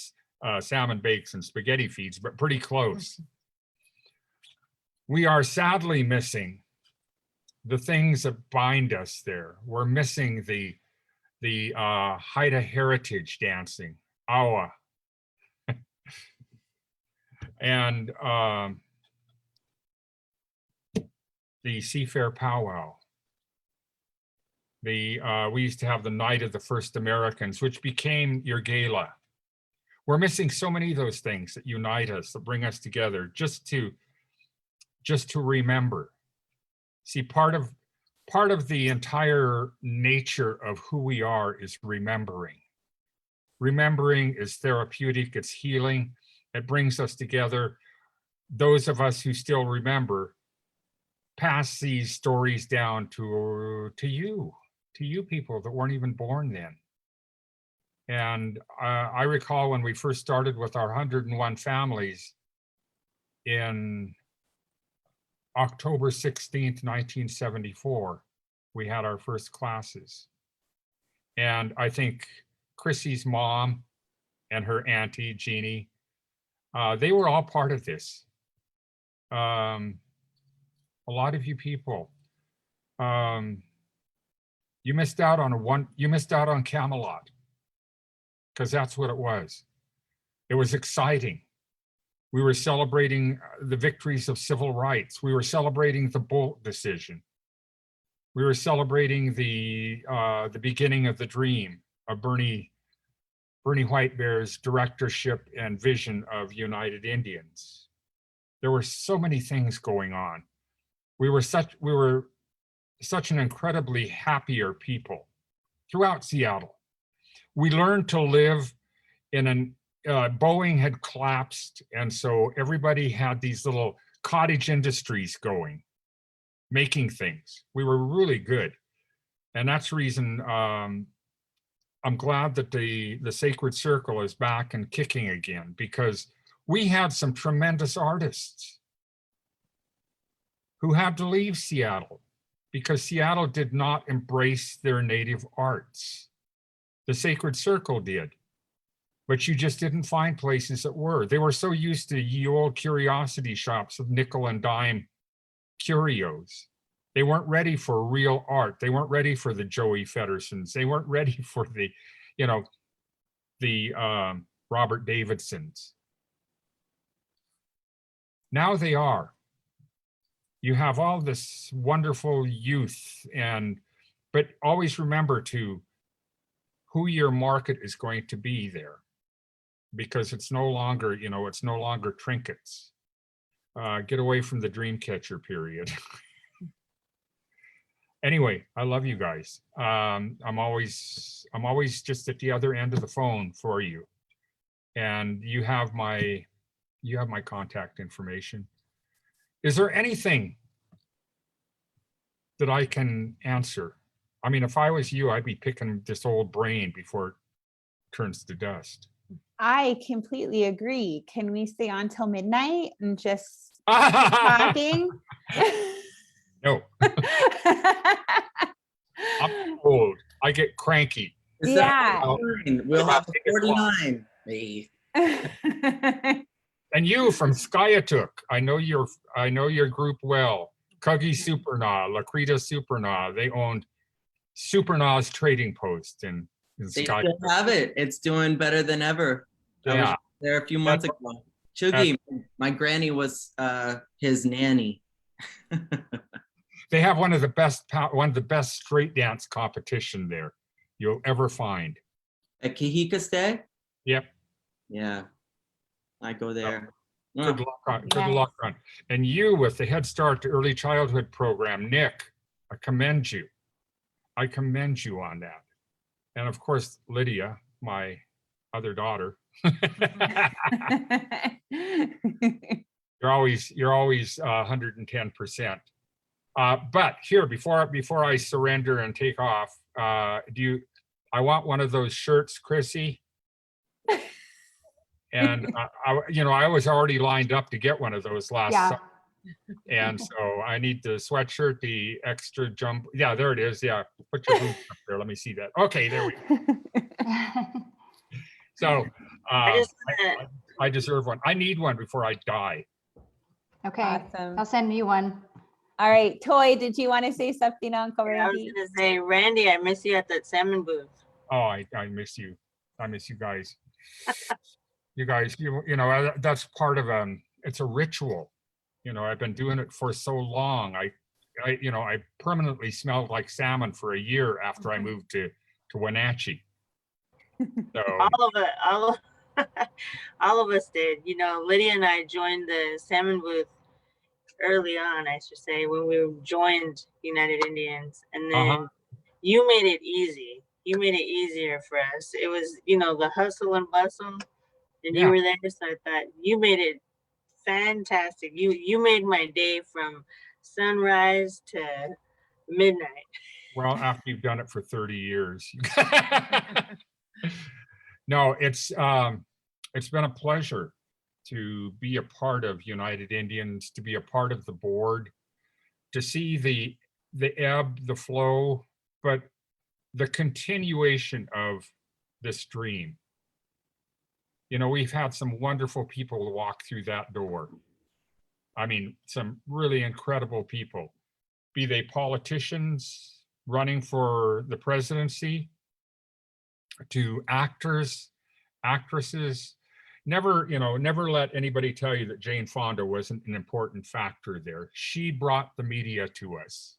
salmon bakes and spaghetti feeds, but pretty close. We are sadly missing the things that bind us there. We're missing the Haida heritage dancing, awa. And the Seafair Powwow. We used to have the Night of the First Americans, which became your gala. We're missing so many of those things that unite us, that bring us together, just to remember. See, part of the entire nature of who we are is remembering. Remembering is therapeutic, it's healing. It brings us together. Those of us who still remember, pass these stories down to you people that weren't even born then. And I recall when we first started with our 101 families in October 16th, 1974, we had our first classes. And I think Chrissy's mom and her auntie, Jeannie, they were all part of this. A lot of you people, you missed out on Camelot, because that's what it was. It was exciting. We were celebrating the victories of civil rights. We were celebrating the Boldt decision. We were celebrating the beginning of the dream of Bernie Whitebear's directorship and vision of United Indians. There were so many things going on. We were such an incredibly happier people throughout Seattle. We learned to live in Boeing had collapsed, and so everybody had these little cottage industries going, making things. We were really good, and that's the reason I'm glad that the Sacred Circle is back and kicking again, because we had some tremendous artists who had to leave Seattle because Seattle did not embrace their native arts. The Sacred Circle did, but you just didn't find places that were. They were so used to ye old curiosity shops of nickel and dime curios. They weren't ready for real art. They weren't ready for the Joey Federsons. They weren't ready for the, you know, the Robert Davidsons. Now they are. You have all this wonderful youth, but always remember who your market is going to be there, because it's no longer, you know, it's no longer trinkets. Get away from the dream catcher period. Anyway, I love you guys. I'm always just at the other end of the phone for you, and you have my contact information. Is there anything that I can answer? I mean, if I was you, I'd be picking this old brain before it turns to dust. I completely agree. Can we stay on till midnight and just keep talking? No. I'm old. I get cranky. Yeah. We'll have 49. Hey. And you from Skiatook, I know your group well. Cuggy Supernaw, Lakrita Supernaw, they owned Supernaw's trading post in They Skiatook. still have it. It's doing better than ever. I was Yeah. there a few months ago. Chuggy, my granny was his nanny. They have one of the best straight dance competition there you'll ever find. At Kahika Stay? Yep. Yeah. I go there. Good luck on. And you with the Head Start to Early Childhood program, Nick, I commend you. I commend you on that. And of course, Lydia, my other daughter. You're always 110%. But here, before I surrender and take off, I want one of those shirts, Chrissy. And I was already lined up to get one of those last summer. And so I need the sweatshirt, the extra jump. Yeah, there it is. Yeah, put your boots up there. Let me see that. Okay, there we go. So I deserve one. I need one before I die. Okay, Awesome. I'll send you one. All right, Toy, did you want to say something, Uncle I was Randy? gonna say, Randy, I miss you at that salmon booth. Oh, I miss you. I miss you guys. You guys, you know, that's part of it's a ritual. You know, I've been doing it for so long. I permanently smelled like salmon for a year after I moved to Wenatchee. So all of us did. You know, Lydia and I joined the salmon booth early on, I should say, when we joined United Indians, and then you made it easy. You made it easier for us. It was, you know, the hustle and bustle, and you were there, so I thought you made it fantastic. You made my day from sunrise to midnight. Well, after you've done it for 30 years. No, it's been a pleasure to be a part of United Indians, to be a part of the board, to see the ebb, the flow, but the continuation of this dream. You know, we've had some wonderful people walk through that door. I mean, some really incredible people, be they politicians running for the presidency, to actors, actresses. Never let anybody tell you that Jane Fonda wasn't an important factor there. She brought the media to us.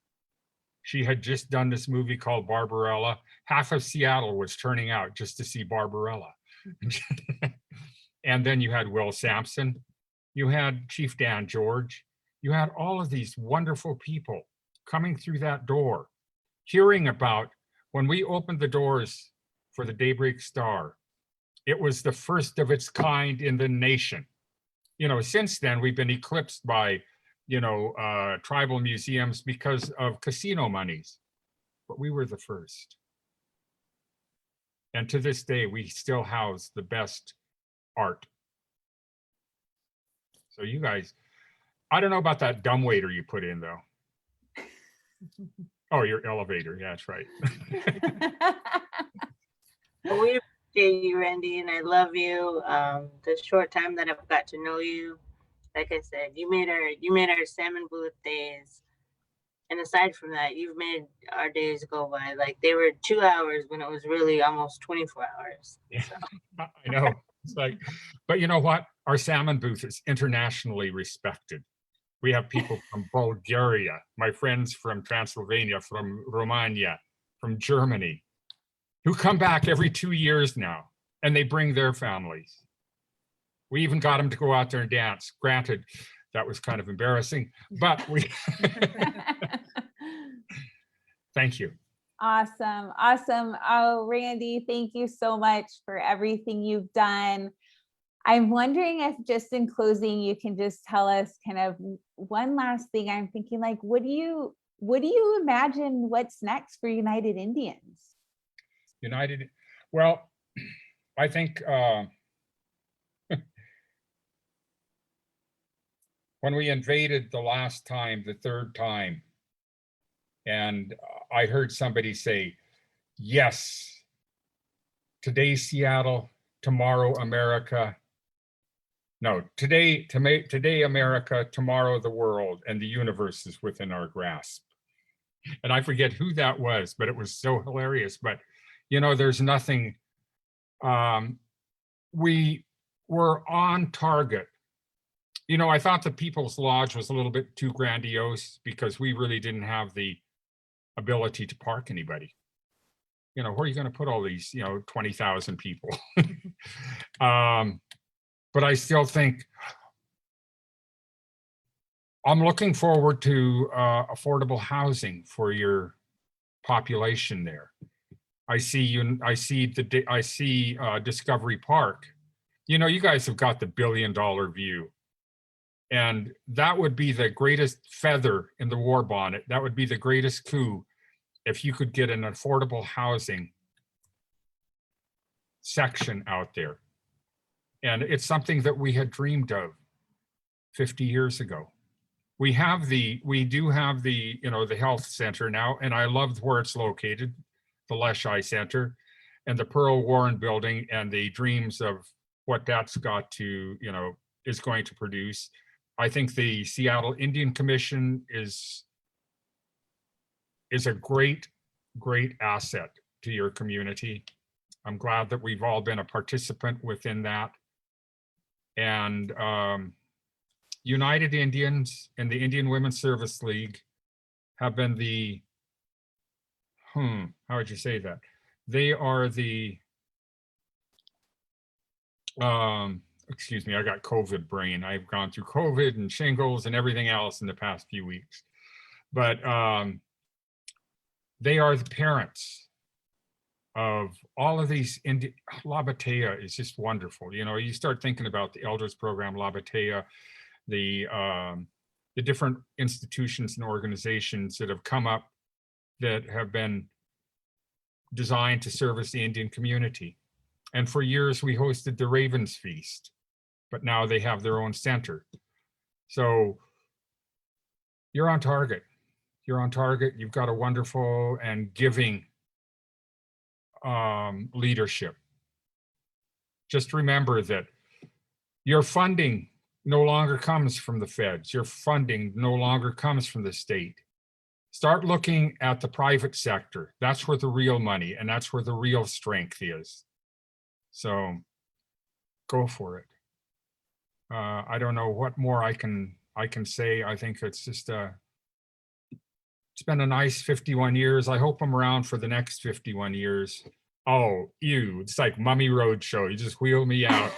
She had just done this movie called Barbarella. Half of Seattle was turning out just to see Barbarella. And then you had Will Sampson, you had Chief Dan George, you had all of these wonderful people coming through that door, hearing about when we opened the doors for the Daybreak Star, It was the first of its kind in the nation. You know, since then, we've been eclipsed by, you know, tribal museums because of casino monies, but we were the first. And to this day, we still house the best art. So you guys, I don't know about that dumbwaiter you put in though. Oh, your elevator. Yeah, that's right. Well, we appreciate you, Randy, and I love you. The short time that I've got to know you, like I said, you made our salmon booth days. And aside from that, you've made our days go by like they were 2 hours when it was really almost 24 hours. So. I know. It's like, but you know what? Our salmon booth is internationally respected. We have people from Bulgaria, my friends from Transylvania, from Romania, from Germany, who come back every 2 years now, and they bring their families. We even got them to go out there and dance. Granted, that was kind of embarrassing, but we, thank you. Awesome. Awesome. Oh, Randy, thank you so much for everything you've done. I'm wondering if just in closing, you can just tell us kind of one last thing. I'm thinking like, what do you imagine what's next for United Indians? United, well, I think when we invaded the last time, the third time, and I heard somebody say, yes, today Seattle, tomorrow America. No, today America, tomorrow the world, and the universe is within our grasp. And I forget who that was, but it was so hilarious. But, you know, there's nothing, we were on target. You know, I thought the People's Lodge was a little bit too grandiose because we really didn't have the ability to park anybody. You know, where are you going to put all these, you know, 20,000 people? But I still think I'm looking forward to affordable housing for your population there. I see Discovery Park. You know, you guys have got the $1 billion view. And that would be the greatest feather in the war bonnet. That would be the greatest coup if you could get an affordable housing section out there. And it's something that we had dreamed of 50 years ago. We do have the, you know, the health center now, and I love where it's located, the Leschi Center and the Pearl Warren building and the dreams of what that's got to, you know, is going to produce. I think the Seattle Indian Commission is a great, great asset to your community. I'm glad that we've all been a participant within that. And United Indians and the Indian Women's Service League have been the, how would you say that? They are the, excuse me, I got COVID brain. I've gone through COVID and shingles and everything else in the past few weeks. But they are the parents of all of these. Labatea is just wonderful. You know, you start thinking about the Elders Program, Labatea, the different institutions and organizations that have come up that have been designed to service the Indian community. And for years we hosted the Ravens Feast, but now they have their own center. So you're on target. You're on target. You've got a wonderful and giving leadership. Just remember that your funding no longer comes from the feds. Your funding no longer comes from the state. Start looking at the private sector. That's where the real money and that's where the real strength is. So go for it. I don't know what more I can say. I think it's just it's been a nice 51 years. I hope I'm around for the next 51 years. Oh, it's like Mummy Roadshow. You just wheel me out.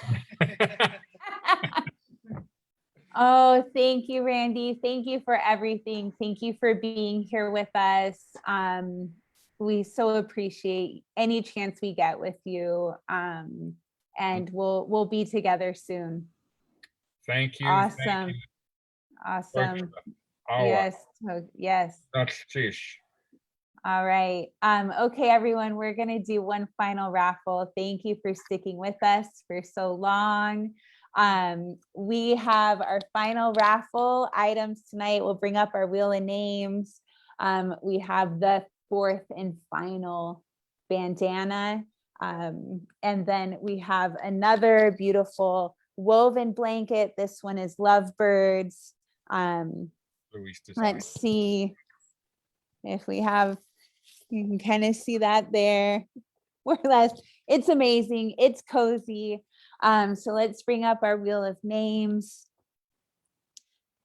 Oh, thank you, Randy. Thank you for everything. Thank you for being here with us. We so appreciate any chance we get with you. and we'll be together soon. Thank you. Awesome. Awesome. Yes. Yes. That's Tish. All right. Okay, everyone, we're going to do one final raffle. Thank you for sticking with us for so long. We have our final raffle items tonight. We'll bring up our wheel of names. We have the fourth and final bandana. And then we have another beautiful woven blanket. This one is lovebirds. Let's see if we have, you can kind of see that there, more or less. It's amazing. It's cozy. So let's bring up our wheel of names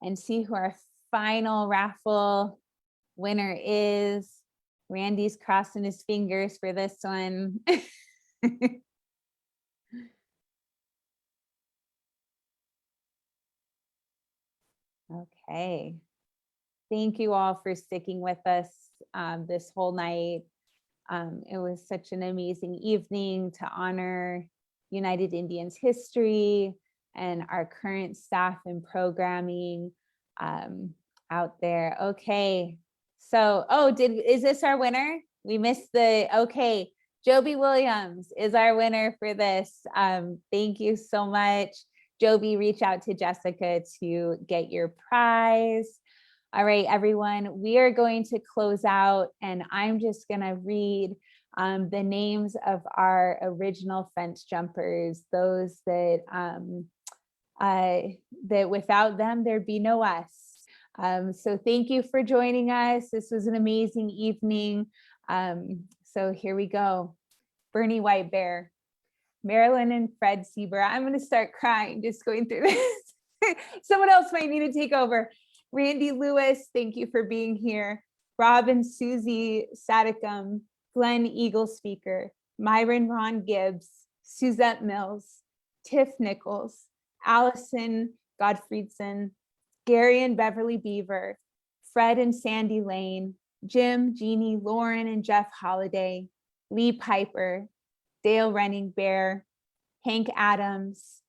and see who our final raffle winner is. Randy's crossing his fingers for this one. Okay. Thank you all for sticking with us this whole night. It was such an amazing evening to honor United Indians history and our current staff and programming out there. Okay. So, is this our winner? We missed okay. Joby Williams is our winner for this. Thank you so much. Joby, reach out to Jessica to get your prize. All right, everyone, we are going to close out, and I'm just going to read the names of our original fence jumpers, those that that without them, there'd be no us. So thank you for joining us. This was an amazing evening. So here we go. Bernie White Bear, Marilyn and Fred Sieber. I'm going to start crying just going through this. Someone else might need to take over. Randy Lewis, thank you for being here. Rob and Susie Sadicum, Glenn Eagle Speaker, Myron Ron Gibbs, Suzette Mills, Tiff Nichols, Allison Godfriedson, Gary and Beverly Beaver, Fred and Sandy Lane, Jim, Jeannie, Lauren and Jeff Holiday, Lee Piper, Dale Renning Bear, Hank Adams,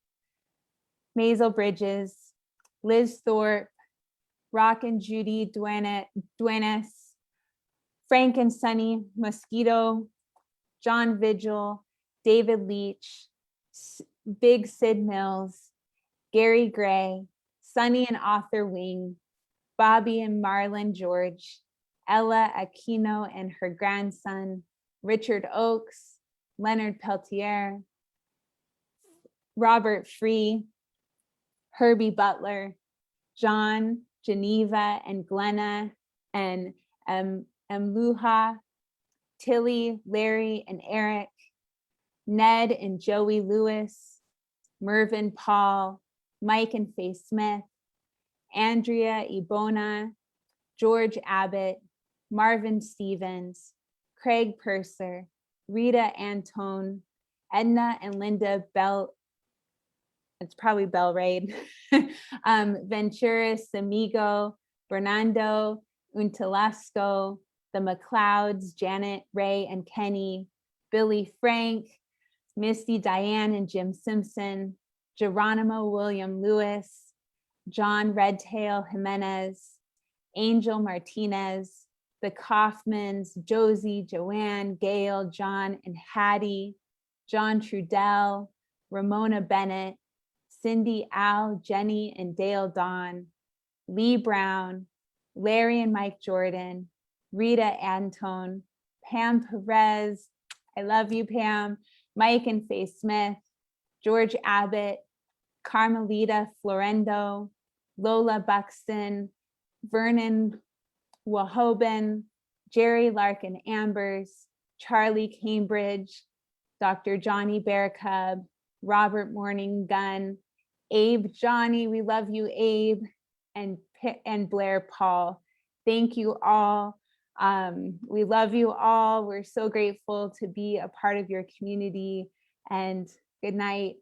Maisel Bridges, Liz Thorpe, Rock and Judy Duenas, Frank and Sunny Mosquito, John Vigil, David Leach, Big Sid Mills, Gary Gray, Sunny and Arthur Wing, Bobby and Marlon George, Ella Aquino and her grandson, Richard Oakes, Leonard Peltier, Robert Free, Herbie Butler, John, Geneva and Glenna and Luha, Tilly, Larry and Eric, Ned and Joey Lewis, Mervyn Paul, Mike and Faye Smith, Andrea Ibona, George Abbott, Marvin Stevens, Craig Purser, Rita Antone, Edna and Linda Bell, it's probably Belraid, Venturis, Amigo, Bernardo, Untalasco, the McLeods, Janet, Ray and Kenny, Billy Frank, Misty Diane and Jim Simpson, Geronimo William Lewis, John Redtail Jimenez, Angel Martinez, the Kaufmans, Josie, Joanne, Gail, John and Hattie, John Trudell, Ramona Bennett, Cindy, Al, Jenny and Dale Dawn, Lee Brown, Larry and Mike Jordan, Rita Antone, Pam Perez, I love you, Pam, Mike and Faye Smith, George Abbott, Carmelita Florendo, Lola Buxton, Vernon Wahobin, Jerry Larkin Ambers, Charlie Cambridge, Dr. Johnny Bear Cub, Robert Morning Gun, Abe Johnny, we love you, Abe, and Blair Paul. Thank you all. We love you all. We're so grateful to be a part of your community, and good night.